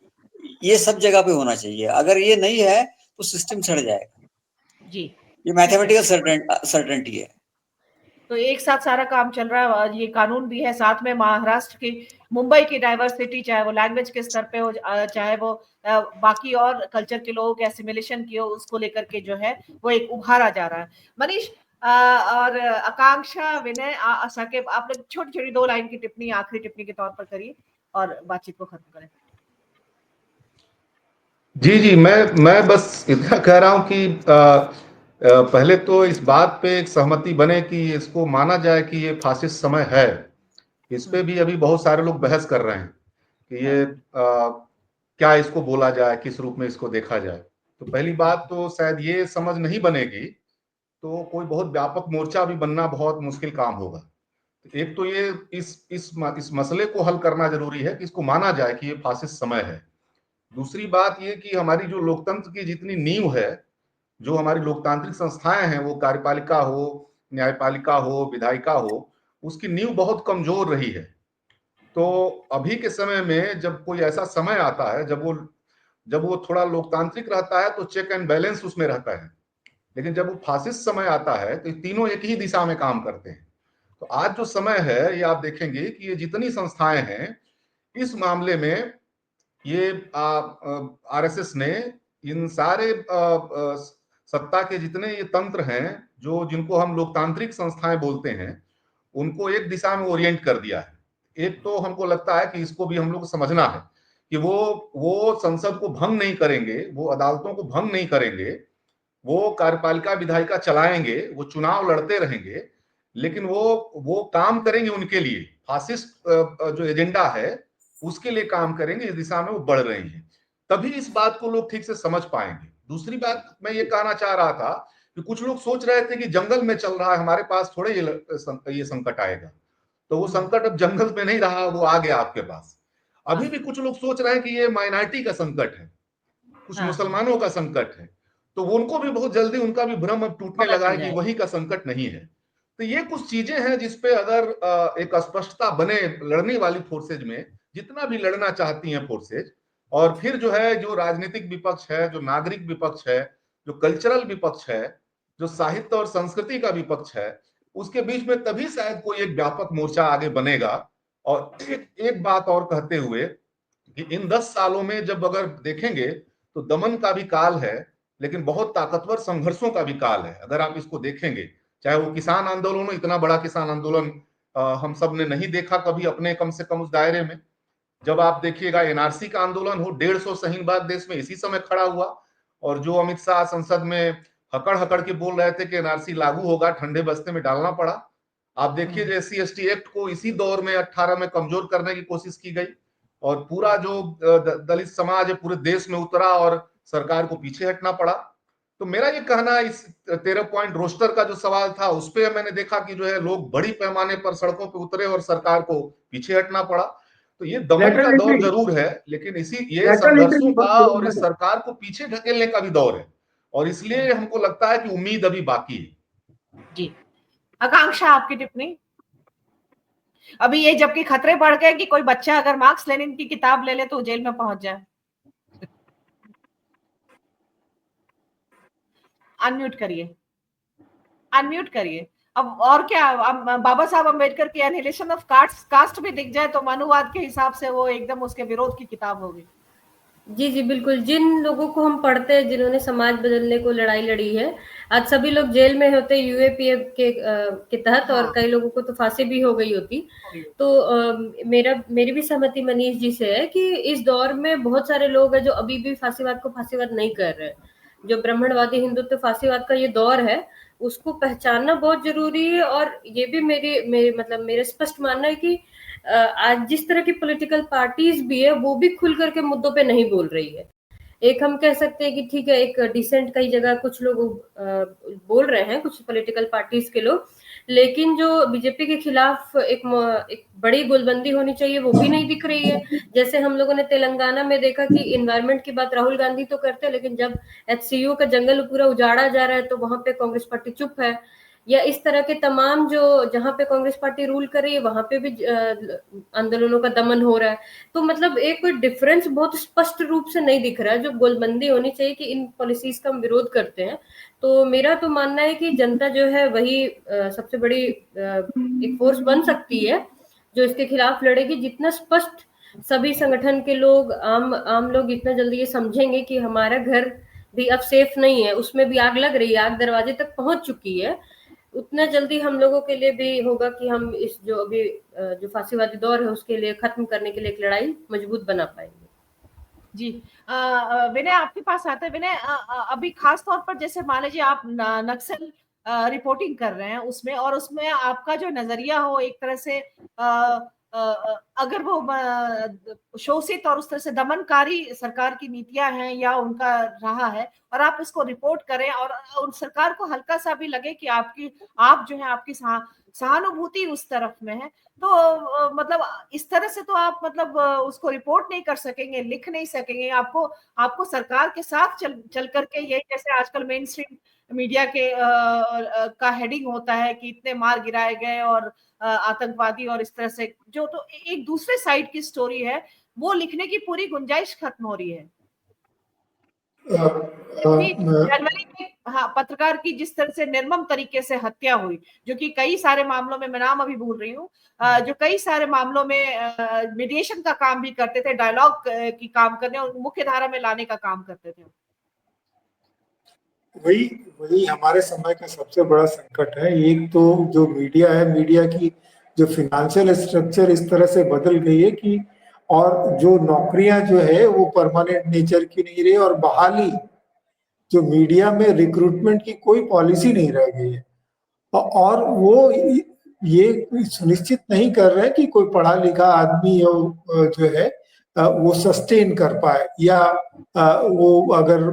ये सब जगह पे होना चाहिए। अगर ये नहीं है तो सिस्टम सड़ जाएगा जी। ये मैथमेटिकल सर्टेनिटी है। तो एक साथ सारा काम चल रहा है, ये कानून भी है, साथ में महाराष्ट्र की, मुंबई की डाइवर्सिटी, चाहे वो लैंग्वेज के स्तर पे हो, चाहे वो बाकी और कल्चर के लोगों के एसिमिलेशन की हो, उसको लेकर के जो है वो एक उभारा जा रहा है। मनीष और आकांक्षा, विनय, साकिब, आप लोग छोटी छोटी 2 लाइन की टिप्पणी, आखिरी टिप्पणी के तौर पर करिए और बातचीत को खत्म करें। जी, मैं बस इतना कह रहा हूं कि पहले तो इस बात पे एक सहमति बने कि इसको माना जाए कि ये फासिस्ट समय है। इस पे भी अभी बहुत सारे लोग बहस कर रहे हैं कि ये क्या इसको बोला जाए, किस रूप में इसको देखा जाए। तो पहली बात तो शायद ये समझ नहीं बनेगी तो कोई बहुत व्यापक मोर्चा भी बनना बहुत मुश्किल काम होगा। एक तो ये इस मसले को हल करना जरूरी है कि इसको माना जाए कि ये फासिस्ट समय है। दूसरी बात ये कि हमारी जो लोकतंत्र की जितनी नींव है, जो हमारी लोकतांत्रिक संस्थाएं हैं, वो कार्यपालिका हो, न्यायपालिका हो, विधायिका हो, उसकी नींव बहुत कमजोर रही है। तो अभी के समय में जब कोई ऐसा समय आता है जब वो थोड़ा लोकतांत्रिक रहता है तो चेक एंड बैलेंस उसमें रहता है, लेकिन जब वो फासिस्ट समय आता है तो तीनों एक ही दिशा में काम करते हैं। तो आज जो समय है, ये आप देखेंगे कि ये जितनी संस्थाएं हैं, इस मामले में ये आरएसएस ने इन सारे सत्ता के जितने ये तंत्र हैं, जिनको हम लोकतांत्रिक संस्थाएं बोलते हैं, उनको एक दिशा में ओरिएंट कर दिया है। एक तो हमको लगता है कि इसको भी हम लोग को समझना है कि वो संसद को भंग नहीं करेंगे, वो अदालतों को भंग नहीं करेंगे, वो कार्यपालिका विधायिका चलाएंगे, वो चुनाव लड़ते रहेंगे, लेकिन वो काम करेंगे उनके लिए। फासिस्ट जो एजेंडा है उसके लिए काम करेंगे, इस दिशा में वो बढ़ रहे हैं, तभी इस बात को लोग ठीक से समझ पाएंगे। दूसरी बात मैं ये कहना चाह रहा था कि कुछ लोग सोच रहे थे कि जंगल में चल रहा है, हमारे पास थोड़े ये संकट आएगा। तो वो संकट अब जंगल में नहीं रहा, वो आ गया आपके पास। अभी भी कुछ लोग सोच रहे हैं कि ये माइनॉरिटी का संकट है, कुछ मुसलमानों का संकट है, तो उनको भी बहुत जल्दी उनका भी भ्रम अब टूटने लगा है कि वही का संकट नहीं है। तो ये कुछ चीजें हैं जिसपे अगर एक स्पष्टता बने लड़ने वाली फोर्सेज में, जितना भी लड़ना चाहती हैं फोर्सेज, और फिर जो है जो राजनीतिक विपक्ष है, जो नागरिक विपक्ष है, जो कल्चरल विपक्ष है, जो साहित्य और संस्कृति का विपक्ष है, उसके बीच में तभी शायद कोई एक व्यापक मोर्चा आगे बनेगा। और एक बात और कहते हुए कि इन 10 सालों में जब अगर देखेंगे तो दमन का भी काल है, लेकिन बहुत ताकतवर संघर्षों का भी काल है। अगर आप इसको देखेंगे, चाहे वो किसान आंदोलन हो, इतना बड़ा किसान आंदोलन हम सब ने नहीं देखा कभी अपने कम से कम उस दायरे में। जब आप देखिएगा एनआरसी का आंदोलन हो, 150 शाहीन-बाग देश में इसी समय खड़ा हुआ, और जो अमित शाह संसद में हकड़ हकड़ के बोल रहे थे कि एनआरसी लागू होगा, ठंडे बस्ते में डालना पड़ा। आप देखिए एससी एसटी एक्ट को इसी दौर में 18 में कमजोर करने की कोशिश की गई, और पूरा जो दलित समाज है पूरे देश में उतरा और सरकार को पीछे हटना पड़ा। तो मेरा ये कहना, इस 13 पॉइंट रोस्टर का जो सवाल था, उस पर मैंने देखा कि जो है लोग बड़ी पैमाने पर सड़कों पर उतरे और सरकार को पीछे हटना पड़ा। तो ये दमन का दौर जरूर है, लेकिन ये संघर्षों का और इस सरकार को पीछे ढकेलने का भी दौर है, और इसलिए हमको लगता है कि उम्मीद अभी बाकी है। जी, आकांक्षा, आपकी टिप्पणी। अभी ये जबकि खतरे बढ़ गए कि कोई बच्चा अगर मार्क्स लेनिन की किताब ले ले तो जेल में पहुंच जाए। अनम्यूट करिए। अब और क्या, अब बाबा साहब अम्बेडकर की एनिहिलेशन ऑफ कास्ट भी दिख जाए तो मनुवाद के हिसाब से वो एकदम उसके विरोध की किताब होगी। जी बिल्कुल। जिन लोगों को हम पढ़ते हैं, जिन्होंने समाज बदलने को लड़ाई लड़ी है, आज सभी लोग जेल में होते यूएपीएफ के तहत, और कई लोगों को तो फांसी भी हो गई होती। तो मेरी भी सहमति मनीष जी से है कि इस दौर में बहुत सारे लोग हैं जो अभी भी फांसीवाद को फांसीवाद नहीं कर रहे। जो ब्राह्मणवादी हिंदुत्व फांसीवाद का ये दौर है, उसको पहचानना बहुत जरूरी है। और ये भी मेरे स्पष्ट मानना है कि आज जिस तरह की पॉलिटिकल पार्टीज भी है वो भी खुल करके मुद्दों पे नहीं बोल रही है। एक हम कह सकते हैं कि ठीक है, एक डिसेंट कई जगह कुछ लोग बोल रहे हैं, कुछ पॉलिटिकल पार्टीज के लोग, लेकिन जो बीजेपी के खिलाफ एक बड़ी गोलबंदी होनी चाहिए वो भी नहीं दिख रही है। जैसे हम लोगों ने तेलंगाना में देखा कि इन्वायरमेंट की बात राहुल गांधी तो करते हैं, लेकिन जब HCU का जंगल पूरा उजाड़ा जा रहा है तो वहां पे कांग्रेस पार्टी चुप है। या इस तरह के तमाम जो जहां पे कांग्रेस पार्टी रूल कर रही है वहां पे भी आंदोलनों का दमन हो रहा है। तो मतलब एक कोई डिफरेंस बहुत स्पष्ट रूप से नहीं दिख रहा है। जो गोलबंदी होनी चाहिए कि इन पॉलिसीज का हम विरोध करते हैं, तो मेरा तो मानना है कि जनता जो है वही सबसे बड़ी एक फोर्स बन सकती है जो इसके खिलाफ लड़ेगी। जितना स्पष्ट सभी संगठन के लोग, आम लोग इतना जल्दी ये समझेंगे कि हमारा घर भी अब सेफ नहीं है, उसमें भी आग लग रही है, आग दरवाजे तक पहुंच चुकी है, उतना जल्दी हम लोगों के लिए भी होगा कि हम इस जो अभी जो फांसीवादी दौर है उसके लिए खत्म करने के लिए एक लड़ाई मजबूत बना पाएंगे। जी विनय आपके पास आते हैं। विनय, अभी खास तौर पर जैसे मान लीजिए आप नक्सल रिपोर्टिंग कर रहे हैं उसमें, और उसमें आपका जो नजरिया हो एक तरह से अगर वो शोषित और उस तरह से दमनकारी सरकार की नीतियां हैं या उनका रहा है, और आप इसको रिपोर्ट करें और उन सरकार को हल्का सा भी लगे कि आप जो है आपकी सहानुभूति उस तरफ में है, तो मतलब इस तरह से तो आप मतलब उसको रिपोर्ट नहीं कर सकेंगे, लिख नहीं सकेंगे। आपको सरकार के साथ चल करके, ये जैसे आजकल मेन स्ट्रीम मीडिया के का हेडिंग होता है कि इतने मार गिराए गए और आतंकवादी, और इस तरह से जो तो एक दूसरे साइड की स्टोरी है वो लिखने की पूरी गुंजाइश खत्म हो रही है। जनवरी में हाँ, पत्रकार की जिस तरह से निर्मम तरीके से हत्या हुई, जो कि कई सारे मामलों में, मैं नाम अभी भूल रही हूँ, जो कई सारे मामलों में मीडिएशन का काम भी करते थे, डायलॉग की काम करने और मुख्य धारा में लाने का काम करते थे। वही हमारे समय का सबसे बड़ा संकट है। एक तो जो मीडिया है, मीडिया की जो फिनेंशियल स्ट्रक्चर इस तरह से बदल गई है कि, और जो नौकरियां जो है वो परमानेंट नेचर की नहीं रही, और बहाली जो मीडिया में रिक्रूटमेंट की कोई पॉलिसी नहीं रह गई है। और वो ये सुनिश्चित नहीं कर रहे कि कोई पढ़ा लिखा आदमी जो है वो सस्टेन कर पाए, या वो अगर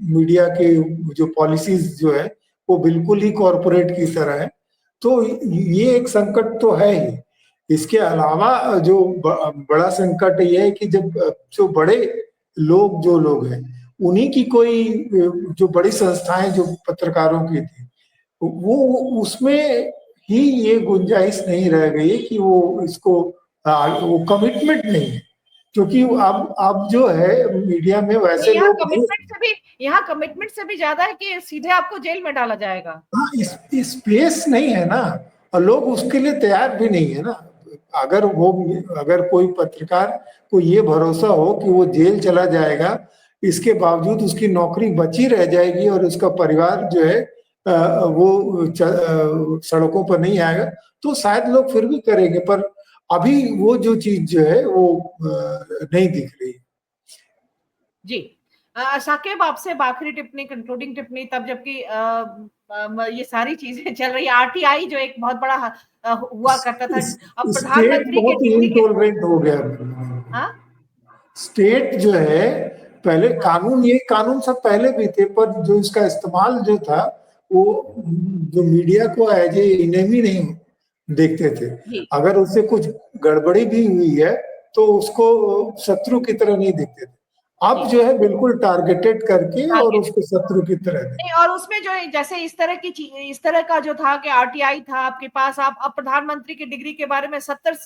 मीडिया के जो पॉलिसीज जो है वो बिल्कुल ही कॉरपोरेट की तरह है, तो ये एक संकट तो है ही। इसके अलावा जो बड़ा संकट ये है कि जब जो बड़े लोग हैं उन्हीं की कोई जो बड़ी संस्थाएं जो पत्रकारों की थी, वो उसमें ही ये गुंजाइश नहीं रह गई कि वो इसको वो कमिटमेंट नहीं है, क्योंकि अब जो है मीडिया में वैसे लोग यहाँ कमिटमेंट से भी ज्यादा है कि सीधे आपको जेल में डाला जाएगा। हाँ, स्पेस नहीं है ना, और लोग उसके लिए तैयार भी नहीं है ना। अगर कोई पत्रकार को ये भरोसा हो कि वो जेल चला जाएगा, इसके बावजूद उसकी नौकरी बची रह जाएगी और उसका परिवार जो है वो सड़कों पर नहीं आएगा, तो शायद लोग फिर भी करेंगे। पर अभी वो जो चीज जो है वो नहीं दिख रही। जी साकिब, आपसे आखिरी टिप्पणी, कंक्लूडिंग टिप्पणी, तब जबकि ये सारी चीजें चल रही है, RTI जो एक बहुत बड़ा हुआ करता था, अब प्रधानमंत्री बहुत इनटॉलरेंट हो गया। स्टेट जो है पहले कानून सब पहले भी थे, पर जो इसका इस्तेमाल जो था वो जो मीडिया को एज ए इनेमी नहीं देखते थे। अगर उससे कुछ गड़बड़ी भी हुई है तो उसको शत्रु की तरह नहीं देखते थे। अब जो है बिल्कुल टारगेटेड करके और उसको शत्रु की तरह नहीं, और उसमें जो जैसे इस तरह का जो था कि RTI था आपके पास, आप अब प्रधानमंत्री की डिग्री के बारे में 70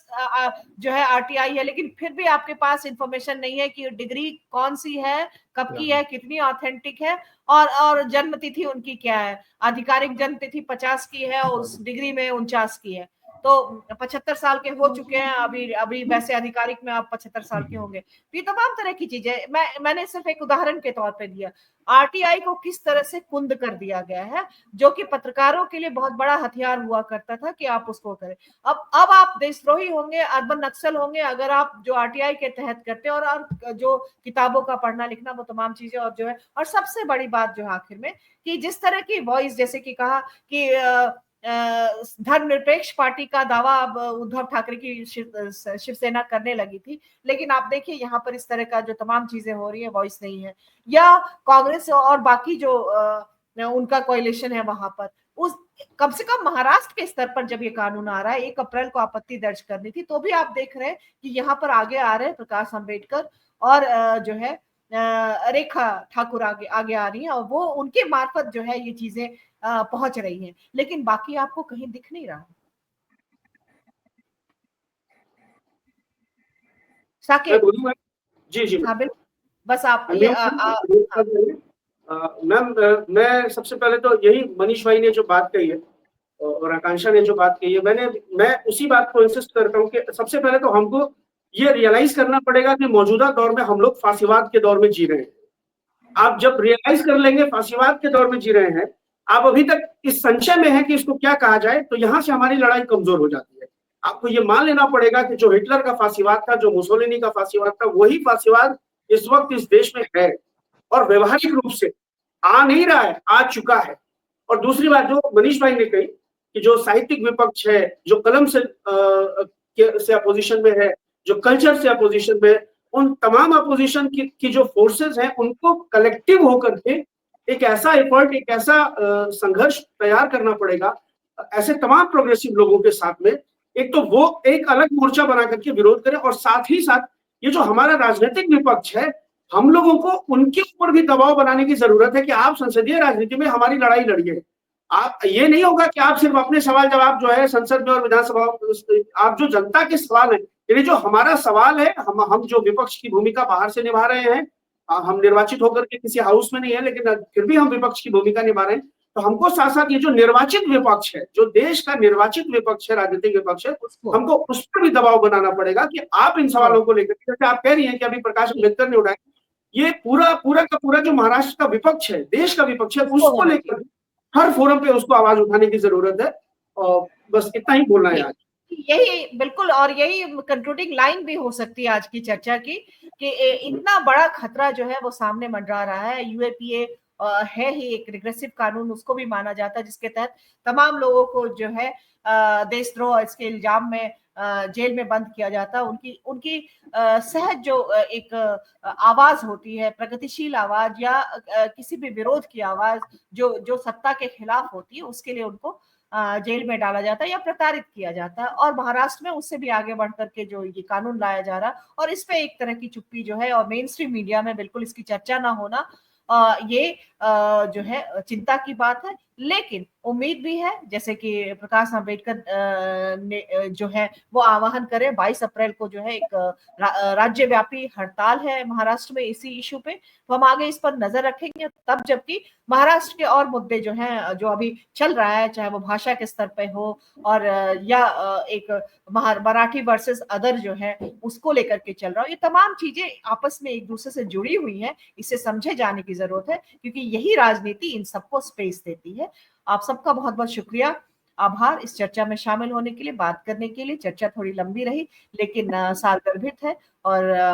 जो है RTI है, लेकिन फिर भी आपके पास इंफॉर्मेशन नहीं है कि डिग्री कौन सी है, कब की है, कितनी ऑथेंटिक है, और जन्म तिथि उनकी क्या है। आधिकारिक जन्म तिथि 50 की है और उस डिग्री में 49 की है। तो 75 साल के हो चुके हैं, अभी वैसे आधिकारिक में आप 75 साल के होंगे। तो ये तमाम तरह की चीजें मैंने सिर्फ एक उदाहरण के तौर पे दिया। आरटीआई को किस तरह से कुंद कर दिया गया है, जो कि पत्रकारों के लिए बहुत बड़ा हथियार हुआ करता था कि आप उसको करें। अब आप देशद्रोही होंगे, अर्बन नक्सल होंगे अगर आप जो आरटीआई के तहत करते हैं, और जो किताबों का पढ़ना लिखना वो तमाम चीजें, और जो है, और सबसे बड़ी बात जो है आखिर में कि जिस तरह की वॉइस, जैसे कि कहा कि धर्मनिरपेक्ष पार्टी का दावा अब उद्धव ठाकरे की शिवसेना करने लगी थी, लेकिन आप देखिए यहाँ पर इस तरह का जो तमाम चीजें हो रही है, वॉइस नहीं है। या कांग्रेस और बाकी जो उनका कोalition है वहां पर, उस कम से कम महाराष्ट्र के स्तर पर जब ये कानून आ रहा है, 1 अप्रैल को आपत्ति दर्ज करनी थी, तो भी आप देख रहे हैं कि यहाँ पर आगे आ रहे हैं प्रकाश अंबेडकर और जो है रेखा ठाकुर आगे आ रही हैं, और वो उनके मार्फत जो है ये चीजें पहुंच रही हैं, लेकिन बाकी आपको कहीं दिख नहीं रहा। साकिब जी जी हाँ बिल्कुल, बस आप मैम, मैं सबसे पहले तो यही मनीष भाई ने जो बात कही है और आकांक्षा ने जो बात कही है, मैं उसी बात को इंसिस्ट करता हूँ कि सबसे पहले तो हमको ये रियलाइज करना पड़ेगा कि मौजूदा दौर में हम लोग फांसीवाद के दौर में जी रहे हैं। आप जब रियलाइज कर लेंगे फांसीवाद के दौर में जी रहे हैं, आप अभी तक इस संशय में है कि इसको क्या कहा जाए, तो यहां से हमारी लड़ाई कमजोर हो जाती है। आपको ये मान लेना पड़ेगा कि जो हिटलर का फांसीवाद था, जो मुसोलिनी का फांसीवाद था, वही फांसीवाद इस वक्त इस देश में है और व्यवहारिक रूप से आ नहीं रहा है, आ चुका है। और दूसरी बात जो मनीष भाई ने कही कि जो साहित्यिक विपक्ष है, जो कलम से अपोजिशन में है, जो कल्चर से अपोजिशन में है, उन तमाम अपोजिशन की जो फोर्सेस हैं, उनको कलेक्टिव होकर के एक ऐसा एफर्ट, एक ऐसा संघर्ष तैयार करना पड़ेगा ऐसे तमाम प्रोग्रेसिव लोगों के साथ में। एक तो वो एक अलग मोर्चा बना करके विरोध करें, और साथ ही साथ ये जो हमारा राजनीतिक विपक्ष है, हम लोगों को उनके ऊपर भी दबाव बनाने की जरूरत है कि आप संसदीय राजनीति में हमारी लड़ाई लड़िए। आप ये नहीं होगा कि आप सिर्फ अपने सवाल जवाब जो है संसद में और विधानसभा, आप जो जनता के सवाल है, यानी जो हमारा सवाल है, हम जो विपक्ष की भूमिका बाहर से निभा रहे हैं, हम निर्वाचित होकर के किसी हाउस में नहीं है, लेकिन फिर भी हम विपक्ष की भूमिका निभा रहे हैं, तो हमको साथ साथ ये जो निर्वाचित विपक्ष है, जो देश का निर्वाचित विपक्ष है, राजनीतिक विपक्ष है, हमको उस पर भी दबाव बनाना पड़ेगा कि आप इन सवालों को लेकर, जैसे आप कह रही हैं कि अभी प्रकाश अंबेडकर ने उठाया, ये पूरा का पूरा जो महाराष्ट्र का विपक्ष है, देश का विपक्ष है, उसको लेकर हर फोरम पे उसको आवाज उठाने की जरूरत है। और बस इतना ही बोलना है आज। यही बिल्कुल, और यही कंक्लूडिंग लाइन भी हो सकती है आज की चर्चा की, कि इतना बड़ा खतरा जो है वो सामने मंडरा रहा है। यूएपीए है ही एक रिग्रेसिव कानून, उसको भी माना जाता है, जिसके तहत तमाम लोगों को जो है देशद्रोह इसके इल्जाम में जेल में बंद किया जाता है। उनकी सहज जो एक आवाज होती है, प्रगतिशील आवाज या किसी भी विरोध की आवाज जो सत्ता के खिलाफ होती है, उसके लिए उनको जेल में डाला जाता है या प्रताड़ित किया जाता है। और महाराष्ट्र में उससे भी आगे बढ़ करके जो ये कानून लाया जा रहा है, और इस पे एक तरह की चुप्पी जो है, और मेन स्ट्रीम मीडिया में बिल्कुल इसकी चर्चा ना होना, ये जो है चिंता की बात है। लेकिन उम्मीद भी है, जैसे कि प्रकाश अंबेडकर ने जो है वो आह्वान करे, 22 अप्रैल को जो है एक राज्यव्यापी हड़ताल है महाराष्ट्र में इसी इशू पे, तो हम आगे इस पर नजर रखेंगे। तब जबकि महाराष्ट्र के और मुद्दे जो हैं, जो अभी चल रहा है, चाहे वो भाषा के स्तर पे हो और या एक मराठी वर्सेस अदर जो है उसको लेकर के चल रहा हो, ये तमाम चीजें आपस में एक दूसरे से जुड़ी हुई हैं, इसे समझे जाने की जरूरत है, क्योंकि यही राजनीति इन सबको स्पेस देती है। आप सबका बहुत बहुत शुक्रिया, आभार इस चर्चा में शामिल होने के लिए, बात करने के लिए। चर्चा थोड़ी लंबी रही, लेकिन सारगर्भित है और